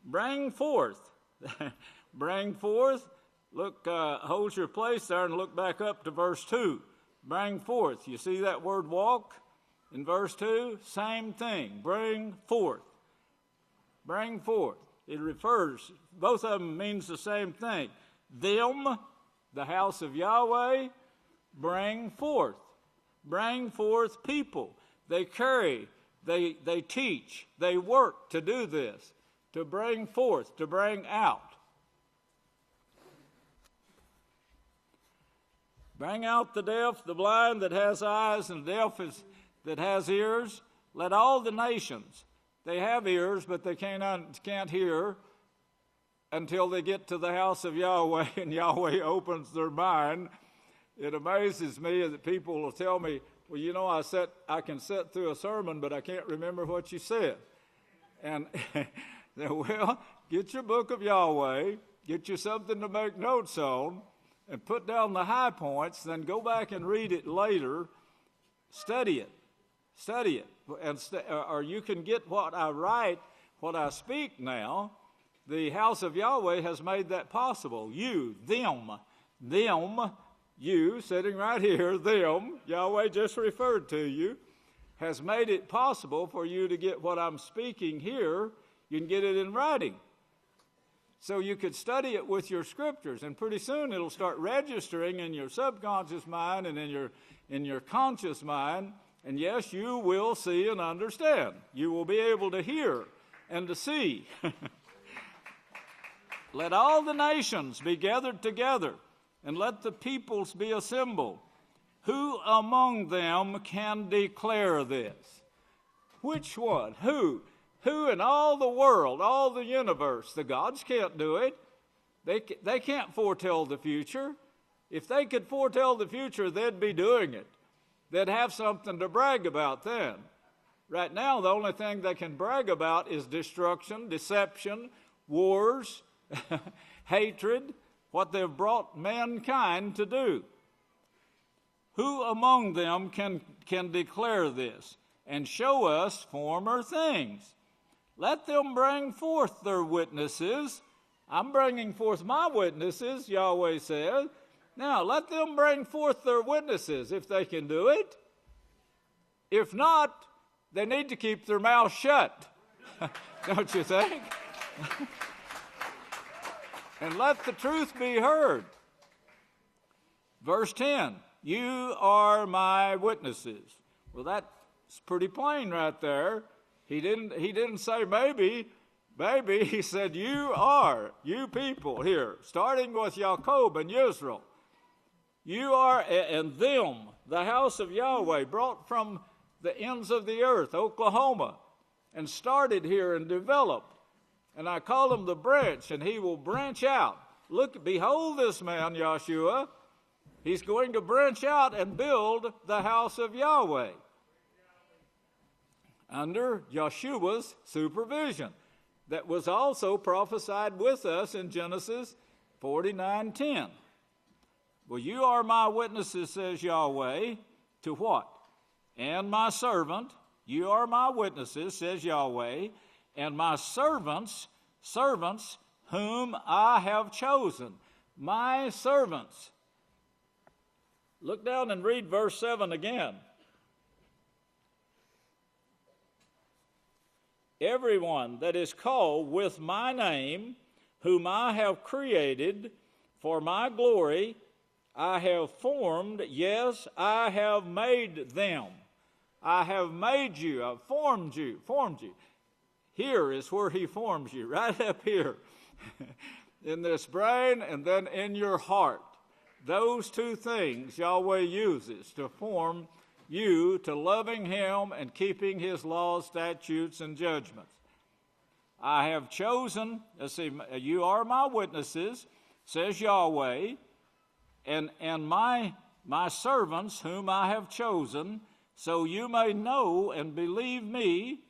Bring forth. Bring forth. Look, hold your place there and look back up to verse 2. Bring forth. You see that word walk in verse 2? Same thing. Bring forth. Bring forth. It refers, both of them means the same thing. Them, the house of Yahweh, bring forth. Bring forth people. They carry, they teach, they work to do this, to bring forth, to bring out. Bring out the deaf, the blind that has eyes, and the deaf that has ears. Let all the nations. They have ears, but they can't hear until they get to the house of Yahweh and Yahweh opens their mind. It amazes me that people will tell me, well, you know, I can sit through a sermon, but I can't remember what you said. And, well, get your Book of Yahweh, get you something to make notes on, and put down the high points, then go back and read it later, study it. Study it, or you can get what I write, what I speak now. The house of Yahweh has made that possible. You, them, you, sitting right here, them, Yahweh just referred to you, has made it possible for you to get what I'm speaking here. You can get it in writing. So you could study it with your scriptures, and pretty soon it'll start registering in your subconscious mind and in your conscious mind. And yes, you will see and understand. You will be able to hear and to see. Let all the nations be gathered together, and let the peoples be assembled. Who among them can declare this? Which one? Who? Who in all the world, all the universe? The gods can't do it. They can't foretell the future. If they could foretell the future, they'd be doing it. They'd have something to brag about then. Right now, the only thing they can brag about is destruction, deception, wars, hatred, what they've brought mankind to do. Who among them can declare this and show us former things? Let them bring forth their witnesses. I'm bringing forth my witnesses, Yahweh says. Now, let them bring forth their witnesses if they can do it. If not, they need to keep their mouth shut. Don't you think? And let the truth be heard. Verse 10, you are my witnesses. Well, that's pretty plain right there. He didn't say maybe. Maybe he said you are, you people here, starting with Jacob and Yisrael. You are, and them, the house of Yahweh, brought from the ends of the earth, Oklahoma, and started here and developed. And I call him the branch, and he will branch out. Look, behold this man, Yahshua. He's going to branch out and build the house of Yahweh. under Yeshua's supervision. That was also prophesied with us in Genesis 49:10. Well, you are my witnesses, says Yahweh, to what? And my servant, you are my witnesses, says Yahweh, and my servants whom I have chosen. My servants. Look down and read verse 7 again. Everyone that is called with my name, whom I have created for my glory, I have formed, yes, I have made them. I have made you, I've formed you. Here is where he forms you, right up here. In this brain and then in your heart. Those two things Yahweh uses to form you to loving him and keeping his laws, statutes, and judgments. I have chosen, let's see, you are my witnesses, says Yahweh, and my servants whom I have chosen, so you may know and believe me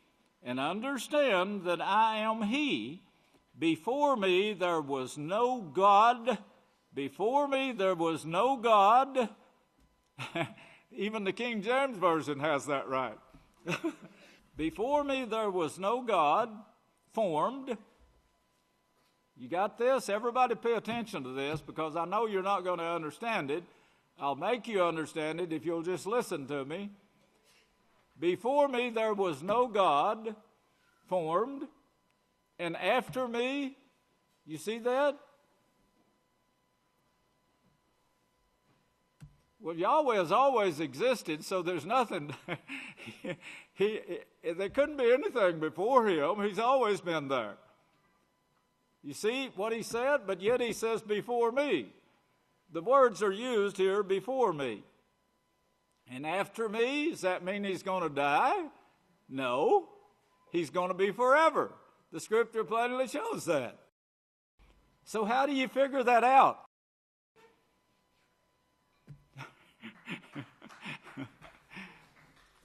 and understand that I am he. Before me there was no God. Before me there was no God. Even the King James Version has that right. Before me there was no God formed. You got this? Everybody pay attention to this, because I know you're not going to understand it. I'll make you understand it if you'll just listen to me. Before me there was no God formed, and after me, you see that? Well, Yahweh has always existed, so there's nothing. There couldn't be anything before him. He's always been there. You see what he said? But yet he says, before me. The words are used here, before me. And after me, does that mean he's going to die? No. He's going to be forever. The scripture plainly shows that. So how do you figure that out?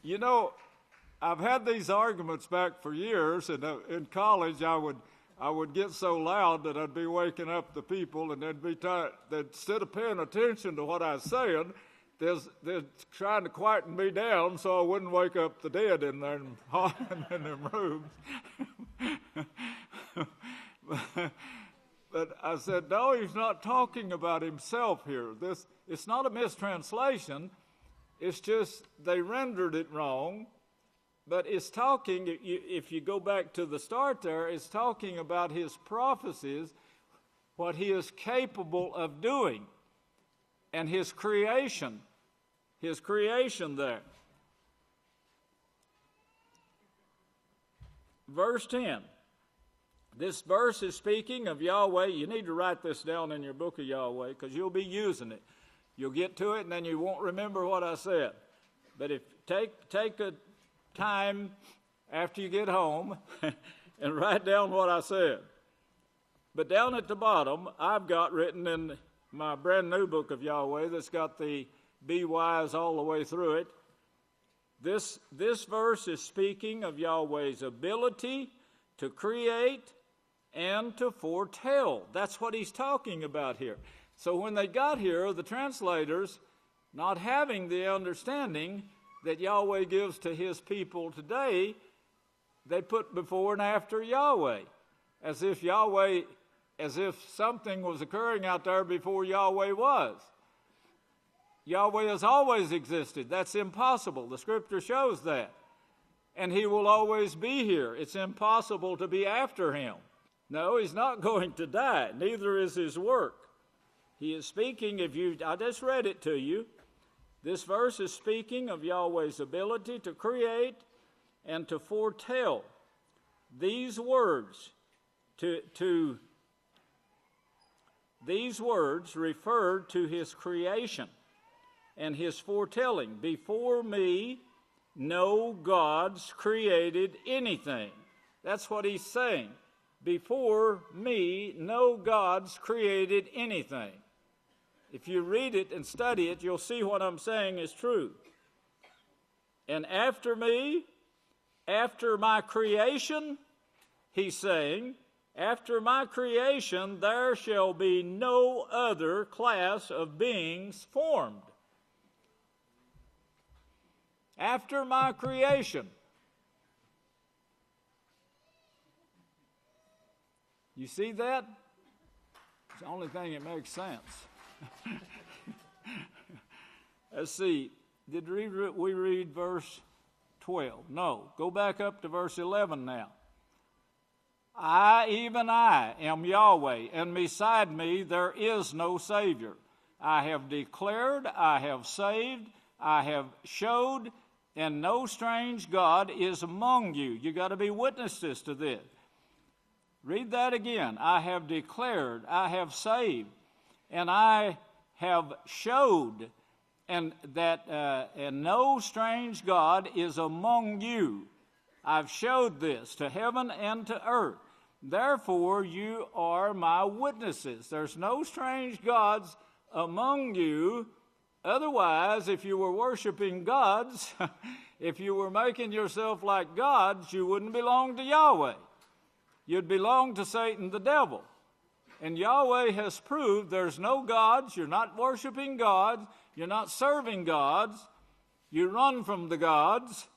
You know, I've had these arguments back for years, and in college I would get so loud that I'd be waking up the people, and they'd be instead of paying attention to what I was saying, they're trying to quieten me down so I wouldn't wake up the dead in there and in them rooms. But I said, no, he's not talking about himself here. It's not a mistranslation. It's just they rendered it wrong. But it's talking, if you go back to the start there, it's talking about his prophecies, what he is capable of doing, and his creation there. Verse 10. This verse is speaking of Yahweh. You need to write this down in your Book of Yahweh, because you'll be using it. You'll get to it, and then you won't remember what I said. But if take a time after you get home and write down what I said. But down at the bottom, I've got written in my brand new Book of Yahweh that's got the BYs all the way through it. This verse is speaking of Yahweh's ability to create and to foretell. That's what he's talking about here. So when they got here, the translators, not having the understanding that Yahweh gives to his people today, they put before and after Yahweh, as if something was occurring out there before Yahweh was. Yahweh has always existed. That's impossible. The scripture shows that. And he will always be here. It's impossible to be after him. No, he's not going to die. Neither is his work. He is speaking, I just read it to you. This verse is speaking of Yahweh's ability to create and to foretell. These words refer to his creation and his foretelling. Before me, no gods created anything. That's what he's saying. Before me, no gods created anything. If you read it and study it, you'll see what I'm saying is true. And after me, after my creation, he's saying, after my creation, there shall be no other class of beings formed. After my creation. You see that? It's the only thing that makes sense. Let's see. Did we read verse 12? No. Go back up to verse 11 now. I, even I, am Yahweh, and beside me there is no Savior. I have declared, I have saved, I have showed, and no strange God is among you. You got to be witnesses to this. Read that again. I have declared, I have saved, and I have showed, and that and no strange God is among you. I've showed this to heaven and to earth. Therefore, you are my witnesses. There's no strange gods among you. Otherwise, if you were worshiping gods, if you were making yourself like gods, you wouldn't belong to Yahweh. You'd belong to Satan, the devil. And Yahweh has proved there's no gods. You're not worshiping gods. You're not serving gods. You run from the gods.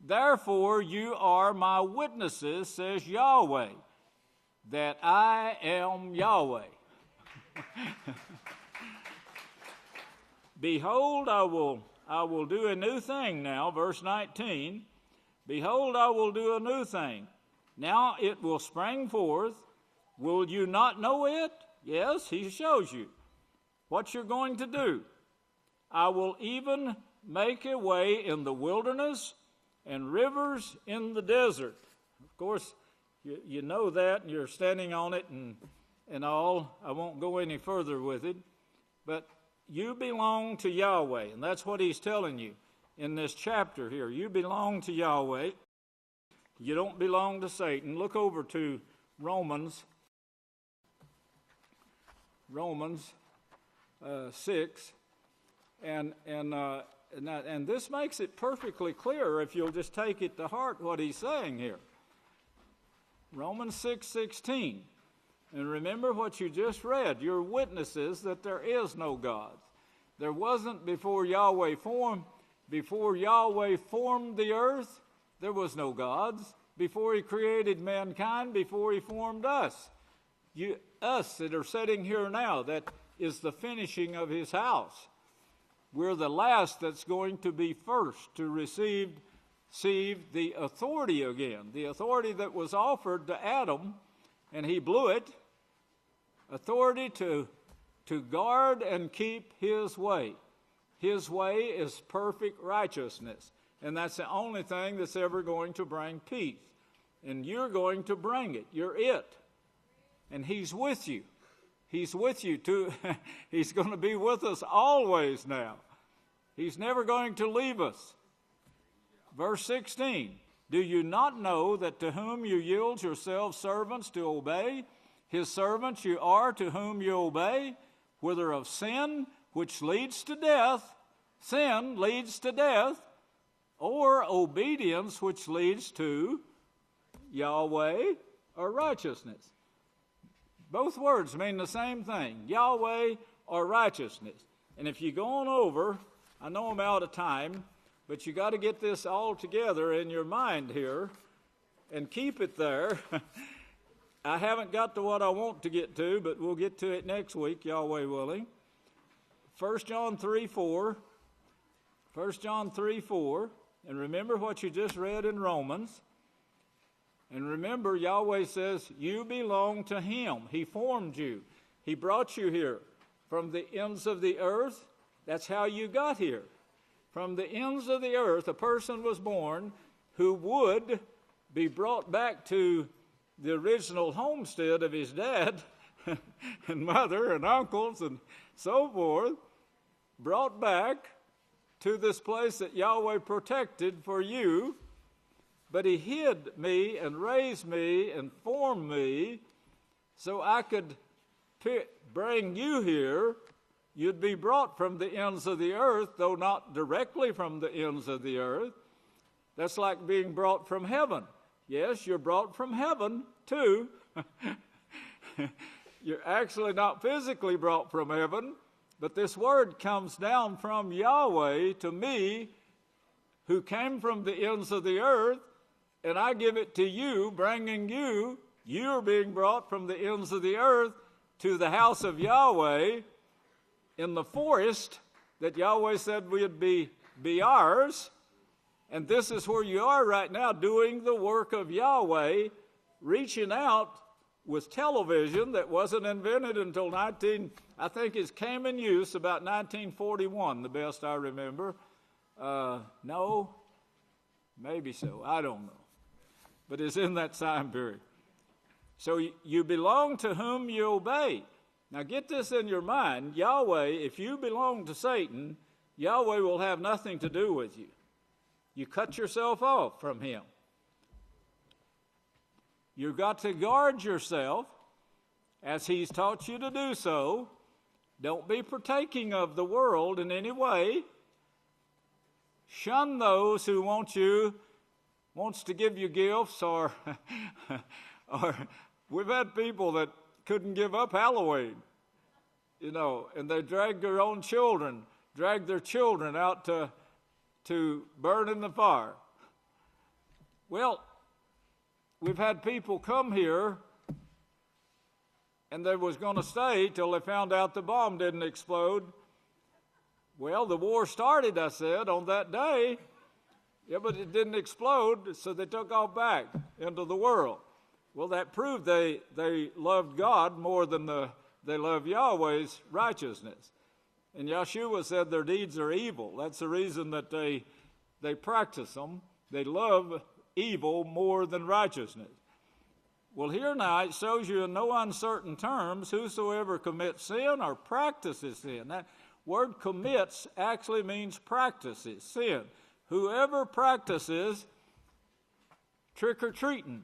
Therefore, you are my witnesses, says Yahweh, that I am Yahweh. Behold, I will do a new thing now, verse 19. Behold, I will do a new thing. Now it will spring forth. Will you not know it? Yes, he shows you what you're going to do. I will even make a way in the wilderness and rivers in the desert. Of course, you know that, and you're standing on it and all. I won't go any further with it. But you belong to Yahweh, and that's what he's telling you in this chapter here. You belong to Yahweh. You don't belong to Satan. Look over to Romans 6, and this makes it perfectly clear if you'll just take it to heart what he's saying here. Romans 6:16. And remember what you just read. You're witnesses that there is no God. There wasn't before Yahweh formed. Before Yahweh formed the earth, there was no gods. Before he created mankind, before he formed us. Us that are sitting here now, that is the finishing of his house. We're the last that's going to be first to receive the authority again. The authority that was offered to Adam, and he blew it. Authority to guard and keep his way. His way is perfect righteousness. And that's the only thing that's ever going to bring peace. And you're going to bring it. You're it. And he's with you. He's with you too. He's going to be with us always now. He's never going to leave us. Verse 16. Do you not know that to whom you yield yourselves servants to obey, his servants you are to whom you obey, whether of sin, which leads to death, sin leads to death, or obedience, which leads to Yahweh or righteousness. Both words mean the same thing, Yahweh or righteousness. And if you go on over, I know I'm out of time, but you got to get this all together in your mind here and keep it there. I haven't got to what I want to get to, but we'll get to it next week, Yahweh willing. 1 John 3:4. 1 John 3:4. And remember what you just read in Romans. And remember, Yahweh says, you belong to him. He formed you. He brought you here from the ends of the earth. That's how you got here. From the ends of the earth, a person was born who would be brought back to the original homestead of his dad and mother and uncles and so forth, brought back to this place that Yahweh protected for you. But he hid me and raised me and formed me so I could bring you here. You'd be brought from the ends of the earth, though not directly from the ends of the earth. That's like being brought from heaven. Yes, you're brought from heaven too. You're actually not physically brought from heaven, but this word comes down from Yahweh to me, who came from the ends of the earth, and I give it to you, bringing you. You're being brought from the ends of the earth to the house of Yahweh in the forest that Yahweh said would be ours. And this is where you are right now, doing the work of Yahweh, reaching out with television that wasn't invented until I think it came in use about 1941, the best I remember. No, maybe so, I don't know. But it's in that time period. So you belong to whom you obey. Now get this in your mind. Yahweh, if you belong to Satan, Yahweh will have nothing to do with you. You cut yourself off from him. You've got to guard yourself as he's taught you to do so. Don't be partaking of the world in any way. Shun those who wants to give you gifts, or we've had people that couldn't give up Halloween, and they drag their own children, drag their children out to burn in the fire. Well, we've had people come here, and they was going to stay till they found out the bomb didn't explode. Well, the war started, I said, on that day. Yeah, but it didn't explode, so they took off back into the world. Well, that proved they loved God more than they loved Yahweh's righteousness. And Yeshua said their deeds are evil. That's the reason that they practice them. They love evil more than righteousness. Well, here now it shows you in no uncertain terms, whosoever commits sin or practices sin. That word commits actually means practices sin. Whoever practices trick-or-treating.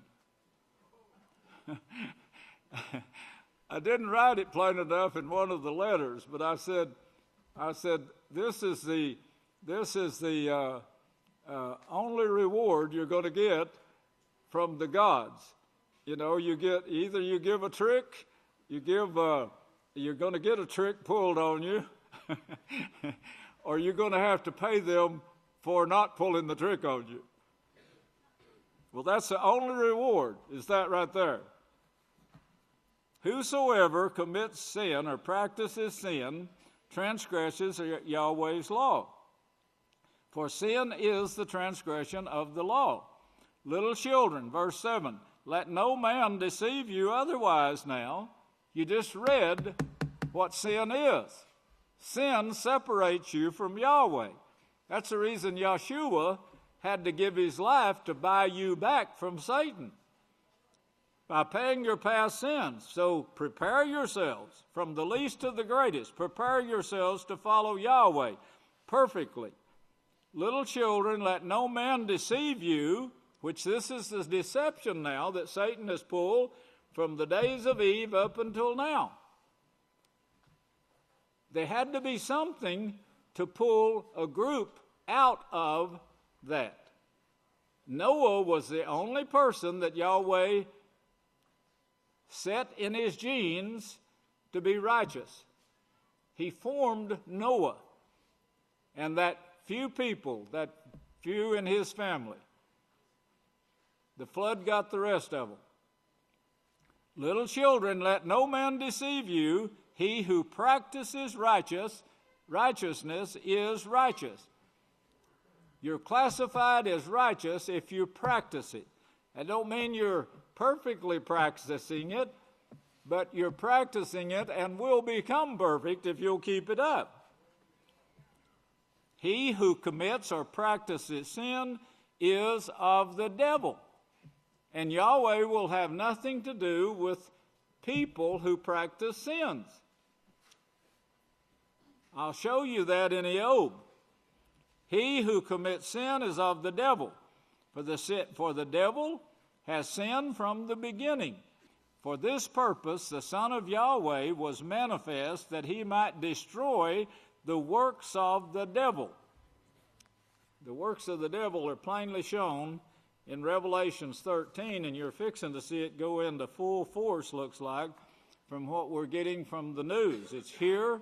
I didn't write it plain enough in one of the letters, but I said this is the only reward you're going to get from the gods. You get either you give a trick, you're going to get a trick pulled on you, or you're going to have to pay them for not pulling the trick on you. Well, that's the only reward, is that right there. Whosoever commits sin or practices sin transgresses Yahweh's law. For sin is the transgression of the law. Little children, verse 7, let no man deceive you otherwise now. You just read what sin is. Sin separates you from Yahweh. That's the reason Yeshua had to give his life to buy you back from Satan by paying your past sins. So prepare yourselves from the least to the greatest. Prepare yourselves to follow Yahweh perfectly. Little children, let no man deceive you, which this is the deception now that Satan has pulled from the days of Eve up until now. There had to be something to pull a group out of that. Noah was the only person that Yahweh set in his genes to be righteous. He formed Noah and that few people, that few in his family. The flood got the rest of them. Little children, let no man deceive you. He who practices righteousness is righteous. You're classified as righteous if you practice it. I don't mean you're perfectly practicing it, but you're practicing it and will become perfect if you'll keep it up. He who commits or practices sin is of the devil, and Yahweh will have nothing to do with people who practice sins. I'll show you that in Job. He who commits sin is of the devil, for the devil has sinned from the beginning. For this purpose the Son of Yahweh was manifest, that he might destroy the works of the devil. The works of the devil are plainly shown in Revelations 13, and you're fixing to see it go into full force, looks like, from what we're getting from the news. It's here,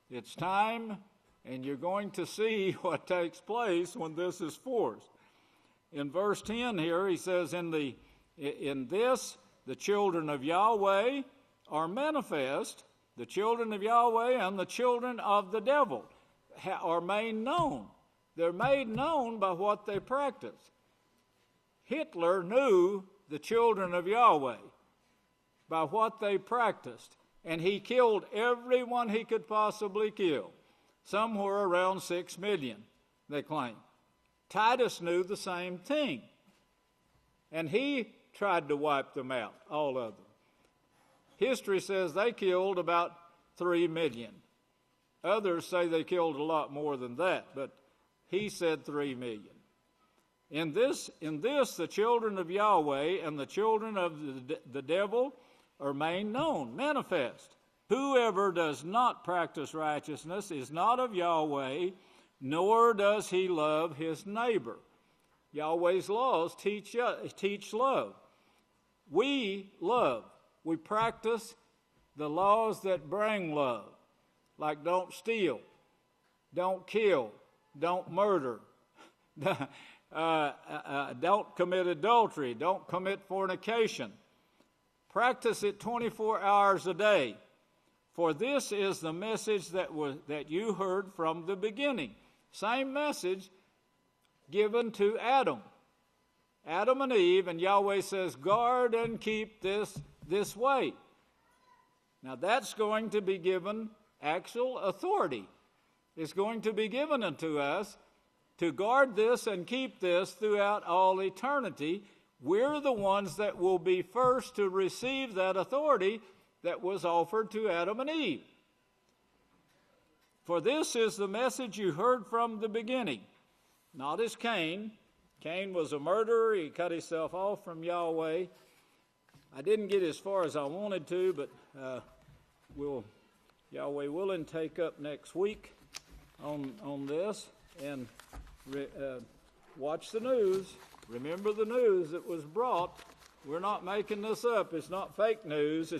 it's time, and you're going to see what takes place when this is forced. In verse 10 here, he says, in this, the children of Yahweh are manifest. The children of Yahweh and the children of the devil are made known. They're made known by what they practice. Hitler knew the children of Yahweh by what they practiced, and he killed everyone he could possibly kill. Somewhere around 6 million, they claim. Titus knew the same thing, and he tried to wipe them out, all of them. History says they killed about 3 million. Others say they killed a lot more than that, but he said 3 million. In this, the children of Yahweh and the children of the devil are made known, manifest. Whoever does not practice righteousness is not of Yahweh, nor does he love his neighbor. Yahweh's laws teach love. We love. We practice the laws that bring love, like don't steal, don't kill, don't murder, don't commit adultery, don't commit fornication. Practice it 24 hours a day, for this is the message that you heard from the beginning. Same message given to Adam and Eve, and Yahweh says, guard and keep this way. Now that's going to be given actual authority. It's going to be given unto us to guard this and keep this throughout all eternity. We're the ones that will be first to receive that authority that was offered to Adam and Eve. For this is the message you heard from the beginning. Not as Cain. Cain was a murderer. He cut himself off from Yahweh. I didn't get as far as I wanted to, but Yahweh willing, take up next week on this. And watch the news. Remember the news that was brought. We're not making this up. It's not fake news.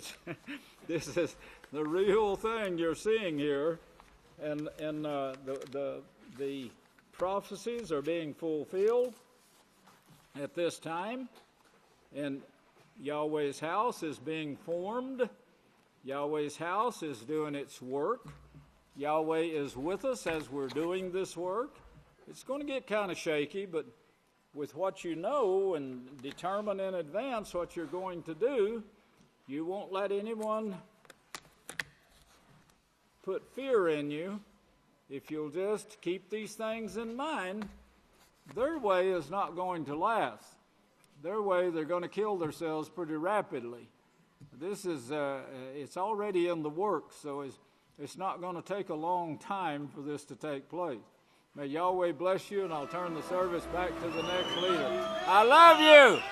This is the real thing you're seeing here. And the prophecies are being fulfilled at this time. And Yahweh's house is being formed. Yahweh's house is doing its work. Yahweh is with us as we're doing this work. It's going to get kind of shaky, but with what you know and determine in advance what you're going to do, you won't let anyone put fear in you. If you'll just keep these things in mind, their way is not going to last. Their way, they're going to kill themselves pretty rapidly. This is, it's already in the works, so it's not going to take a long time for this to take place. May Yahweh bless you, and I'll turn the service back to the next leader. I love you.